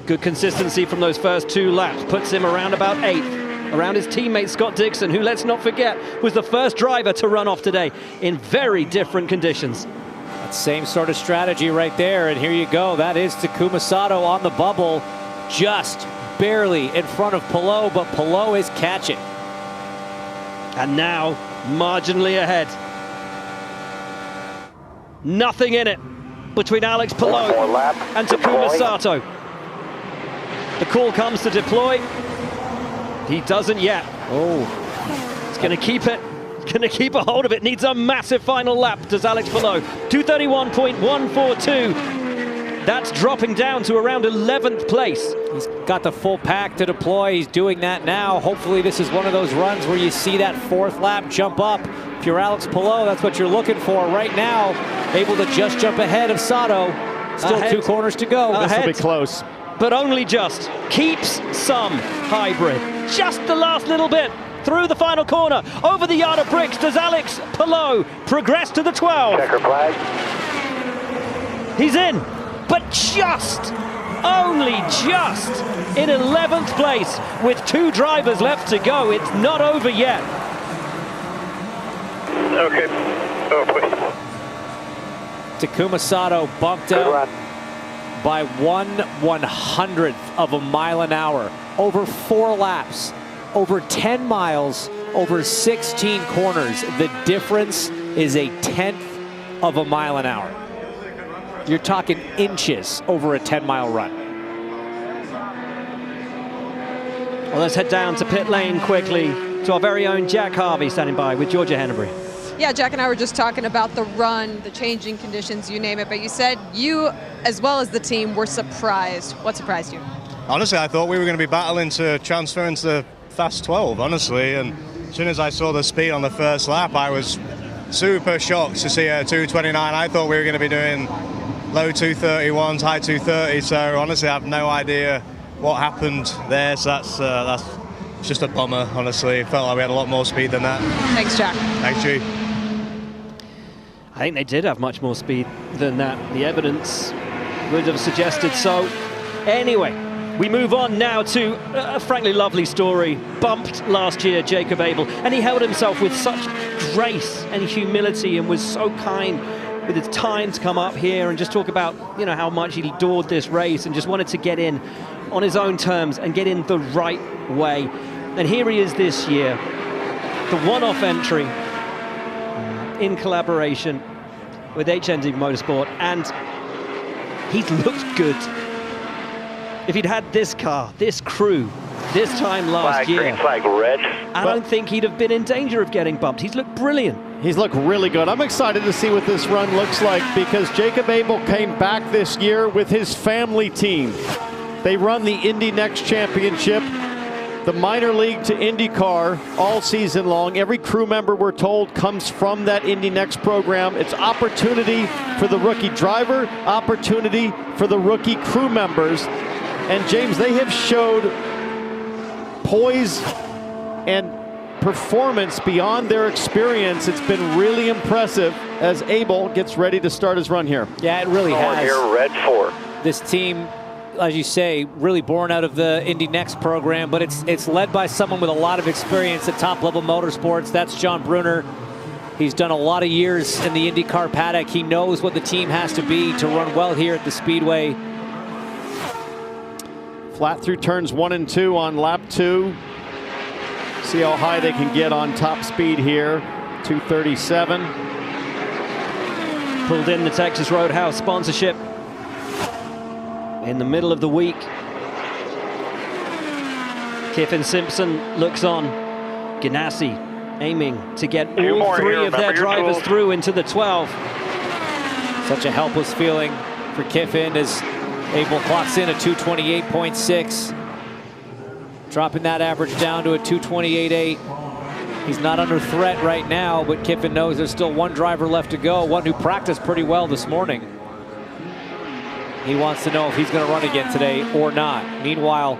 Good consistency from those first 2 laps. Puts him around about 8th. Around his teammate Scott Dixon, who, let's not forget, was the first driver to run off today in very different conditions. That same sort of strategy right there, and here you go. That is Takuma Sato on the bubble, just barely in front of Palou, but Palou is catching. And now, marginally ahead. Nothing in it between Alex Palou and Takuma Sato. The call comes to deploy. He doesn't yet. Oh, he's going to keep it. Going to keep a hold of it. Needs a massive final lap, does Alex Palou. 2:31.142. That's dropping down to around 11th place. He's got the full pack to deploy. He's doing that now. Hopefully this is one of those runs where you see that 4th lap jump up. If you're Alex Palou, that's what you're looking for right now. Able to just jump ahead of Sato. Still Ahead. 2 corners to go. Ahead. This will be close. But only just. Keeps some hybrid. Just the last little bit. Through the final corner. Over the yard of bricks. Does Alex Palou progress to the 12? Checker flag. He's in. But just. Only just. In 11th place. With 2 drivers left to go. It's not over yet. Okay. Oh, boy. Takuma Sato bumped out by 1/100th of a mile an hour. Over 4 laps, over 10 miles, over 16 corners. The difference is 1/10 of a mile an hour. You're talking inches over a 10-mile run. Well, let's head down to pit lane quickly to our very own Jack Harvey standing by with Georgia Hennebury. Yeah, Jack and I were just talking about the run, the changing conditions, you name it, but you said you, as well as the team, were surprised. What surprised you? Honestly, I thought we were going to be battling to transfer into the fast 12, honestly, and as soon as I saw the speed on the first lap, I was super shocked to see a 2:29. I thought we were going to be doing low 2:31s, high 2:30, so honestly, I have no idea what happened there, so that's just a bummer, honestly. It felt like we had a lot more speed than that. Thanks, Jack. Thanks, G. I think they did have much more speed than that. The evidence would have suggested so. Anyway, we move on now to a frankly lovely story. Bumped last year, Jacob Abel, and he held himself with such grace and humility and was so kind with his time to come up here and just talk about, you know, how much he adored this race and just wanted to get in on his own terms and get in the right way. And here he is this year, the one-off entry in collaboration with HND Motorsport, and he's looked good. If he'd had this car, this crew, this time last year, green flag, red. I don't think he'd have been in danger of getting bumped. He's looked brilliant. He's looked really good. I'm excited to see what this run looks like because Jacob Abel came back this year with his family team. They run the Indy Next Championship, the minor league to IndyCar all season long. Every crew member, we're told, comes from that Indy Next program. It's opportunity for the rookie driver, opportunity for the rookie crew members. And James, they have showed poise and performance beyond their experience. It's been really impressive as Abel gets ready to start his run here. Yeah, it really has. Here, red 4. This team, as you say, really born out of the Indy Next program, but it's led by someone with a lot of experience at top-level motorsports. That's John Brunner. He's done a lot of years in the IndyCar paddock. He knows what the team has to be to run well here at the Speedway. Flat through turns 1 and 2 on lap 2. See how high they can get on top speed here. 237. Pulled in the Texas Roadhouse sponsorship in the middle of the week. Kiffin Simpson looks on. Ganassi aiming to get all 3 of their drivers through into the 12. Such a helpless feeling for Kiffin as Abel clocks in a 228.6. Dropping that average down to a 228.8. He's not under threat right now, but Kiffin knows there's still one driver left to go, one who practiced pretty well this morning. He wants to know if he's going to run again today or not. Meanwhile,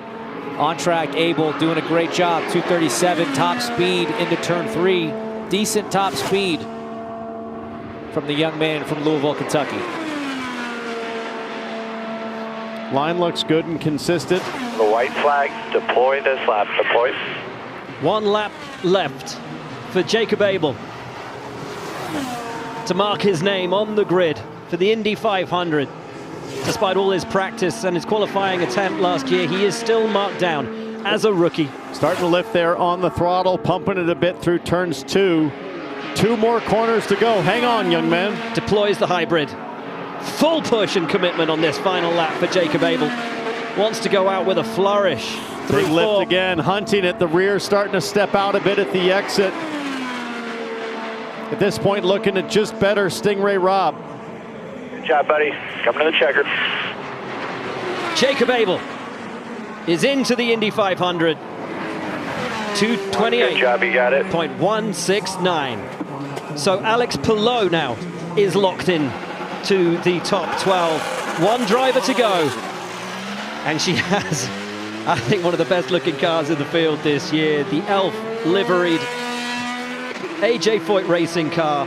on track, Abel doing a great job. 237 top speed into turn 3. Decent top speed from the young man from Louisville, Kentucky. Line looks good and consistent. The white flag, deploy this lap, deploy. 1 lap left for Jacob Abel to mark his name on the grid for the Indy 500. Despite all his practice and his qualifying attempt last year, he is still marked down as a rookie. Starting to lift there on the throttle, pumping it a bit through turns 2. 2 more corners to go. Hang on, young man. Deploys the hybrid. Full push and commitment on this final lap for Jacob Abel. Wants to go out with a flourish. Big lift again, hunting at the rear, starting to step out a bit at the exit. At this point, looking at just better Stingray Robb. Good job, buddy. Coming to the checker. Jacob Abel is into the Indy 500. 228. Good job, you got it. .169. So Alex Palou now is locked in to the top 12. 1 driver to go. And she has, I think, one of the best looking cars in the field this year. The Elf liveried AJ Foyt racing car.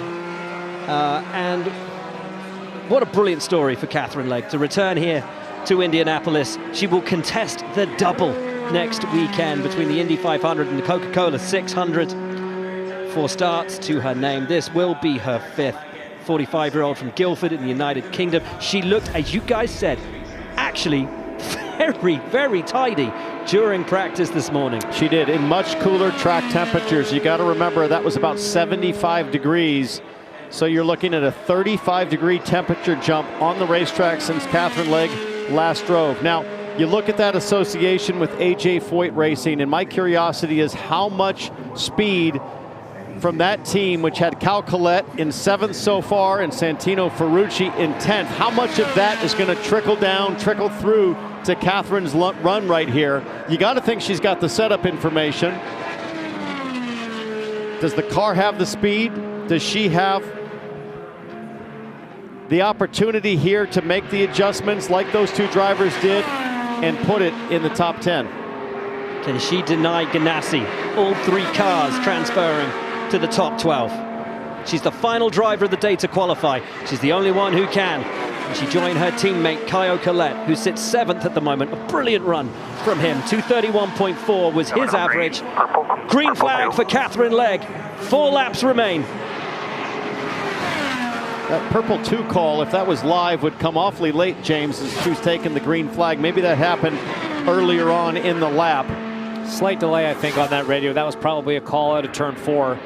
And what a brilliant story for Catherine Legge to return here to Indianapolis. She will contest the double next weekend between the Indy 500 and the Coca-Cola 600. 4 starts to her name. This will be her 5th. 45-year-old from Guildford in the United Kingdom. She looked, as you guys said, actually very, very tidy during practice this morning. She did, in much cooler track temperatures. You got to remember that was about 75 degrees. So you're looking at a 35-degree temperature jump on the racetrack since Katherine Legge last drove. Now, you look at that association with AJ Foyt Racing, and my curiosity is how much speed from that team, which had Cal Collette in 7th so far and Santino Ferrucci in 10th, how much of that is going to trickle down, trickle through to Catherine's run right here? You got to think she's got the setup information. Does the car have the speed? Does she have the opportunity here to make the adjustments like those 2 drivers did and put it in the top 10? Can she deny Ganassi? All 3 cars transferring to the top 12. She's the final driver of the day to qualify. She's the only one who can. And she joined her teammate Caio Collet, who sits 7th at the moment. A brilliant run from him. 231.4 was his average. Green flag for Katherine Legge. 4 laps remain. That purple 2 call, if that was live, would come awfully late, James, as she was taking the green flag. Maybe that happened earlier on in the lap. Slight delay, I think, on that radio. That was probably a call out of turn 4.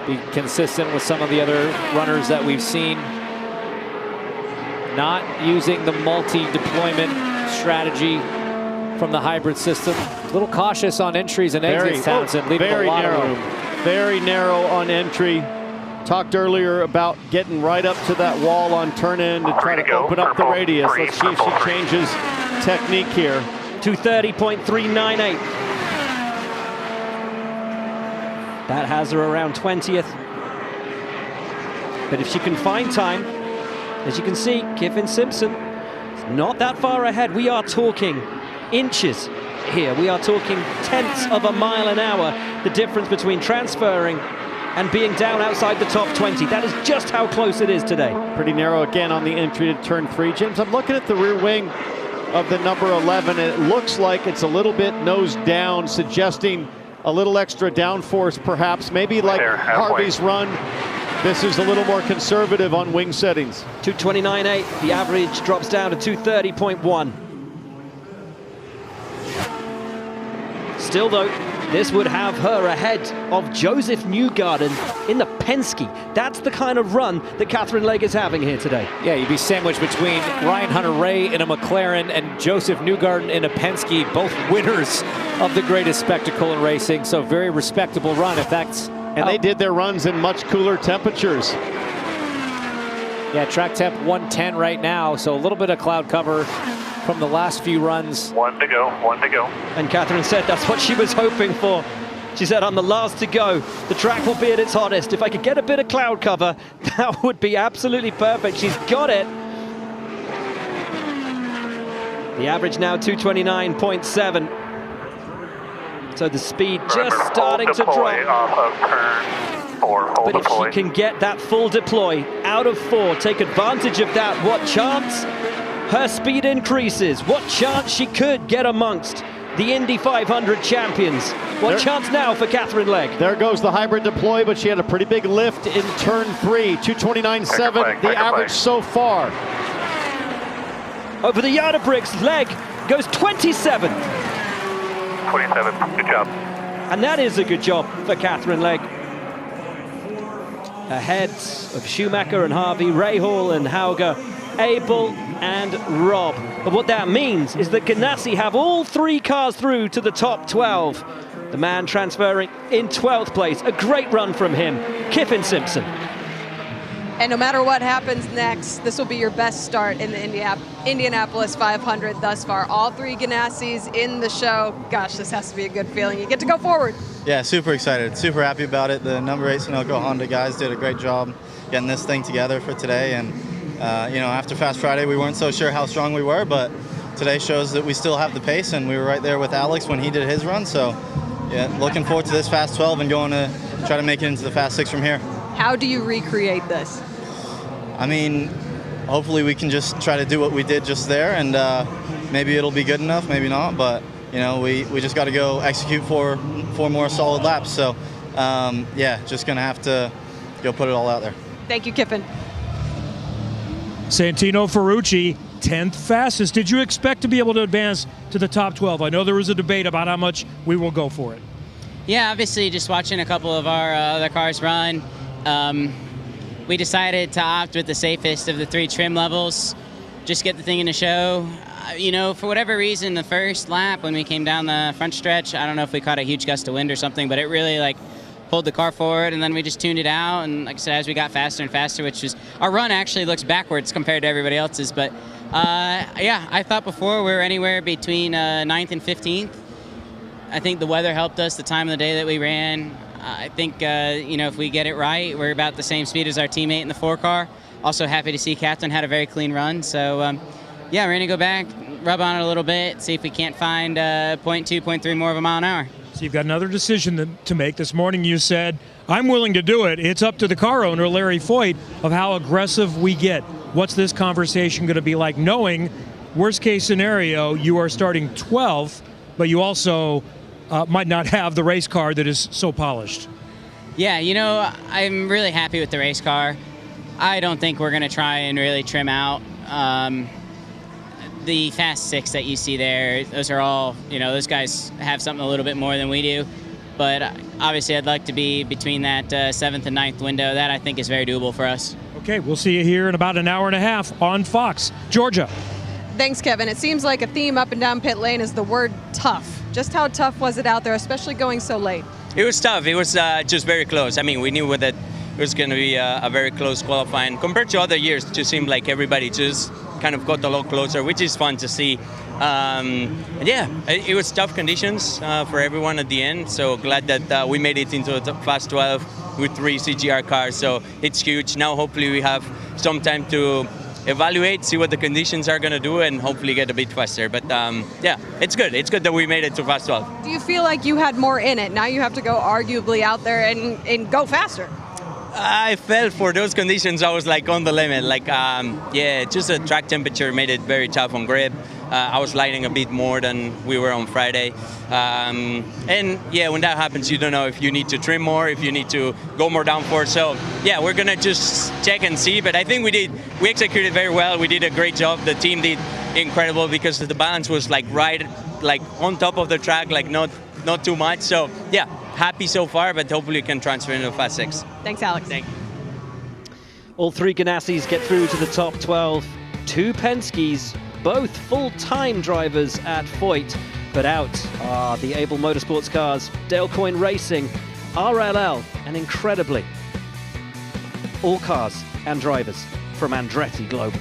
Be consistent with some of the other runners that we've seen. Not using the multi-deployment strategy from the hybrid system. A little cautious on entries and exits, Townsend, leaving a lot of room. Very narrow on entry. Talked earlier about getting right up to that wall on turn in to try to open up the radius. Let's see if she changes technique here. 230.398. That has her around 20th. But if she can find time, as you can see, Kiffin Simpson is not that far ahead. We are talking inches here. We are talking tenths of a mile an hour. The difference between transferring and being down outside the top 20. That is just how close it is today. Pretty narrow again on the entry to turn 3. James, I'm looking at the rear wing of the number 11, and it looks like it's a little bit nose down, suggesting a little extra downforce perhaps. Maybe like Harvey's run, this is a little more conservative on wing settings. 229.8, the average drops down to 230.1. Still though, this would have her ahead of Joseph Newgarden in the Penske. That's the kind of run that Katherine Legge is having here today. Yeah, you'd be sandwiched between Ryan Hunter-Reay in a McLaren and Joseph Newgarden in a Penske, both winners of the greatest spectacle in racing. So very respectable run if that's... And they did their runs in much cooler temperatures. Yeah, track temp 110 right now, so a little bit of cloud cover from the last few runs. 1 to go, 1 to go. And Katherine said that's what she was hoping for. She said, I'm the last to go. The track will be at its hottest. If I could get a bit of cloud cover, that would be absolutely perfect. She's got it. The average now 229.7. So the speed just starting to drop. Off of turn 4. Hold but if deploy. she can get that full deploy out of 4, take advantage of that, what chance her speed increases? What chance she could get amongst the Indy 500 champions? What chance now for Katherine Legge? There goes the hybrid deploy, but she had a pretty big lift in turn 3. 229.7, the average so far. Over the yard of bricks, Legge goes 27. 27, good job. And that is a good job for Katherine Legge. Ahead of Schumacher and Harvey, Rahal and Hauger, Abel and Rob. But what that means is that Ganassi have all 3 cars through to the top 12. The man transferring in 12th place. A great run from him, Kiffin Simpson. And no matter what happens next, this will be your best start in the Indianapolis 500 thus far. All 3 Ganassis in the show. Gosh, this has to be a good feeling. You get to go forward. Yeah, super excited. Super happy about it. The number 8 Sunoco Honda guys did a great job getting this thing together for today. And you know, after Fast Friday, we weren't so sure how strong we were, but today shows that we still have the pace, and we were right there with Alex when he did his run. So, yeah, looking forward to this Fast 12 and going to try to make it into the Fast 6 from here. How do you recreate this? I mean, hopefully we can just try to do what we did just there, and maybe it'll be good enough, maybe not, but you know, we just got to go execute 4 more solid laps. So yeah, just going to have to go put it all out there. Thank you, Kiffin. Santino Ferrucci, 10th fastest. Did you expect to be able to advance to the top 12? I know there was a debate about how much we will go for it. Yeah, obviously just watching a couple of our other cars run, we decided to opt with the safest of the 3 trim levels, just get the thing in the show. You know, for whatever reason, the first lap when we came down the front stretch, I don't know if we caught a huge gust of wind or something, but it really pulled the car forward, and then we just tuned it out. And like I said, as we got faster and faster, which was, our run actually looks backwards compared to everybody else's. But yeah, I thought before we were anywhere between 9th and 15th. I think the weather helped us, the time of the day that we ran. I think, you know, if we get it right, we're about the same speed as our teammate in the 4 car. Also happy to see Captain had a very clean run. So yeah, we're going to go back, rub on it a little bit, see if we can't find 0.2, 0.3 more of a mile an hour. So you've got another decision to make. This morning you said, I'm willing to do it. It's up to the car owner, Larry Foyt, of how aggressive we get. What's this conversation going to be like, knowing, worst case scenario, you are starting 12th, but you also might not have the race car that is so polished? Yeah, you know, I'm really happy with the race car. I don't think we're going to try and really trim out. The Fast 6 that you see there, those are all, you know, those guys have something a little bit more than we do. But obviously I'd like to be between that 7th and 9th window. That I think is very doable for us. Okay, we'll see you here in about an hour and a half on Fox. Georgia. Thanks, Kevin. It seems like a theme up and down pit lane is the word tough. Just how tough was it out there, especially going so late? It was tough. It was just very close. I mean, we knew that it was going to be a very close qualifying. Compared to other years, it just seemed like everybody just kind of got a lot closer, which is fun to see. And yeah, it was tough conditions for everyone at the end. So glad that we made it into the Fast 12 with 3 CGR cars. So it's huge. Now hopefully we have some time to evaluate, see what the conditions are going to do, and hopefully get a bit faster. But yeah, it's good. It's good that we made it to Fast 12. Do you feel like you had more in it? Now you have to go arguably out there and go faster. I felt for those conditions I was like on the limit. Like yeah, just the track temperature made it very tough on grip. I was lighting a bit more than we were on Friday. And yeah, when that happens, you don't know if you need to trim more, if you need to go more downforce. So yeah, we're gonna just check and see. But I think we executed very well. We did a great job. The team did incredible because the balance was like right, like on top of the track, like not too much. So yeah, happy so far, but hopefully we can transfer into Fast 6. Thanks, Alex. Thank you. All 3 Ganassis get through to the top 12. 2 Penskes, both full-time drivers at Foyt, but out are the Able Motorsports cars, Dale Coyne Racing, RLL, and incredibly, all cars and drivers from Andretti Global.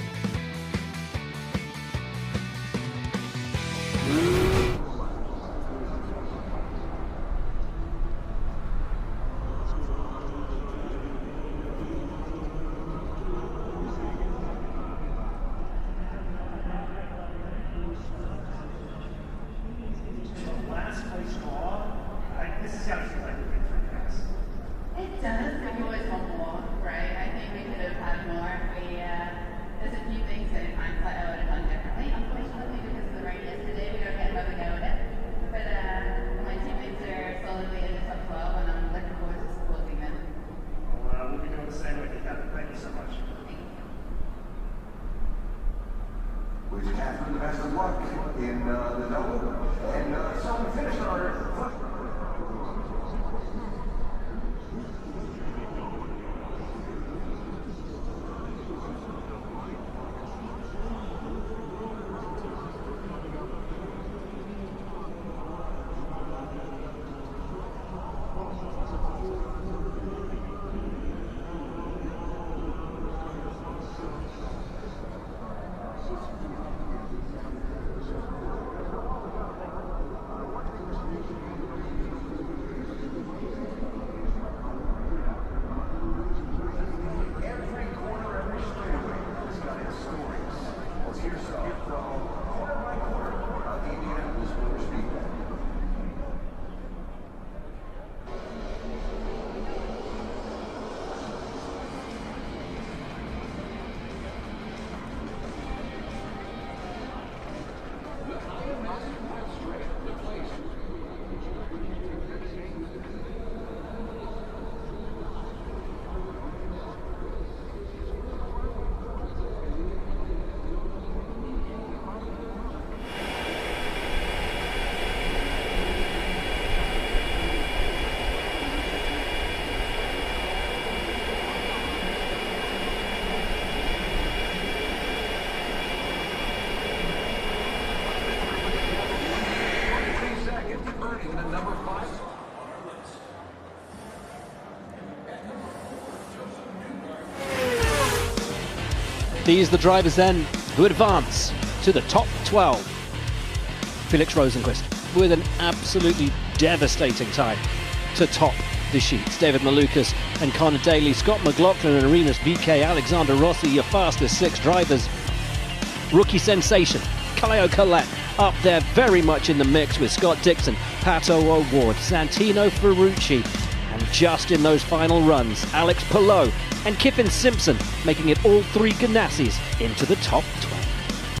These are the drivers then who advance to the top 12. Felix Rosenqvist with an absolutely devastating time to top the sheets. David Malukas and Connor Daly, Scott McLaughlin and Arenas VK, Alexander Rossi, your fastest 6 drivers. Rookie sensation, Kaio Collet up there very much in the mix with Scott Dixon, Pato O'Ward, Santino Ferrucci, and just in those final runs, Alex Palou and Kiffin Simpson making it all 3 Ganassis into the top 12.